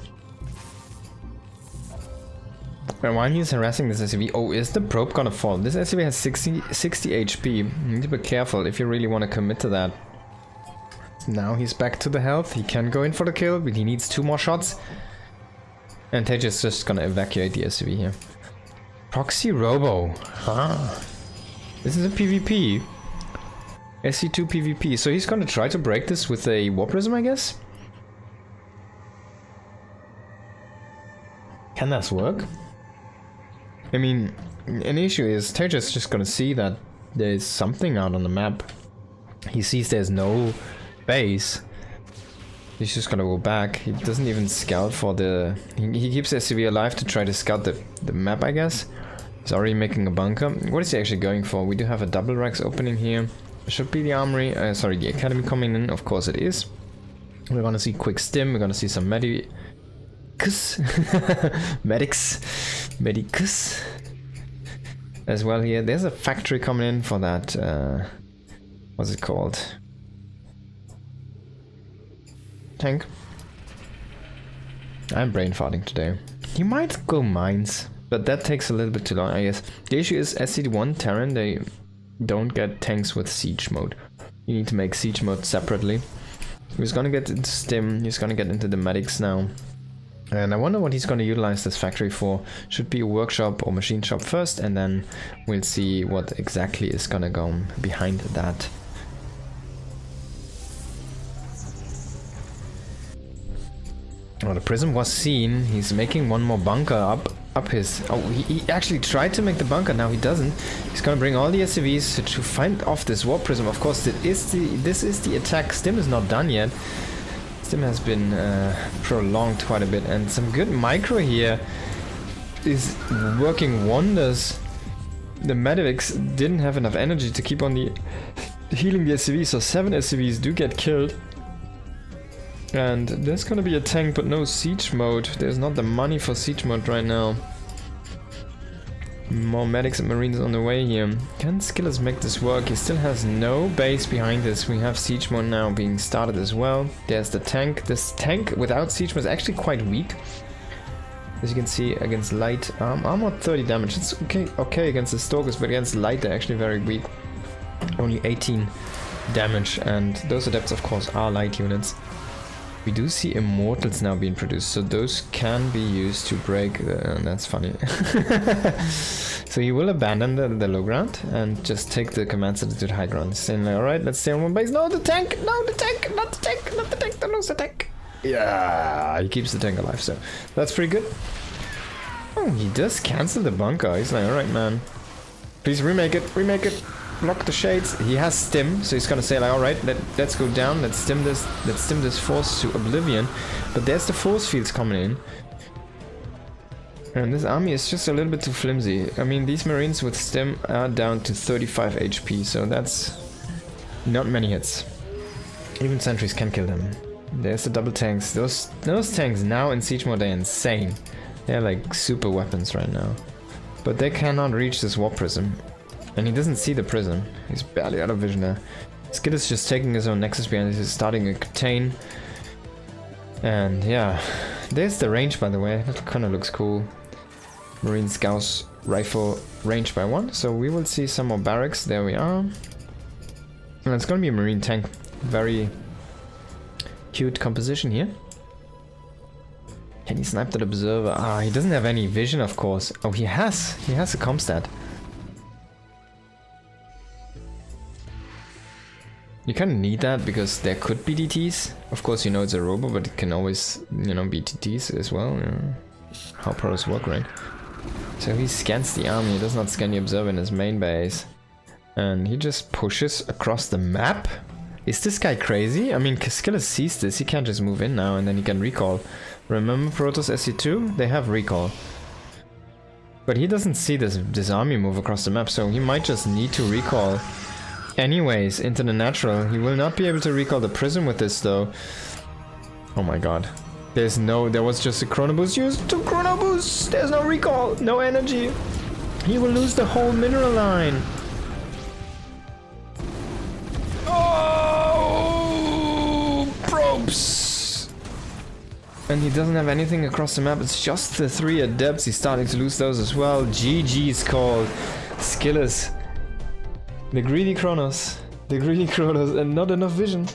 Speaker 1: And while he's harassing this SCV, oh, is the probe gonna fall? This SCV has 60 HP. You need to be careful if you really want to commit to that. Now he's back to the health. He can go in for the kill, but he needs 2 more shots. And Tej is just gonna evacuate the SCV here. Proxy Robo. Huh. This is a PvP. SC2 PvP, so he's gonna try to break this with a War Prism, I guess? Can that work? I mean, an issue is Teja's just gonna see that there's something out on the map. He sees there's no base. He's just gonna go back. He doesn't even scout for the... He keeps SCV alive to try to scout the map, I guess. He's already making a bunker. What is he actually going for? We do have a double racks opening here. Should be the armory, sorry, the academy coming in, of course it is. We're gonna see quick stim, we're gonna see some medicus. Medicus. As well here. There's a factory coming in for that, what's it called? Tank. I'm brain farting today. He might go mines, but that takes a little bit too long, I guess. The issue is SC1 Terran, they don't get tanks with siege mode. You need to make siege mode separately. He's gonna get into stim, he's gonna get into the medics now. And I wonder what he's gonna utilize this factory for. Should be a workshop or machine shop first, and then we'll see what exactly is gonna go behind that. Oh, the prism was seen. He's making one more bunker up his... Oh, he actually tried to make the bunker, now he doesn't. He's gonna bring all the SCVs to find off this warp prism. Of course, this is the attack. Stim is not done yet. Stim has been prolonged quite a bit, and some good micro here is working wonders. The medics didn't have enough energy to keep on the healing the SCVs, so 7 SCVs do get killed. And there's gonna be a tank, but no siege mode. There's not the money for siege mode right now. More medics and marines on the way here. Can Skillers make this work? He still has no base behind this. We have siege mode now being started as well. There's the tank. This tank without siege mode is actually quite weak. As you can see, against light armor 30 damage. It's okay against the stalkers, but against light they're actually very weak. Only 18 damage, and those adepts of course are light units. We do see immortals now being produced, so those can be used to break that's funny. So he will abandon the low ground and just take the command center to the high ground, saying like, alright, let's stay on one base. No, the tank! No, the tank! Not the tank! Not the tank! Don't lose the tank! Yeah, he keeps the tank alive, so that's pretty good. Oh, he does cancel the bunker. He's like, alright man, please remake it, block the shades. He has stim, so he's gonna say like, alright, let's go down, let's stim this force to oblivion. But there's the force fields coming in. And this army is just a little bit too flimsy. I mean, these marines with stim are down to 35 HP, so that's not many hits. Even sentries can kill them. There's the double tanks. Those tanks now in siege mode are insane. They're like super weapons right now. But they cannot reach this warp prism. And he doesn't see the prism. He's barely out of vision there. Skid is just taking his own nexus behind. He's starting a contain. And yeah, there's the range, by the way. That kind of looks cool. Marine Scout's rifle range by 1. So we will see some more barracks. There we are. And it's gonna be a marine tank. Very cute composition here. Can he snipe that observer? Ah, he doesn't have any vision, of course. Oh, he has a comstat. You kind of need that because there could be DTs. Of course, you know it's a robo, but it can always, you know, be DTs as well. You know, how pros work, right? So he scans the army. He does not scan the observer in his main base, and he just pushes across the map. Is this guy crazy? I mean, Skiller sees this. He can't just move in now and then he can recall. Remember Protoss SC2? They have recall. But he doesn't see this army move across the map, so he might just need to recall anyways into the natural. He will not be able to recall the prism with this though. Oh my god. There was just a chrono boost used. 2 chrono boosts! There's no recall, no energy. He will lose the whole mineral line. Oh! Probes! And he doesn't have anything across the map. It's just the 3 adepts. He's starting to lose those as well. GG's called. Skillers. The greedy Kronos, and not enough vision.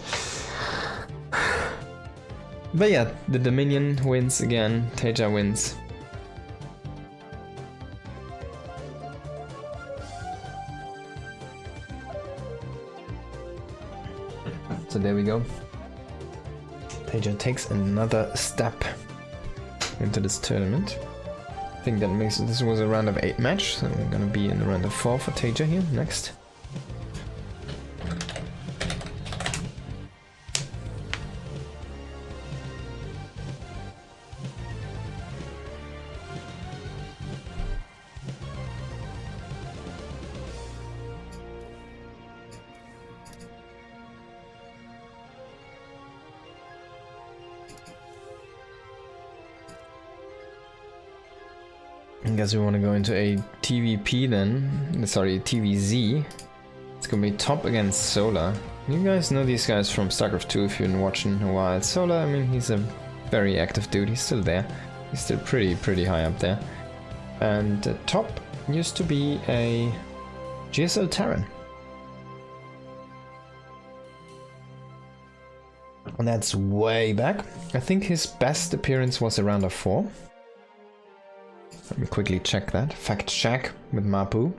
Speaker 1: But yeah, the Dominion wins again, Teja wins. So there we go. Teja takes another step into this tournament. I think that makes it, this was a round of 8 match, so we're gonna be in the round of 4 for Teja here next. I guess we want to go into a TVP then. Sorry, TVZ. It's gonna be top against Solar. You guys know these guys from StarCraft 2 if you've been watching a while. Solar, I mean, he's a very active dude. He's still there. He's still pretty high up there. And top used to be a GSL Terran. And that's way back. I think his best appearance was around a 4. Let me quickly check that. Fact check with Mapu.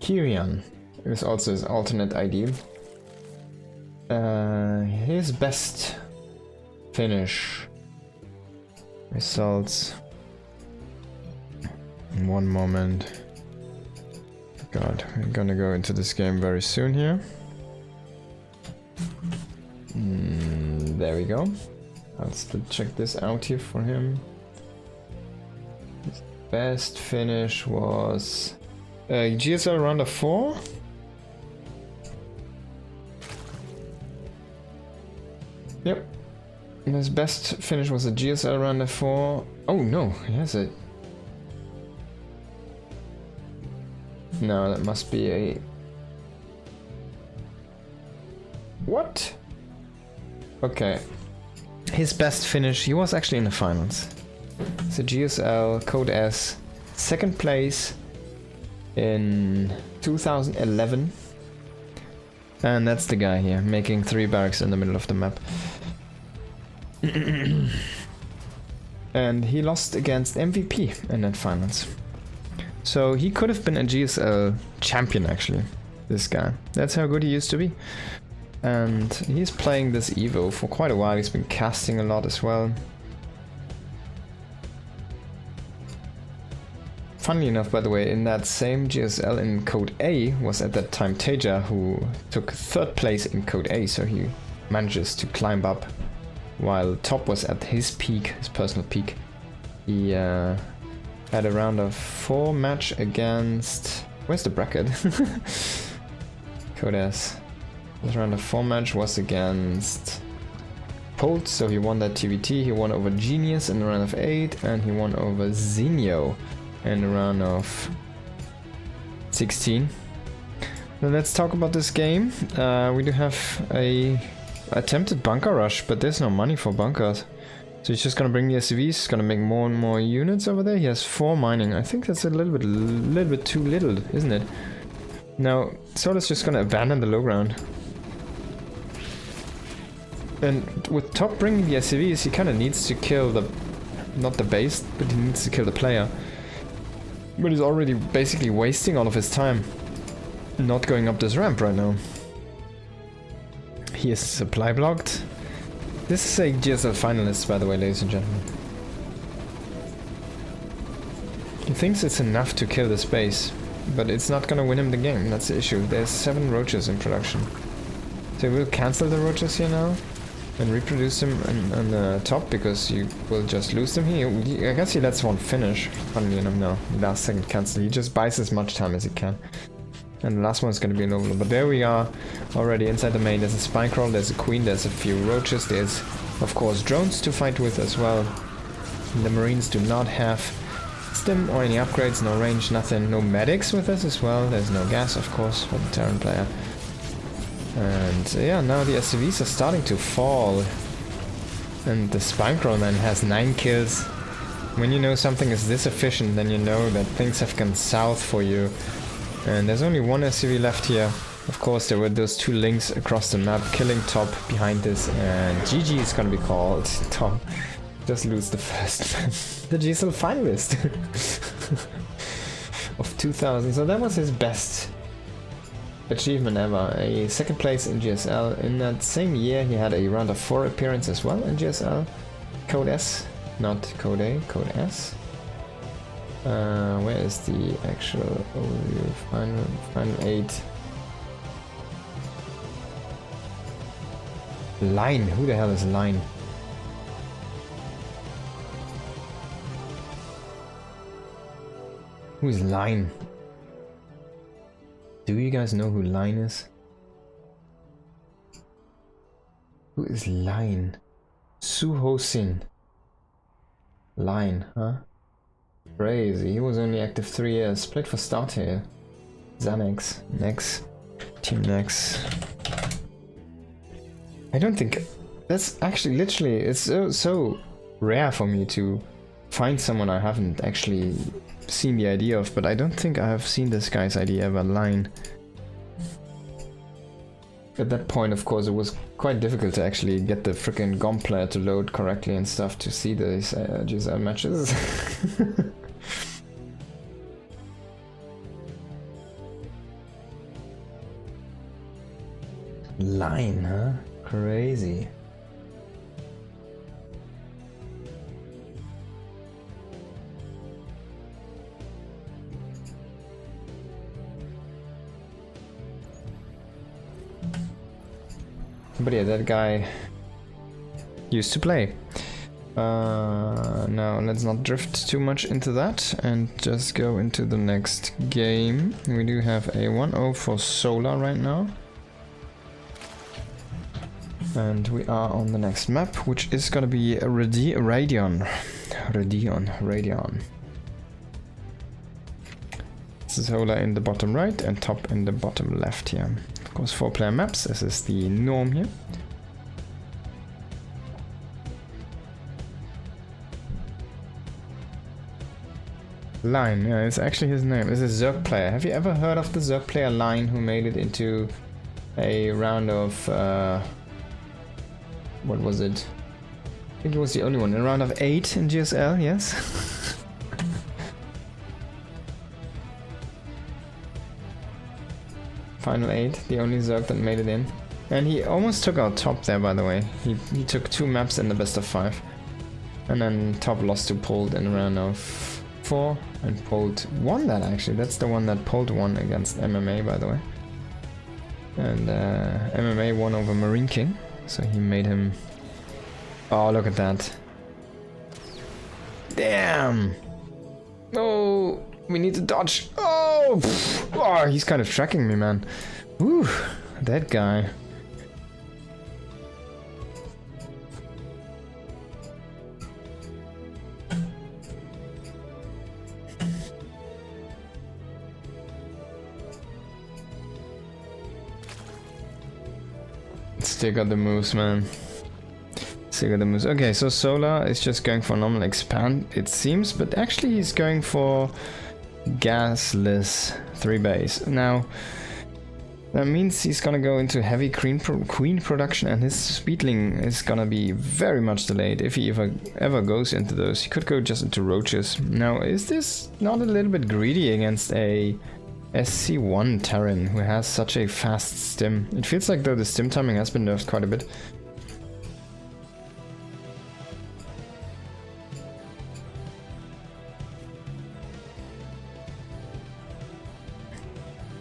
Speaker 1: Kyrian is also his alternate ID. His best finish results. In one moment. God, we're gonna go into this game very soon here. There we go. I'll still check this out here for him. His best finish was GSL round of 4. Yep. And his best finish was a GSL round of 4. Oh no, he has it. No, that must be a... What? Okay. His best finish, he was actually in the finals. It's a GSL Code S, second place in 2011. And that's the guy here, making 3 barracks in the middle of the map. And he lost against MVP in that finals. So he could have been a GSL champion actually, this guy. That's how good he used to be. And he's playing this Evo for quite a while, he's been casting a lot as well. Funnily enough, by the way, in that same GSL in Code A was at that time Teja, who took 3rd place in Code A, so he manages to climb up while Top was at his peak, his personal peak. He had a round of 4 match against... Where's the bracket? Code S. His round of 4 match was against Polt, so he won that TVT. He won over Genius in the round of 8, and he won over Zinio in the round of 16. Now let's talk about this game. We do have a attempted bunker rush, but there's no money for bunkers. So he's just gonna bring the SCVs, he's gonna make more and more units over there. He has 4 mining. I think that's a little bit too little, isn't it? Now, Solar's just gonna abandon the low ground. And with Top bringing the SCVs, he kinda needs to kill the... not the base, but he needs to kill the player. But he's already basically wasting all of his time not going up this ramp right now. He is supply blocked. This is a GSL finalist, by the way, ladies and gentlemen. He thinks it's enough to kill this base, but it's not gonna win him the game, that's the issue. There's 7 roaches in production. So we'll cancel the roaches here now and reproduce them on the top, because you will just lose them here. I guess he lets one finish. Funnily enough, no. Last second cancel. He just buys as much time as he can. And the last one's gonna be an overload. But there we are, already inside the main. There's a spine crawl, there's a queen, there's a few roaches, there's of course drones to fight with as well. The marines do not have stim or any upgrades, no range, nothing. No medics with us as well. There's no gas, of course, for the Terran player. And yeah, now the SCVs are starting to fall. And the spine crawl man has 9 kills. When you know something is this efficient, then you know that things have gone south for you. And there's only 1 SCV left here. Of course, there were those 2 links across the map, killing Top behind this, and GG is gonna be called. Top just lose the first match. The GSL finalist of 2000. So that was his best achievement ever. A 2nd place in GSL. In that same year, he had a round of 4 appearance as well in GSL. Code S, not Code A, Code S. Where is the actual overview? Final 8. Line? Who the hell is Line? Who is Line? Do you guys know who Line is? Who is Line? Suho Sin. Line, huh? Crazy. He was only active 3 years. Played for Start here. Xanax. Nex. Team Nex. I don't think... That's actually literally... It's so rare for me to find someone I haven't actually seen the idea of, but I don't think I have seen this guy's idea about Line. At that point, of course, it was quite difficult to actually get the freaking GOM player to load correctly and stuff to see these GSL matches. Line, huh? Crazy. But yeah, that guy used to play. Now let's not drift too much into that and just go into the next game. We do have a 1-0 for Solar right now. And we are on the next map, which is gonna be Radion. Solar in the bottom right and top in the bottom left here. Of course, 4-player maps, this is the norm here. Line, yeah, it's actually his name. This is Zerg player. Have you ever heard of the Zerg player Line who made it into a round of... what was it? I think he was the only one. In a round of 8 in GSL, yes? Final 8, the only Zerg that made it in. And he almost took out top there, by the way. He took 2 maps in the best of 5. And then top lost to Pold in a round of 4. And Pold won that, actually. That's the one that Pold won against MMA, by the way. And MMA won over Marine King. So he made him... Oh, look at that. Damn! Oh, we need to dodge. Oh, oh, he's kind of tracking me, man. Whew, that guy. Still got the moves, man. Still got the moves. Okay, so Solar is just going for normal expand, it seems, but actually he's going for gasless 3 base. Now, that means he's gonna go into heavy queen production, and his speedling is gonna be very much delayed if he ever goes into those. He could go just into roaches. Now, is this not a little bit greedy against a SC1 Terran who has such a fast stim? It feels like though the stim timing has been nerfed quite a bit.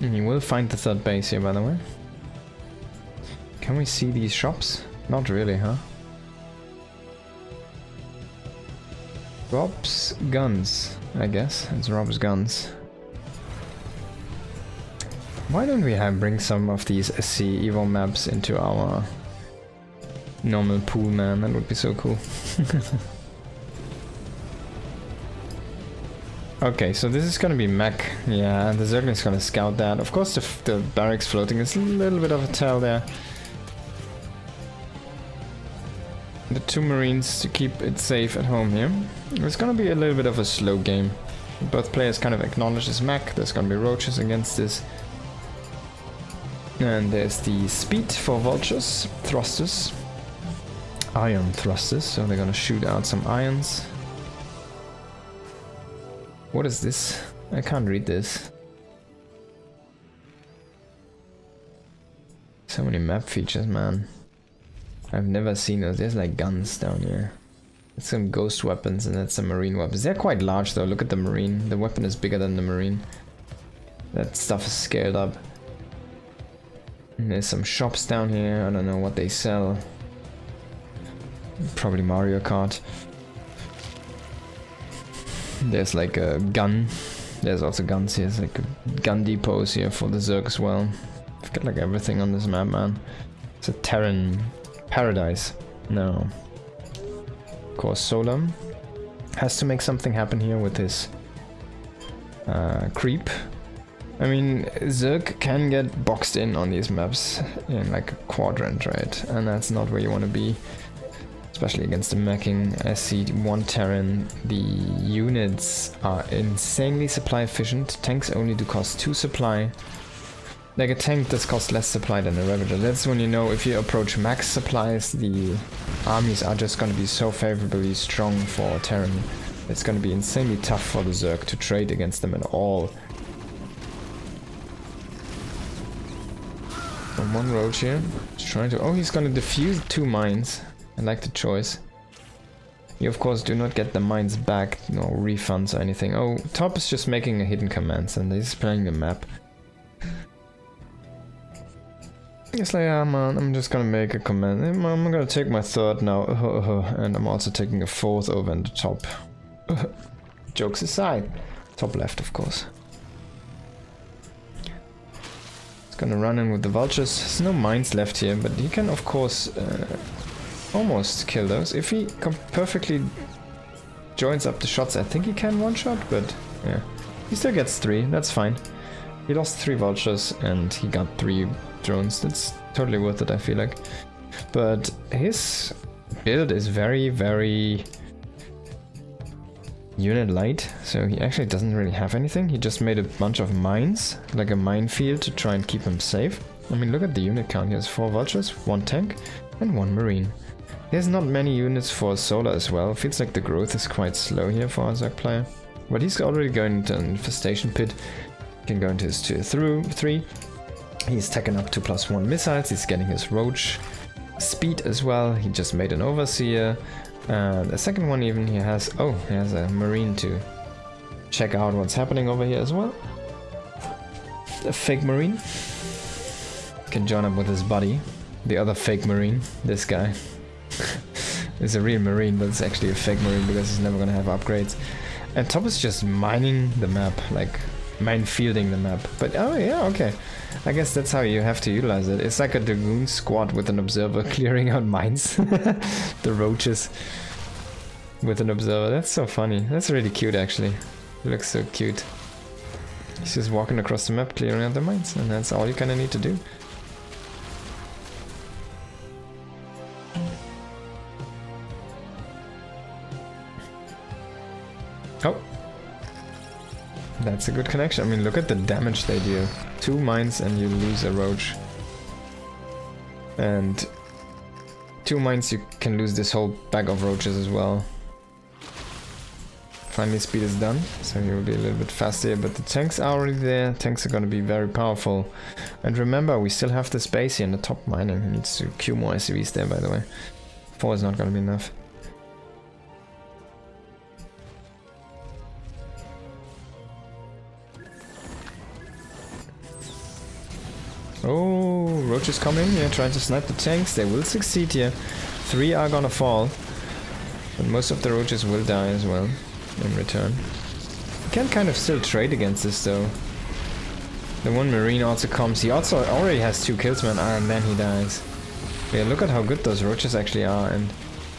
Speaker 1: And you will find the 3rd base here, by the way. Can we see these shops? Not really, huh? Rob's guns, I guess. It's Rob's guns. Why don't we bring some of these SC Evo maps into our normal pool, man? That would be so cool. Okay, so this is gonna be mech. Yeah, the Zergling is gonna scout that. Of course, the barracks floating is a little bit of a tell there. The 2 Marines to keep it safe at home here. It's gonna be a little bit of a slow game. Both players kind of acknowledge this mech. There's gonna be roaches against this. And there's the speed for vultures, thrusters, iron thrusters, so they're gonna shoot out some irons. What is this? I can't read this. So many map features, man. I've never seen those. There's like guns down here. It's some ghost weapons and that's some marine weapons. They're quite large though. Look at the marine. The weapon is bigger than the marine. That stuff is scaled up. And there's some shops down here. I don't know what they sell. Probably Mario Kart. There's like a gun. There's also guns here. There's like a gun depots here for the Zerg as well. I've got like everything on this map, man. It's a Terran paradise. No. Of course, Solar has to make something happen here with his creep. I mean, Zerg can get boxed in on these maps in like a quadrant, right? And that's not where you want to be. Especially against the meching. I see one Terran. The units are insanely supply efficient. Tanks only do cost 2 supply. Like a tank does cost less supply than a Ravager. That's when you know if you approach max supplies, the armies are just going to be so favorably strong for Terran. It's going to be insanely tough for the Zerg to trade against them at all. And one roach here. He's trying to... Oh, he's going to defuse 2 mines. I like the choice. You of course do not get the mines back, no refunds or anything. Oh, Top is just making a hidden commands and he's playing the map. It's like, ah man, I'm just gonna make a command. I'm gonna take my 3rd now, and I'm also taking a 4th over in the top. Jokes aside. Top left, of course. It's gonna run in with the vultures. There's no mines left here, but he can of course almost kill those. If he perfectly joins up the shots, I think he can one-shot, but yeah. He still gets 3, that's fine. He lost 3 vultures and he got 3 drones. That's totally worth it, I feel like. But his build is very, very unit light, so he actually doesn't really have anything. He just made a bunch of mines, like a minefield to try and keep him safe. I mean, look at the unit count. He has 4 vultures, 1 tank, and 1 marine. There's not many units for Solar as well. Feels like the growth is quite slow here for a Zerg player. But he's already going into an infestation pit. He can go into his tier 3. He's taken up 2+1 missiles. He's getting his roach speed as well. He just made an overseer. The second one even he has... Oh, he has a marine to check out what's happening over here as well. A fake marine. Can join up with his buddy. The other fake marine. This guy. It's a real marine, but it's actually a fake marine because he's never gonna have upgrades. And Top is just mining the map, like minefielding the map. But oh yeah, okay. I guess that's how you have to utilize it. It's like a Dragoon squad with an observer clearing out mines. The roaches with an observer. That's so funny. That's really cute actually. It looks so cute. He's just walking across the map clearing out the mines, and that's all you kinda need to do. Oh, that's a good connection. I mean, look at the damage they do. 2 mines and you lose a roach. And 2 mines you can lose this whole bag of roaches as well. Finally speed is done, so he will be a little bit faster, but the tanks are already there. Tanks are going to be very powerful. And remember, we still have the space here in the top mining. He needs to queue more SCVs there, by the way. 4 is not going to be enough. Oh, roaches coming here, trying to snipe the tanks. They will succeed here. 3 are gonna fall. But most of the roaches will die as well in return. You can kind of still trade against this though. The one marine also comes. He also already has 2 kills, man, and then he dies. Yeah, look at how good those roaches actually are. And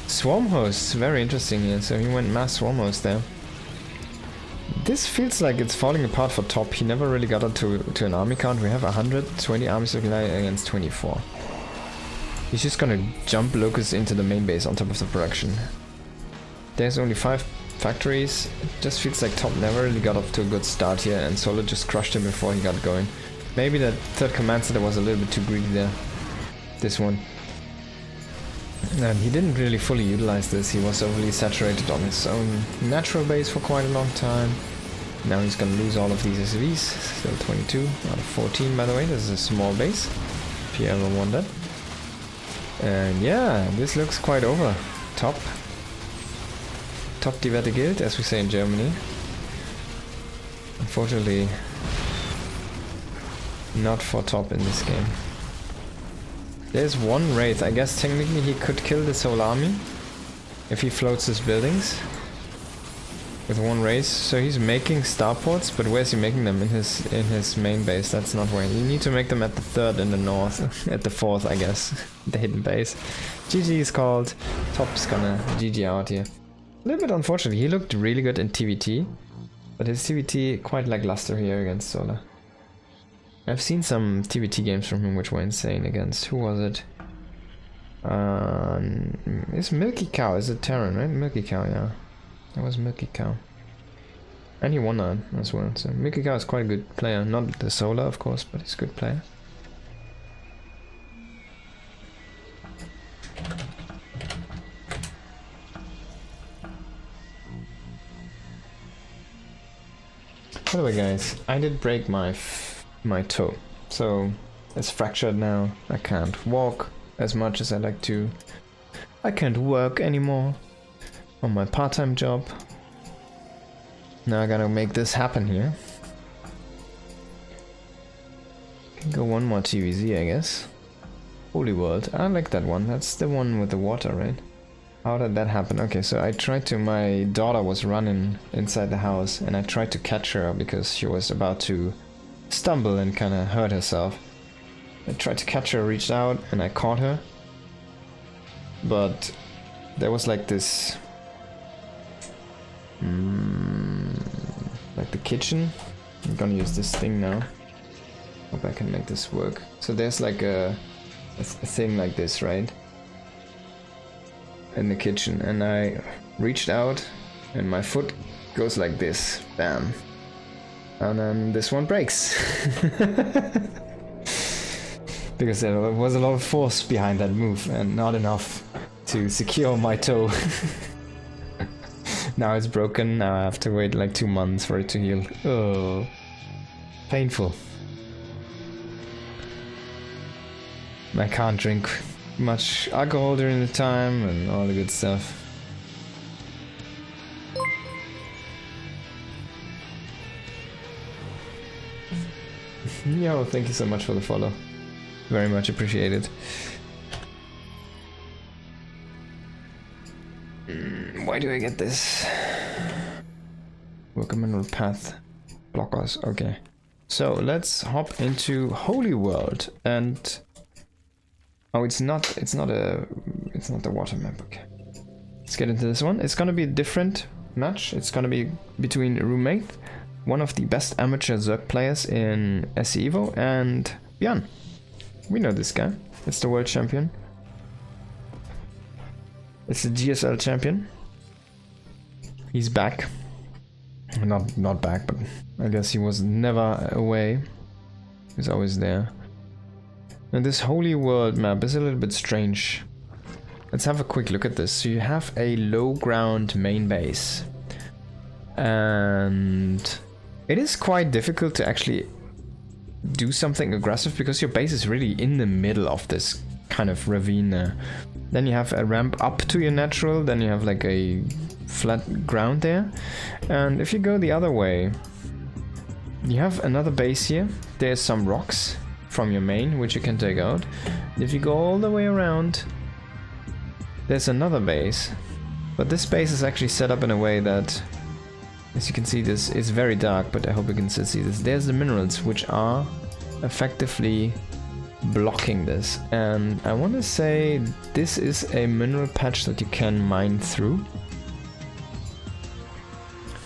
Speaker 1: swarm hosts, very interesting here. So he went mass swarm host there. This feels like it's falling apart for Top. He never really got up to an army count. We have 120 army supply against 24. He's just gonna jump Locust into the main base on top of the production. There's only 5 factories. It just feels like Top never really got off to a good start here, and Solo just crushed him before he got going. Maybe that 3rd command center was a little bit too greedy there. This one. And he didn't really fully utilize this. He was overly saturated on his own natural base for quite a long time. Now he's gonna lose all of these SCVs. Still 22 out of 14, by the way. This is a small base, if you ever wondered. And yeah, this looks quite over. Top die Wette gilt, as we say in Germany. Unfortunately, not for Top in this game. There's one Wraith. I guess technically he could kill this whole army. if he floats his buildings with one race. So he's making starports, but where's he making them? In his main base. That's not where. You need to make them at the 3rd in the north, at the 4th, I guess, the hidden base. GG is called. Top's gonna GG out here. A little bit unfortunate. He looked really good in TVT, but his TVT quite lackluster here against Solar. I've seen some TVT games from him which were insane against. Who was it? It's Milky Cow. Is it Terran, right? Milky Cow, yeah. That was Milky Cow. And he won that as well. So Milky Cow is quite a good player. Not the Solar, of course, but he's a good player. By the way, guys, I did break my toe, so it's fractured now. I can't walk as much as I like to. I can't work anymore on my part-time job. Now I gotta make this happen here. Can go one more TVZ, I guess. Holy World, I like that one. That's the one with the water, right? How did that happen? Okay, so I tried to, my daughter was running inside the house and I tried to catch her because she was about to stumble and kind of hurt herself. I tried to catch her, reached out, and I caught her. But there was like this... like the kitchen. I'm gonna use this thing now. Hope I can make this work. So there's like a thing like this, right? In the kitchen, and I reached out and my foot goes like this, bam, and then this one breaks. Because there was a lot of force behind that move and not enough to secure my toe. Now it's broken. Now I have to wait like 2 months for it to heal. Oh, painful. I can't drink much alcohol during the time and all the good stuff. Yo, thank you so much for the follow. Very much appreciated. Why do I get this? Work a mineral path. Blockers, okay. So let's hop into Holy World and... Oh, it's not the water map, okay. Let's get into this one. It's gonna be a different match. It's gonna be between Roommate, one of the best amateur Zerg players in SC Evo, and Björn. We know this guy. It's the world champion. It's the GSL champion. He's back. Not back, but I guess he was never away. He's always there. And this Holy World map is a little bit strange. Let's have a quick look at this. So you have a low ground main base. And it is quite difficult to actually do something aggressive because your base is really in the middle of this kind of ravine there. Then you have a ramp up to your natural, then you have like a flat ground there. And if you go the other way, you have another base here. There's some rocks from your main, which you can take out. If you go all the way around, there's another base. But this base is actually set up in a way that, as you can see, this is very dark, but I hope you can still see this. There's the minerals, which are effectively blocking this. And I want to say this is a mineral patch that you can mine through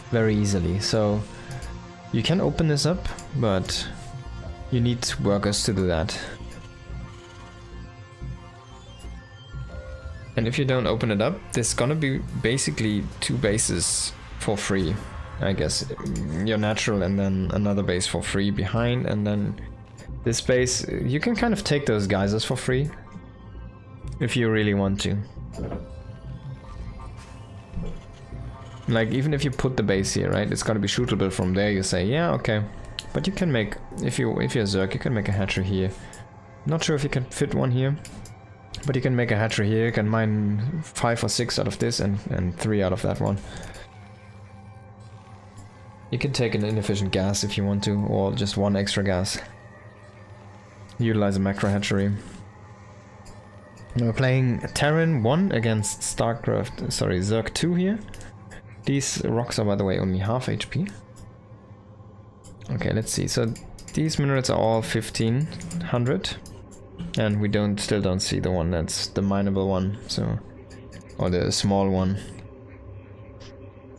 Speaker 1: very easily. So you can open this up, but you need workers to do that. And if you don't open it up, there's gonna be basically 2 bases for free. I guess your natural and then another base for free behind, and then this base, you can kind of take those geysers for free if you really want to. Like, even if you put the base here, right, it's gonna be shootable from there. You say, yeah, okay, but you can make, if you're Zerg, you can make a hatchery here. Not sure if you can fit one here, but you can make a hatchery here. You can mine 5 or 6 out of this and 3 out of that one. You can take an inefficient gas if you want to, or just 1 extra gas. Utilize a macro hatchery. We're playing Terran 1 against Zerg 2 here. These rocks are, by the way, only half HP. Okay, let's see. So these minerals are all 1500. And we still don't see the one that's the mineable one, so... Or the small one.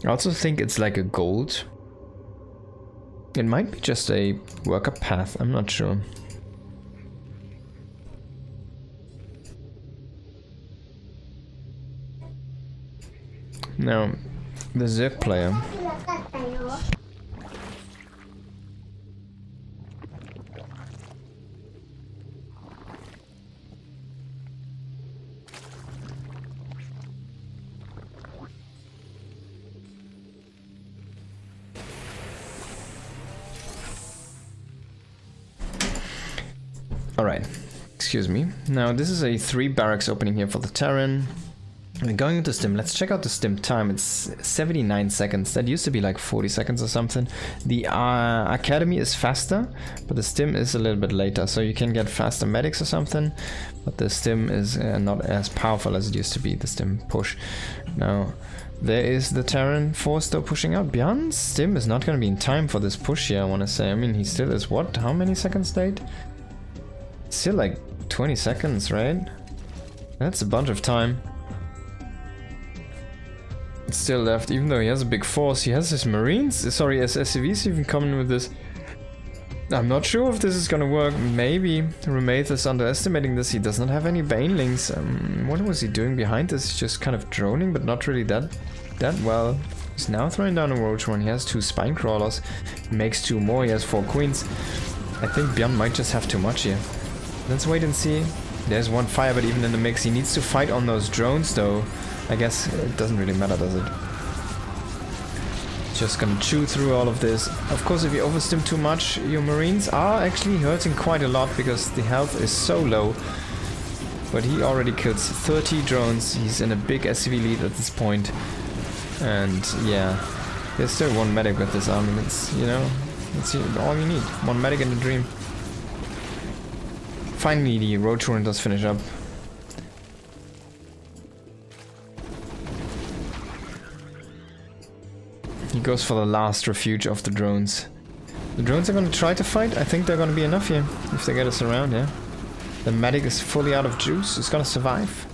Speaker 1: I also think it's like a gold. It might be just a worker path, I'm not sure. Now, the Zerg player. Alright, excuse me. Now, this is a 3 barracks opening here for the Terran. And going into stim, let's check out the stim time. It's 79 seconds. That used to be like 40 seconds or something. The academy is faster, but the stim is a little bit later. So you can get faster medics or something, but the stim is not as powerful as it used to be, the stim push. Now, there is the Terran force still pushing out. Bjorn's stim is not going to be in time for this push here, I want to say. I mean, he still is what? How many seconds late? Still like 20 seconds, right? That's a bunch of time. Still left, even though he has a big force. He has his marines, sorry, his SCVs even coming with this. I'm not sure if this is gonna work. Maybe Rumaith is underestimating this. He does not have any banelings. What was he doing behind this? He's just kind of droning, but not really that well. He's now throwing down a roach one. He has 2 spine crawlers. He makes 2 more. He has 4 queens. I think Bjorn might just have too much here. Let's wait and see. There's 1 firebird even in the mix. He needs to fight on those drones though. I guess it doesn't really matter, does it? Just gonna chew through all of this. Of course, if you overstim too much, your marines are actually hurting quite a lot because the health is so low. But he already kills 30 drones. He's in a big SCV lead at this point. And yeah, there's still 1 medic with this army. That's, you know, that's all you need. 1 medic in the dream. Finally, the road turret does finish up. He goes for the last refuge of the drones. The drones are going to try to fight. I think they're going to be enough here if they get us around, yeah. The medic is fully out of juice. It's going to survive.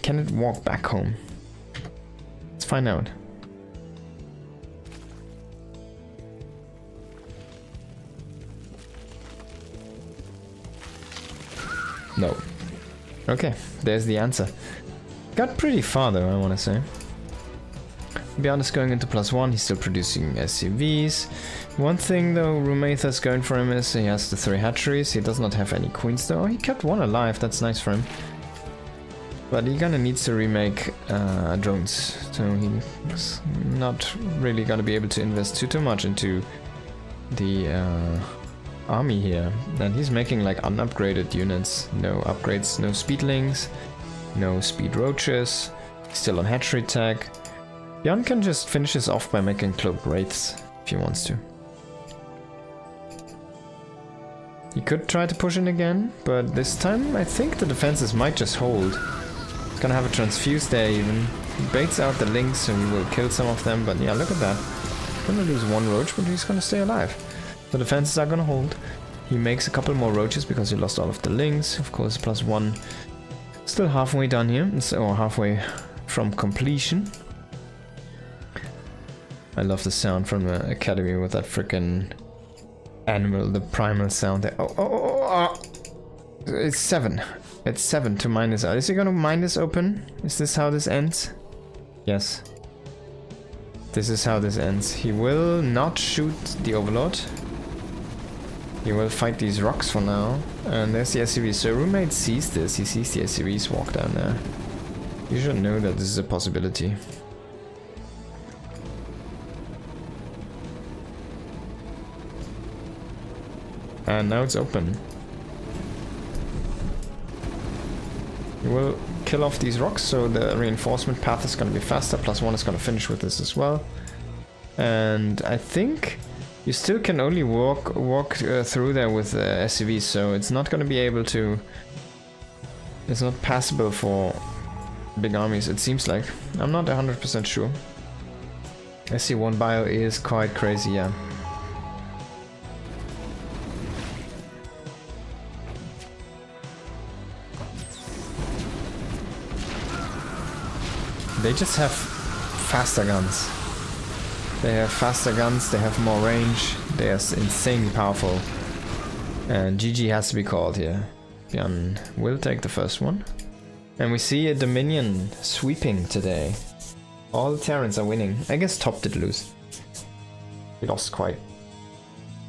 Speaker 1: Can it walk back home? Let's find out. No. Okay, there's the answer. Got pretty far though, I want to say. Bjorn is going into +1, he's still producing SCVs. One thing though Rumaith is going for him is he has the 3 hatcheries. He does not have any queens though. Oh, he kept 1 alive, that's nice for him. But he gonna needs to remake drones, so he's not really gonna be able to invest too much into the army here. And he's making like unupgraded units. No upgrades, no speedlings, no speed roaches, still on hatchery tag. Bjorn can just finish this off by making cloaked wraiths if he wants to. He could try to push in again, but this time I think the defenses might just hold. He's gonna have a transfuse there even. He baits out the lynx so he will kill some of them, but yeah, look at that. Gonna lose 1 roach, but he's gonna stay alive. The defenses are gonna hold. He makes a couple more roaches because he lost all of the lynx. Of course, +1. Still halfway done here, or halfway from completion. I love the sound from the academy with that freaking animal, the primal sound there. Oh. It's 7. It's 7 to mine this out. Is he gonna mine this open? Is this how this ends? Yes. This is how this ends. He will not shoot the overlord. He will fight these rocks for now. And there's the SCV. So roommate sees this. He sees the SCVs walk down there. You should know that this is a possibility. And now it's open. You will kill off these rocks, so the reinforcement path is going to be faster. +1 is going to finish with this as well. And I think you still can only walk through there with SCVs, so it's not going to be able to It's not passable for big armies, it seems like. I'm not 100% sure. SC1 bio is quite crazy, yeah. They just have faster guns. They have faster guns, they have more range, they are insanely powerful. And GG has to be called here. Bjorn will take the first one. And we see a Dominion sweeping today. All the Terrans are winning. I guess top did lose. We lost quite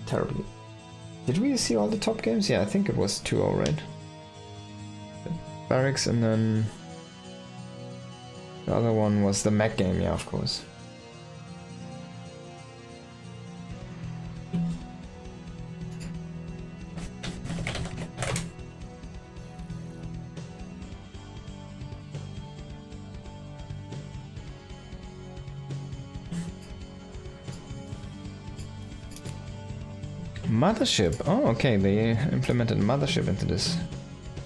Speaker 1: terribly. Did we see all the top games? Yeah, I think it was 2-0, right? Barracks, and then the other one was the Mac game, yeah, of course. Mothership. Oh, okay, they implemented Mothership into this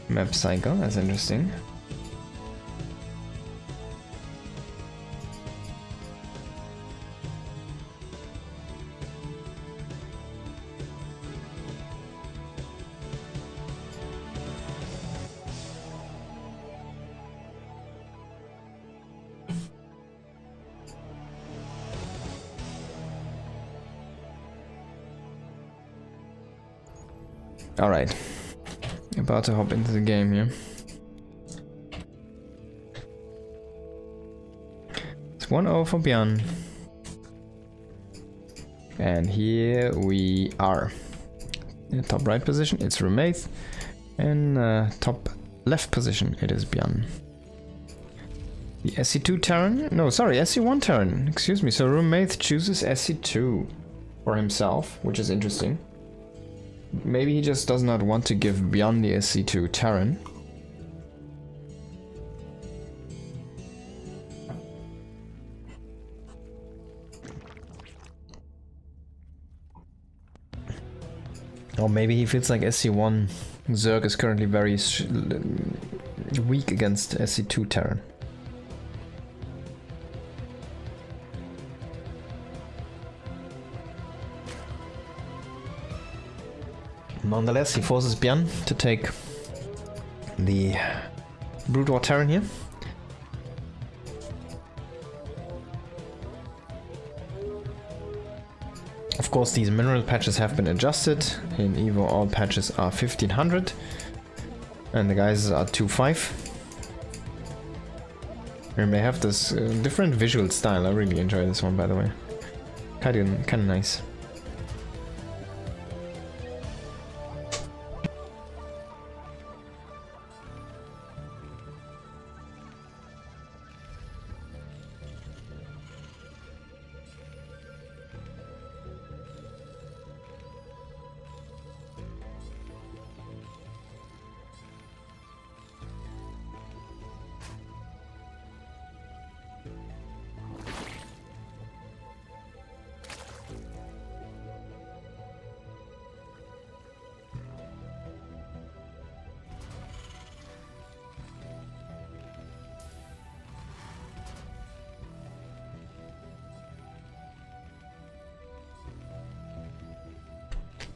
Speaker 1: map cycle. That's interesting. Alright, about to hop into the game here. It's 1-0 for Bjorn. And here we are. In the top right position, it's Rumaith. And top left position, it is Bjorn. The SC2 Terran? No, sorry, SC1 Terran. Excuse me. So Rumaith chooses SC2 for himself, which is interesting. Maybe he just does not want to give Bjorn the SC2 Terran. Or maybe he feels like SC1 Zerg is currently very weak against SC2 Terran. Nonetheless, he forces Bjorn to take the Brood War Terran here. Of course, these mineral patches have been adjusted. In Evo, all patches are 1500, and the guys are 2.5. And they have this different visual style. I really enjoy this one, by the way. Kind of nice.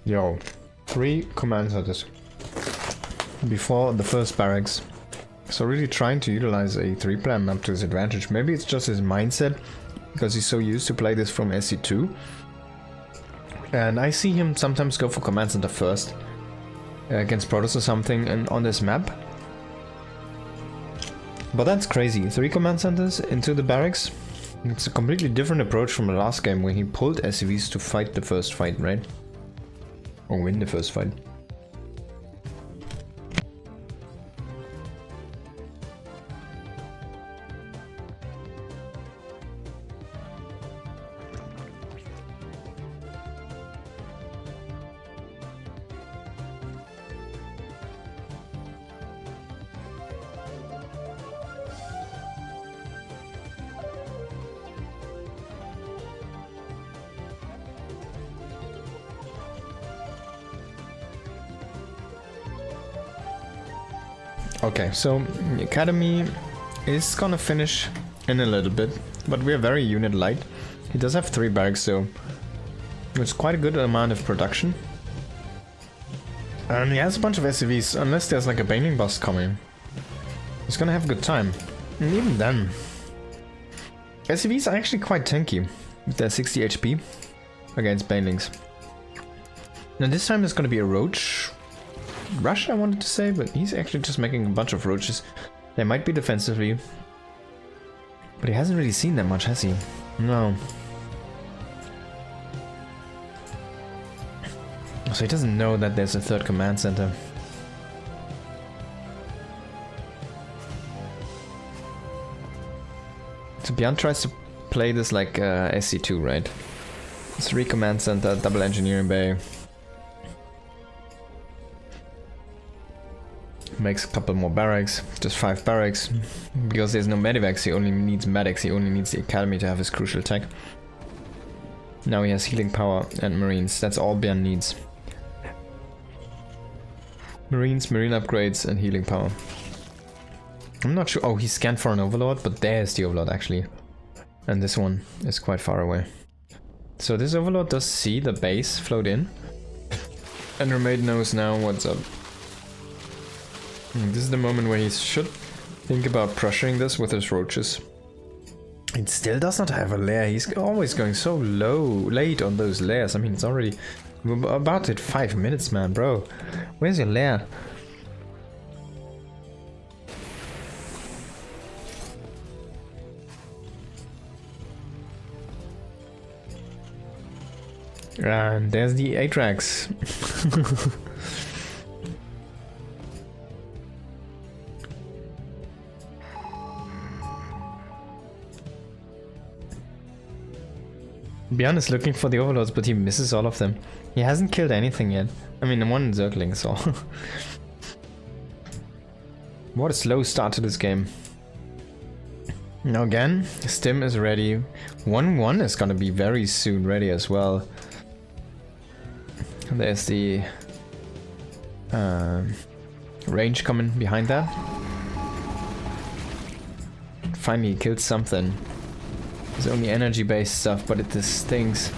Speaker 1: Yo, 3 command centers before the first barracks. So really trying to utilize a 3 plan up to his advantage. Maybe it's just his mindset, because he's so used to play this from SC2. And I see him sometimes go for command center first against Protoss or something and on this map. But that's crazy. 3 command centers into the barracks. It's a completely different approach from the last game where he pulled SCVs to fight the first fight, right? Or win the first fight. Okay, so the academy is gonna finish in a little bit, but we're very unit light. He does have 3 barracks, so it's quite a good amount of production. And he has a bunch of SCVs, unless there's like a Baneling boss coming. He's gonna have a good time. And even then, SCVs are actually quite tanky with their 60 HP against Banelings. Now this time there's gonna be a Roach Rush, I wanted to say, but he's actually just making a bunch of Roaches. They might be defensively, but he hasn't really seen that much, has he? No. So he doesn't know that there's a 3rd command center. So Beyond tries to play this like SC2, right? 3 command center, double engineering bay. Makes a couple more barracks, just 5 barracks. Because there's no medivacs, he only needs medics, he only needs the academy to have his crucial tech. Now he has healing power and marines, that's all Bjorn needs. Marines, marine upgrades and healing power. I'm not sure, oh he scanned for an overlord, but there's the overlord actually. And this one is quite far away. So this overlord does see the base float in. And Remaid knows now what's up. This is the moment where he should think about pressuring this with his roaches. It still does not have a lair. He's always going so late on those lairs. I mean, it's already about to hit 5 minutes, man, bro. Where's your lair? And there's the Atrax. Bjorn is looking for the overlords, but he misses all of them. He hasn't killed anything yet. I mean, the one encircling, so. What a slow start to this game. Now again, Stim is ready. 1-1 is gonna be very soon ready as well. There's the range coming behind that. Finally he killed something. It's only energy-based stuff, but it just stings.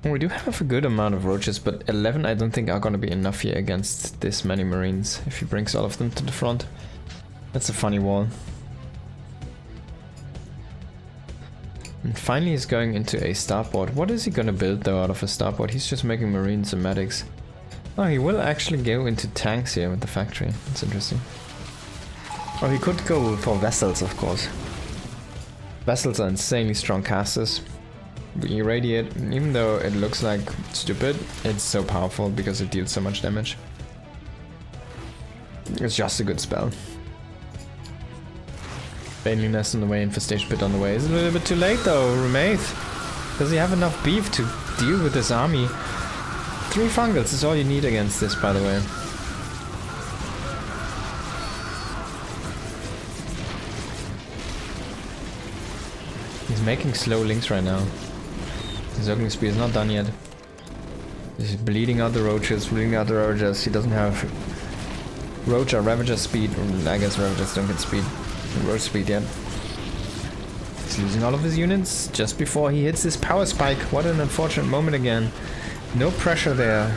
Speaker 1: We do have a good amount of roaches, but 11 I don't think are gonna be enough here against this many marines, if he brings all of them to the front. That's a funny wall. And finally he's going into a starport. What is he gonna build though out of a starport? He's just making marines and medics. Oh, he will actually go into tanks here with the factory. That's interesting. Oh, he could go for vessels, of course. Vessels are insanely strong casters. We irradiate, even though it looks like stupid, it's so powerful because it deals so much damage. It's just a good spell. Baneling Nest on the way, Infestation Pit on the way. Is it a little bit too late though, Remaith? Does he have enough beef to deal with this army? 3 fungals is all you need against this, by the way. He's making slow links right now. His Ogling Spear is not done yet. He's bleeding out the roaches, He doesn't have Roach or Ravager speed. I guess Ravagers don't get speed. Roach speed yet. He's losing all of his units just before he hits this power spike. What an unfortunate moment again. No pressure there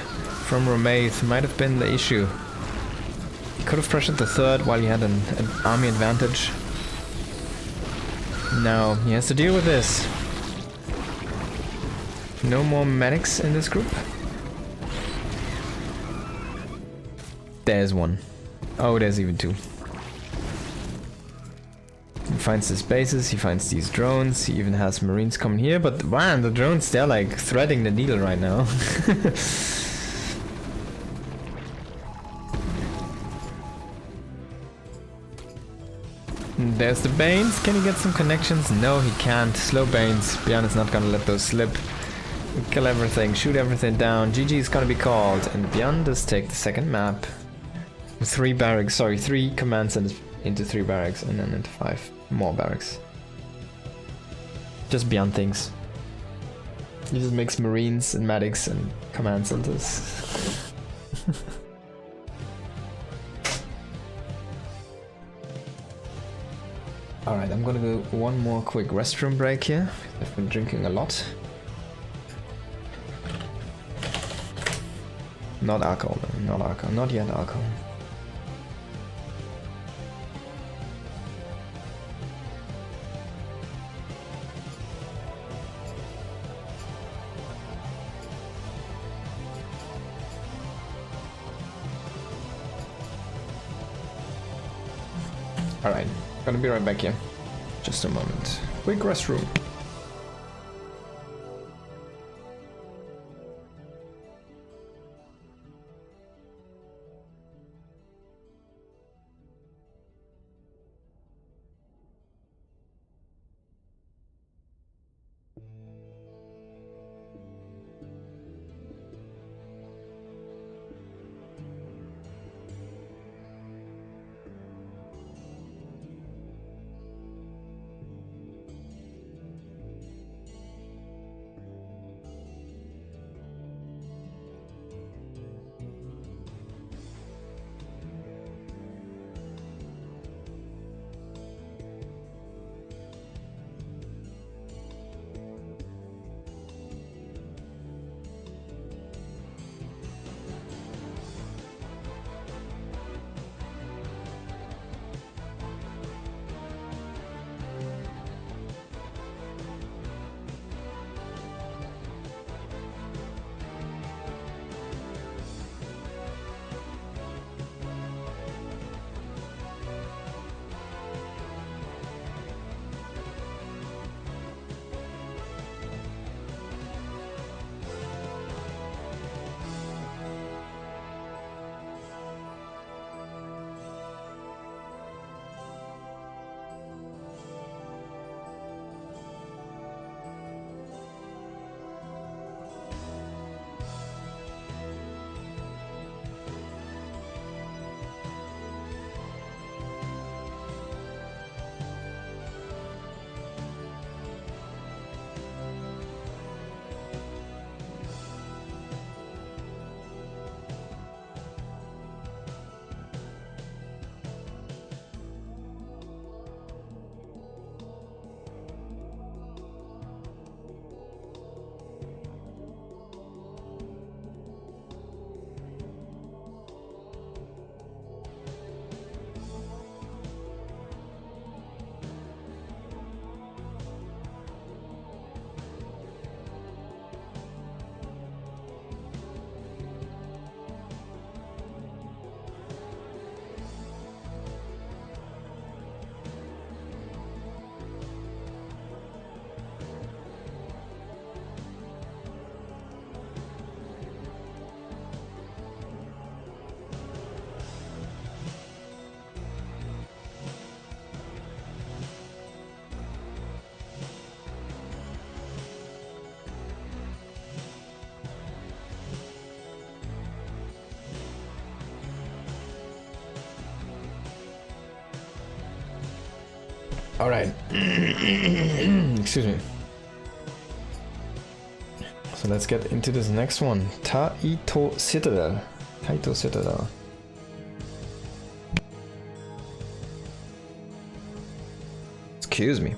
Speaker 1: from Remaith. Might have been the issue. He could have pressured the 3rd while he had an army advantage. Now he has to deal with this. No more medics in this group. There's one. Oh, there's even 2. He finds his bases, he finds these drones, he even has marines coming here, but man, the drones, they're like threading the needle right now. There's the Banes. Can he get some connections? No, he can't. Slow Banes. Bjorn is not gonna let those slip. Kill everything, shoot everything down. GG is gonna be called. And Bjorn does take the second map. 3 barracks, sorry, 3 command centers into 3 barracks and then into 5 more barracks. Just Bjorn things. He just makes marines and medics and command centers. Alright, I'm gonna go one more quick restroom break here. I've been drinking a lot. Not alcohol, though. Not alcohol. Not yet alcohol. Alright, gonna be right back here. Just a moment. Quick restroom. All right. Excuse me. So let's get into this next one. Taito Citadel. Taito Citadel. Excuse me.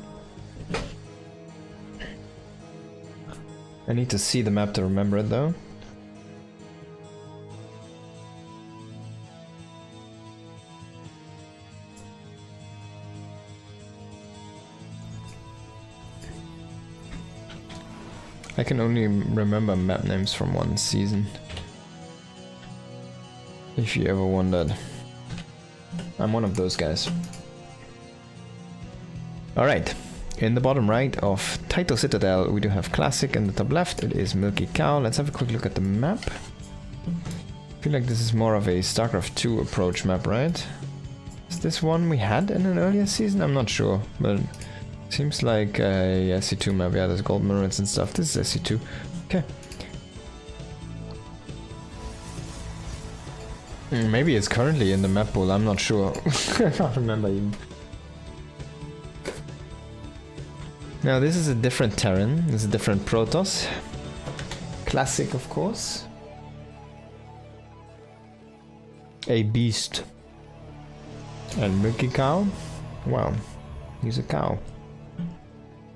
Speaker 1: I need to see the map to remember it though. I can only remember map names from one season. If you ever wondered. I'm one of those guys. Alright, in the bottom right of Taito Citadel we do have Classic, and the top left it is Milky Cow. Let's have a quick look at the map. I feel like this is more of a StarCraft 2 approach map, right? Is this one we had in an earlier season? I'm not sure, but seems like a SC2 map. Yeah, there's gold mirrors and stuff. This is SC2. Okay. Maybe it's currently in the map pool. I'm not sure. I can't remember even. Now this is a different Terran. This is a different Protoss. Classic, of course. A beast. And Milky Cow. Wow. He's a cow.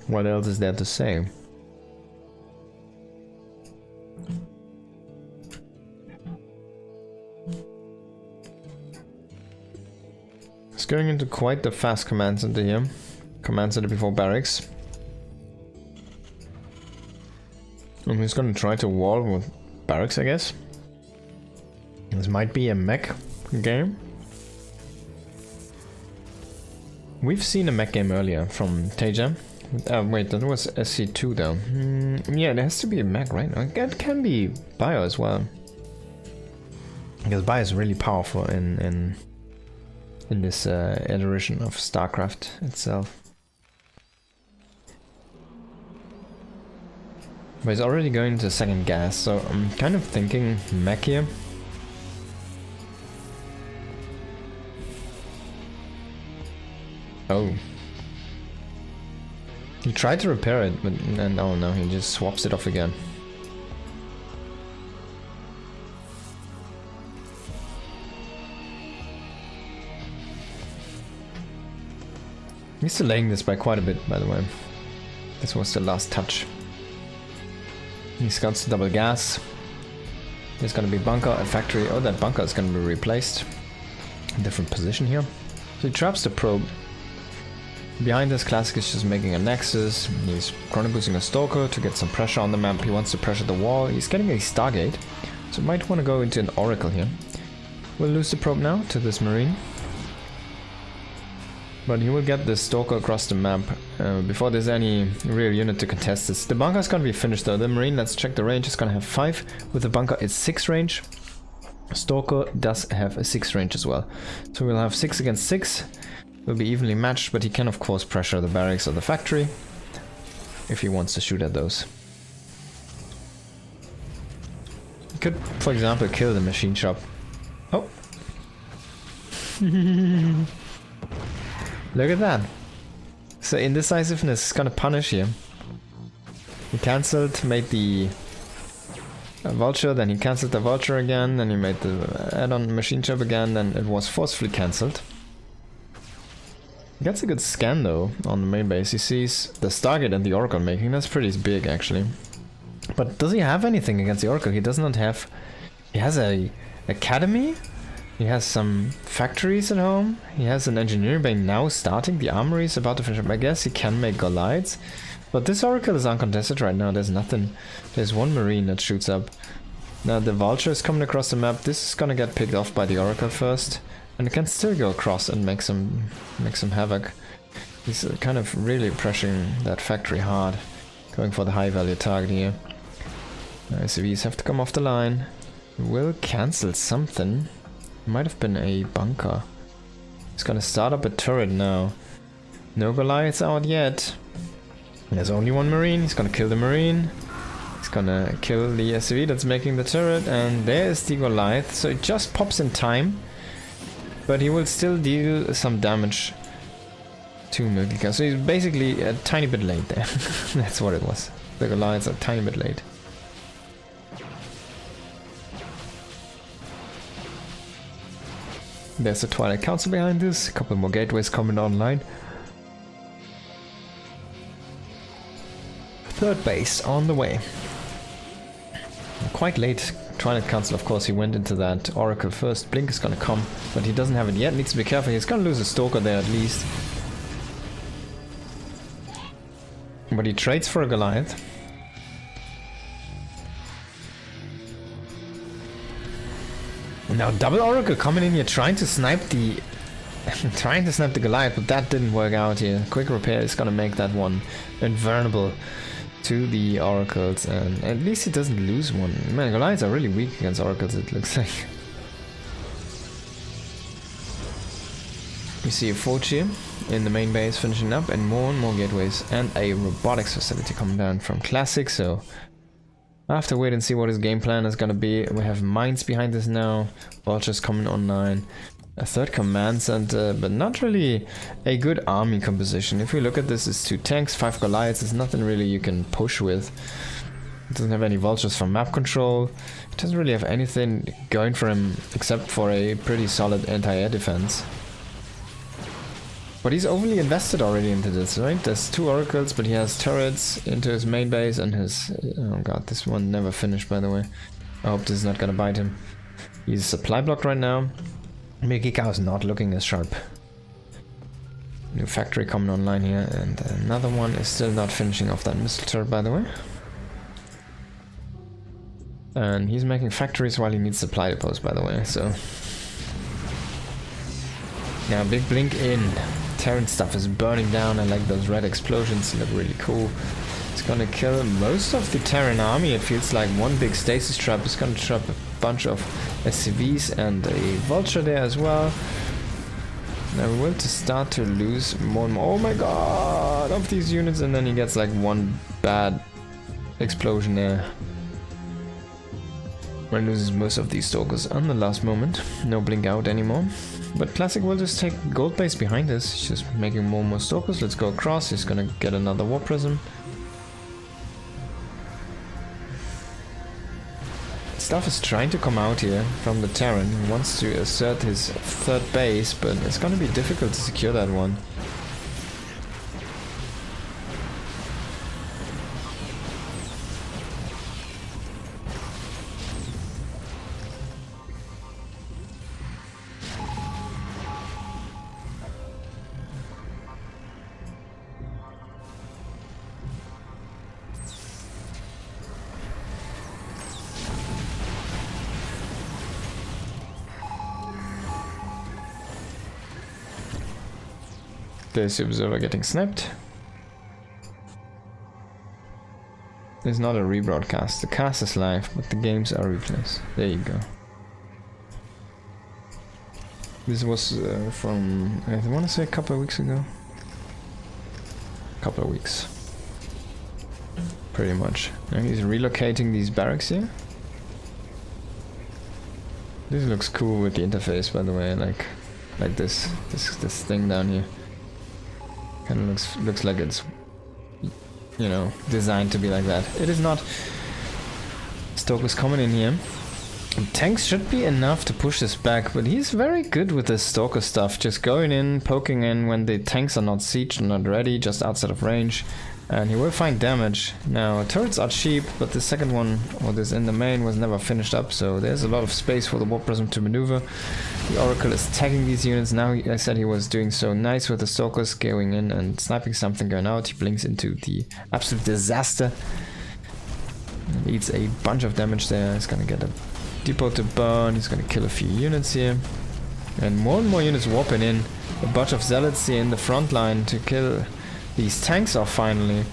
Speaker 1: What else is there to say? It's going into quite the fast command center here. Command center before barracks. And he's gonna try to wall with barracks, I guess. This might be a mech game. We've seen a mech game earlier from Teja. Wait, that was SC2 though. Yeah, there has to be a mech, right? It can be Bio as well. Because Bio is really powerful in this iteration of StarCraft itself. But he's already going to second gas, so I'm kind of thinking mech here. Oh. He tried to repair it, but and oh no, he just swaps it off again. He's delaying this by quite a bit, by the way. This was the last touch. He's got to double gas. There's gonna be bunker, a factory. Oh, that bunker is gonna be replaced. Different position here. So he traps the probe. Behind this, Classic is just making a nexus. He's chrono boosting a stalker to get some pressure on the map. He wants to pressure the wall. He's getting a Stargate, so might want to go into an Oracle here. We'll lose the probe now to this Marine. But he will get the stalker across the map before there's any real unit to contest this. The bunker is going to be finished though. The Marine, let's check the range, is going to have 5. With the bunker, it's 6 range. Stalker does have a 6 range as well. So we'll have 6 against 6. Will be evenly matched, but he can of course pressure the barracks or the factory if he wants to shoot at those. He could, for example, kill the machine shop. Oh! Look at that! So indecisiveness is gonna punish here. He cancelled, made the vulture, then he cancelled the vulture again, then he made the add-on machine shop again, then it was forcefully cancelled. He gets a good scan though on the main base. He sees the Stargate and the Oracle making. That's pretty big actually. But does he have anything against the Oracle? He does not have... He has a academy. He has some factories at home. He has an engineering bay now starting. The armory is about to finish up. I guess he can make Goliaths. But this Oracle is uncontested right now. There's nothing. There's one Marine that shoots up. Now the Vulture is coming across the map. This is gonna get picked off by the Oracle first. And it can still go across and make some havoc. He's kind of really pressuring that factory hard. Going for the high value target here. SCVs have to come off the line. Will cancel something. Might have been a bunker. He's gonna start up a turret now. No Goliaths out yet. There's only one Marine. He's gonna kill the Marine. He's gonna kill the SCV that's making the turret. And there's the Goliath. So it just pops in time. But he will still deal some damage to Milky. So he's basically a tiny bit late there. That's what it was. The Goliath's a tiny bit late. There's the Twilight Council behind this. A couple more gateways coming online. Third base on the way. Quite late. Twilight Council, of course, he went into that Oracle first. Blink is gonna come, but he doesn't have it yet. Needs to be careful. He's gonna lose a Stalker there at least. But he trades for a Goliath. Now double Oracle coming in here, trying to snipe the Goliath, but that didn't work out here. Quick repair is gonna make that one invulnerable to the Oracles, and at least he doesn't lose one. Man, Goliaths are really weak against Oracles, it looks like. We see a forge here in the main base finishing up, and more gateways, and a robotics facility coming down from Classic, so I have to wait and see what his game plan is gonna be. We have mines behind this now, vultures coming online, a third command center, but not really a good army composition. If we look at this, it's 2 tanks, 5 Goliaths, there's nothing really you can push with. It doesn't have any vultures from map control. It doesn't really have anything going for him except for a pretty solid anti-air defense. But he's overly invested already into this, right? There's 2 oracles, but he has turrets into his main base and his... Oh god, this one never finished, by the way. I hope this is not gonna bite him. He's supply blocked right now. Megika is not looking as sharp. New factory coming online here, and another one is still not finishing off that missile turret, by the way. And he's making factories while he needs supply depots, by the way, so... Now, big blink in. Terran stuff is burning down. I like those red explosions, they look really cool. It's gonna kill most of the Terran army. It feels like one big stasis trap is gonna trap a bunch of SCVs and a vulture there as well. Now we will to start to lose more and more. Oh my god! Of these units, and then he gets like one bad explosion there. Where he loses most of these stalkers on the last moment. No blink out anymore. But Classic will just take gold base behind this. He's just making more and more stalkers. Let's go across. He's gonna get another war prism. Stuff is trying to come out here from the Terran. He wants to assert his 3rd base, but it's gonna be difficult to secure that one. There's the observer getting sniped. It's not a rebroadcast. The cast is live, but the games are replays. There you go. This was from, I want to say a couple of weeks ago. Couple of weeks. Pretty much. Now he's relocating these barracks here. This looks cool with the interface, by the way, like this thing down here. Kind of looks like it's, you know, designed to be like that. It is not. Stoker's coming in here. Tanks should be enough to push this back, but he's very good with this Stalker stuff. Just going in, poking in when the tanks are not sieged or not ready, just outside of range. And he will find damage. Now, turrets are cheap, but the second one, or this in the main, was never finished up, so there's a lot of space for the Warp Prism to maneuver. The Oracle is tagging these units. Now, I said he was doing so nice with the Stalkers, going in and sniping something, going out. He blinks into the absolute disaster. He eats a bunch of damage there. He's gonna get a depot to burn. He's gonna kill a few units here. And more units warping in. A bunch of Zealots here in the front line to kill these tanks off finally.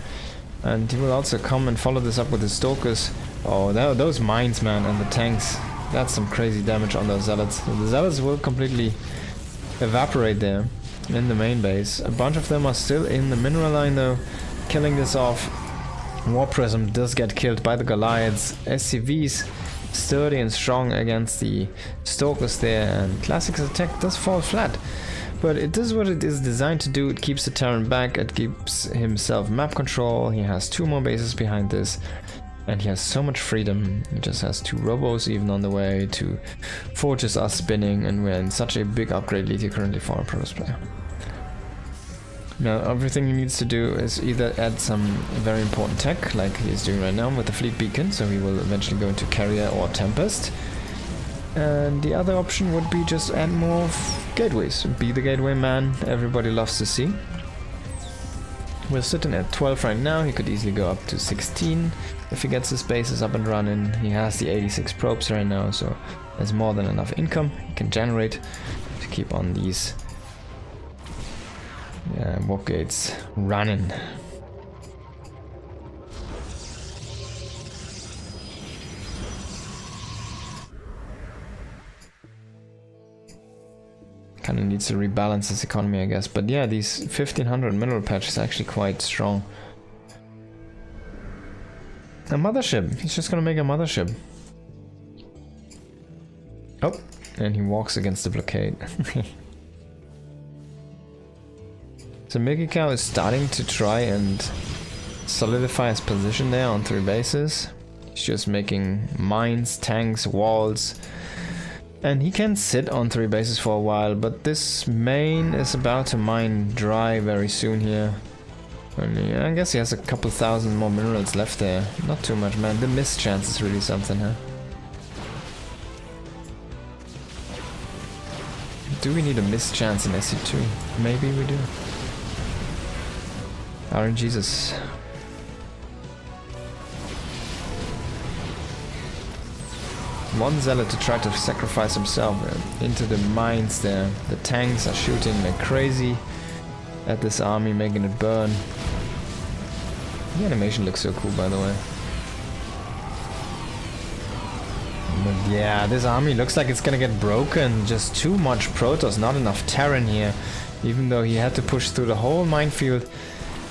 Speaker 1: And he will also come and follow this up with his Stalkers. Oh, those mines, man, and the tanks. That's some crazy damage on those Zealots. The Zealots will completely evaporate there in the main base. A bunch of them are still in the mineral line though, killing this off. War Prism does get killed by the Goliaths. SCVs sturdy and strong against the Stalkers there, and Classic's attack does fall flat. But it does what it is designed to do. It keeps the Terran back, it keeps himself map control. He has 2 more bases behind this, and he has so much freedom. He just has 2 robos even on the way, 2 forges are spinning, and we're in such a big upgrade lead here currently for a Protoss player. Now everything he needs to do is either add some very important tech, like he's doing right now with the fleet beacon, so he will eventually go into Carrier or Tempest. And the other option would be just add more gateways. Be the gateway man, everybody loves to see. We're sitting at 12 right now. He could easily go up to 16 if he gets his bases up and running. He has the 86 probes right now, so there's more than enough income he can generate to keep on these warp gates running. Kind of needs to rebalance his economy, I guess. But yeah, these 1500 mineral patch is actually quite strong. A mothership. He's just gonna make a mothership. Oh, and he walks against the blockade. So Megikau is starting to try and solidify his position there on 3 bases. He's just making mines, tanks, walls. And he can sit on 3 bases for a while, but this main is about to mine dry very soon here. Only, I guess he has a couple thousand more minerals left there. Not too much, man. The miss chance is really something, huh? Do we need a miss chance in SC2? Maybe we do. RNGesus. One zealot to try to sacrifice himself into the mines there. The tanks are shooting like crazy at this army, making it burn. The animation looks so cool, by the way. But yeah, this army looks like it's gonna get broken. Just too much Protoss, not enough Terran here. Even though he had to push through the whole minefield.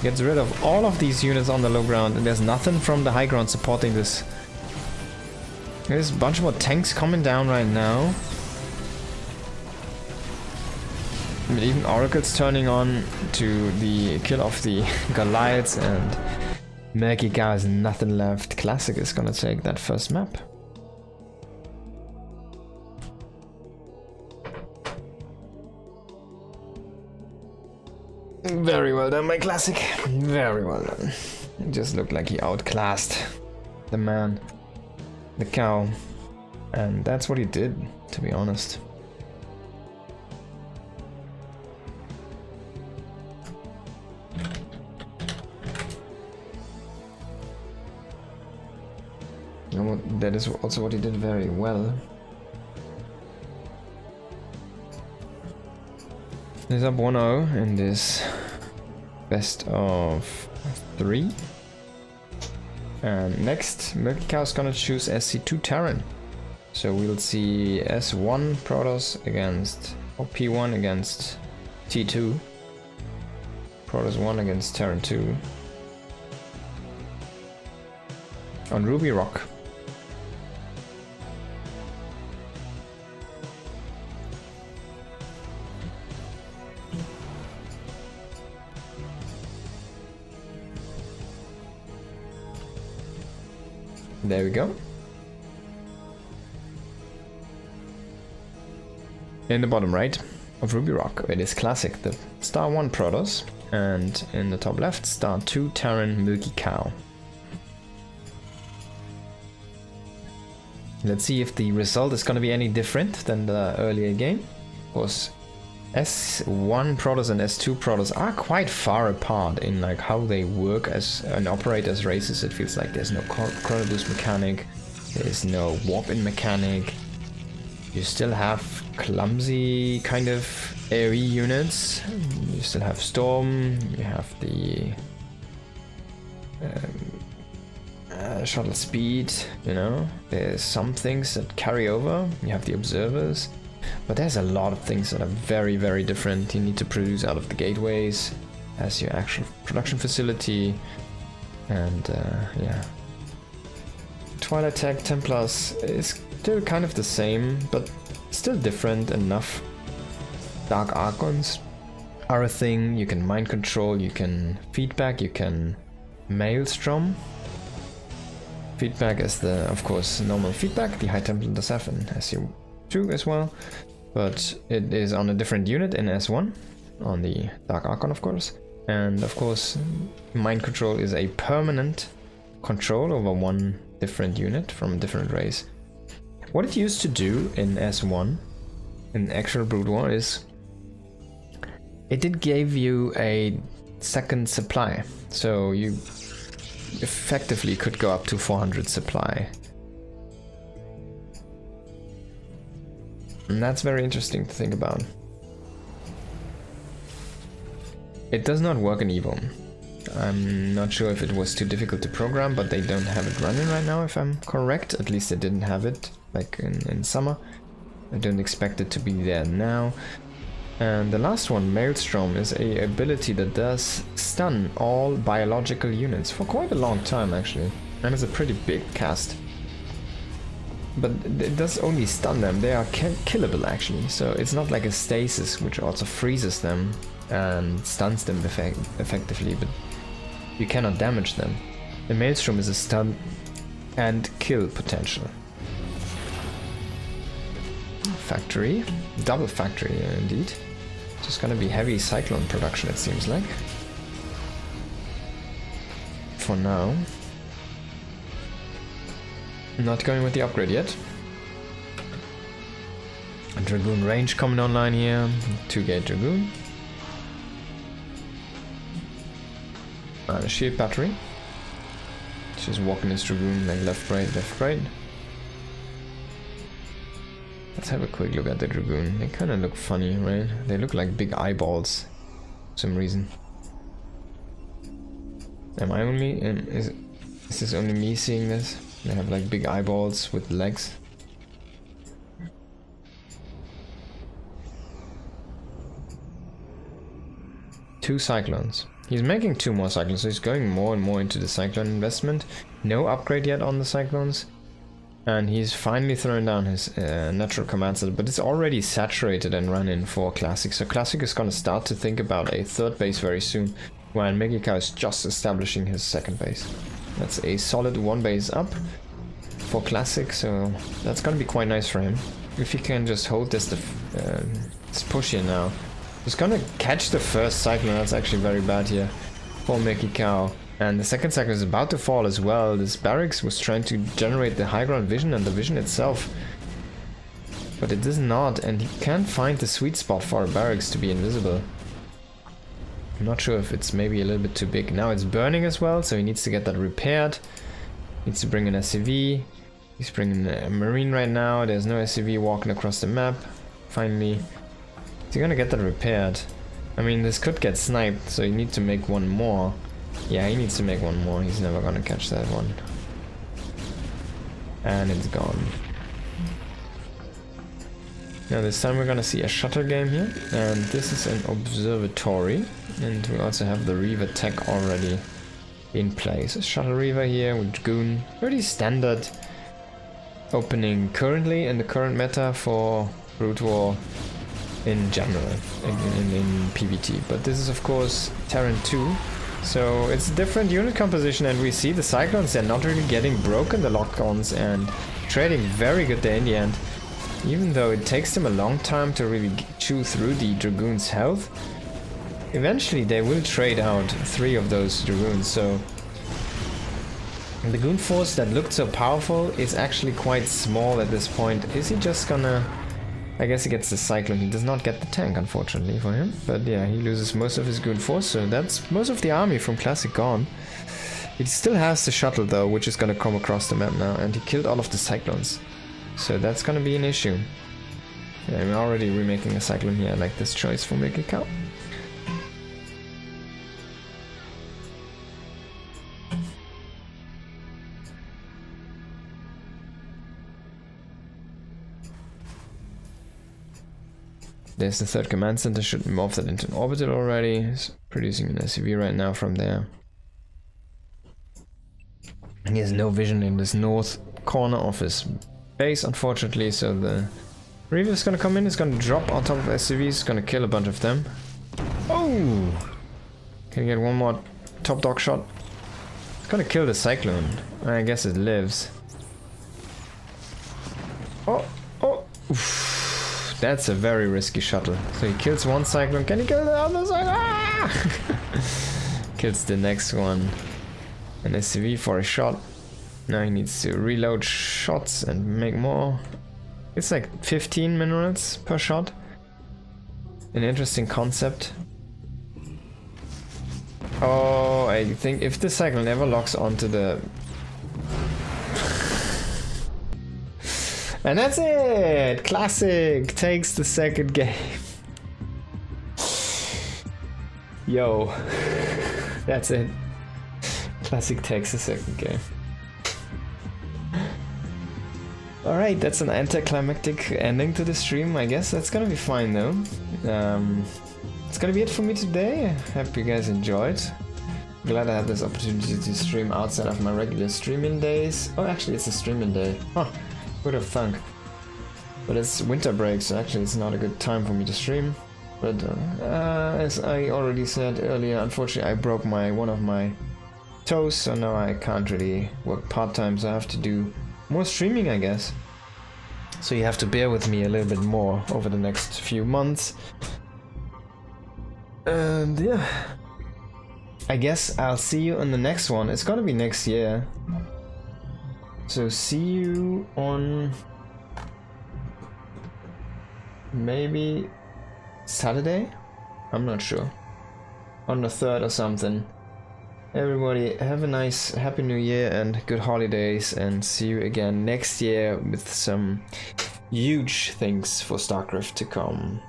Speaker 1: Gets rid of all of these units on the low ground, and there's nothing from the high ground supporting this. There's a bunch more tanks coming down right now. But even Oracle's turning on to the kill of the Goliaths, and Merkika has nothing left. Classic is gonna take that first map. Very well done, my Classic. Very well done. It just looked like he outclassed the man. The cow. And that's what he did, to be honest. And that is also what he did very well. He's up 1-0 in this best of 3. And next, Milky Cow is gonna choose SC2 Terran. So we'll see S1 Protoss against, or P1 against T2. Protoss 1 against Terran 2. On Ruby Rock. There we go. In the bottom right of Ruby Rock, it is Classic, the Star 1 Protoss, and in the top left, Star 2 Terran Milky Cow. Let's see if the result is going to be any different than the earlier game. Of course, S1 Protoss and S2 Protoss are quite far apart in like how they work as and operate as races. It feels like there's no chrono boost mechanic, there's no warp-in mechanic. You still have clumsy kind of AoE units. You still have Storm. You have the shuttle speed. You know, there's some things that carry over. You have the observers. But there's a lot of things that are very, very different. You need to produce out of the gateways as your actual production facility. And yeah. Twilight Tech Templars is still kind of the same, but still different enough. Dark Archons are a thing. You can mind control, you can feedback, you can maelstrom. Feedback is the, of course, normal feedback. The High Templar does have an SU2 as well, but it is on a different unit in S1, on the Dark Archon, of course. And of course, mind control is a permanent control over one different unit from a different race. What it used to do in S1, in actual Brood War, is it did give you a second supply, so you effectively could go up to 400 supply. And that's very interesting to think about. It does not work in Evo. I'm not sure if it was too difficult to program, but they don't have it running right now, if I'm correct. At least they didn't have it like in summer. I don't expect it to be there now. And the last one, Maelstrom, is a ability that does stun all biological units for quite a long time, actually. And it's a pretty big cast. But it does only stun them. They are killable, actually. So it's not like a stasis, which also freezes them and stuns them effectively, but you cannot damage them. The Maelstrom is a stun and kill potential. factory. Double factory, indeed. Just gonna be heavy cyclone production, it seems like. For now. Not going with the upgrade yet. A Dragoon range coming online here. 2-gate Dragoon. And a shield battery. Just walking his Dragoon like left, right, left, right. Let's have a quick look at the Dragoon. They kind of look funny, right? They look like big eyeballs for some reason. Am I only... is this only me seeing this? They have like big eyeballs with legs. Two Cyclones. He's making 2 more Cyclones, so he's going more and more into the Cyclone investment. No upgrade yet on the Cyclones. And he's finally thrown down his natural command center, but it's already saturated and run in for Classic. So Classic is going to start to think about a 3rd base very soon, while Megicao is just establishing his 2nd base. That's a solid 1 base up for Classic, so that's going to be quite nice for him. If he can just hold this push here now. He's going to catch the first Cyclone, that's actually very bad here for Megicao. And the second Cyclone is about to fall as well. This barracks was trying to generate the high ground vision and the vision itself. But it does not, and he can't find the sweet spot for a barracks to be invisible. I'm not sure if it's maybe a little bit too big. Now it's burning as well, so he needs to get that repaired. Needs to bring an SCV. He's bringing a Marine right now. There's no SCV walking across the map. Finally. Is he gonna get that repaired? I mean, this could get sniped, so you need to make 1 more. Yeah, he needs to make 1 more. He's never gonna catch that one. And it's gone. Now this time we're gonna see a shuttle game here. And this is an observatory. And we also have the Reaver tech already in place. A shuttle Reaver here with Dragoon. Pretty standard opening currently in the current meta for Brood War in general, in PvT. But this is of course Terran 2. So it's a different unit composition, and we see the Cyclones, they're not really getting broken, the lock-ons, and trading very good there in the end. Even though it takes them a long time to really chew through the Dragoon's health, eventually they will trade out 3 of those Dragoons, so... the Goon force that looked so powerful is actually quite small at this point. Is he just gonna... I guess he gets the Cyclone. He does not get the tank, unfortunately, for him. But yeah, he loses most of his Goon force, so that's most of the army from Classic gone. He still has the shuttle, though, which is gonna come across the map now, and he killed all of the Cyclones. So that's gonna be an issue. Yeah, I'm already remaking a Cyclone here. I like this choice for Megicao. There's the 3rd command center, should morph that into an orbital already. He's producing an SCV right now from there. And he has no vision in this north corner of his base, unfortunately, so the Reaver is gonna come in, he's gonna drop on top of SCVs, he's gonna kill a bunch of them. Oh! Can you get 1 more top dog shot? It's gonna kill the Cyclone. I guess it lives. Oh! Oh! Oof. That's a very risky shuttle. So he kills 1 Cyclone. Can he kill the other Cyclone? Ah! Kills the next one. An SCV for a shot. Now he needs to reload shots and make more. It's like 15 minerals per shot. An interesting concept. Oh, I think if the Cyclone ever locks onto the... And that's it! Classic takes the 2nd game. Yo. That's it. Classic takes the 2nd game. Alright, that's an anticlimactic ending to the stream. I guess that's gonna be fine though. It's gonna be it for me today. Hope you guys enjoyed. Glad I had this opportunity to stream outside of my regular streaming days. Oh, actually it's a streaming day. Huh. Would have thunk. But it's winter break, so actually it's not a good time for me to stream. But as I already said earlier, unfortunately I broke one of my toes, so now I can't really work part-time, so I have to do more streaming, I guess. So you have to bear with me a little bit more over the next few months. And yeah, I guess I'll see you on the next one. It's gonna be next year. So see you on maybe Saturday? I'm not sure. On the 3rd or something. Everybody have a nice happy new year and good holidays, and see you again next year with some huge things for StarCraft to come.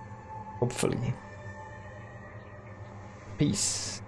Speaker 1: Hopefully. Peace.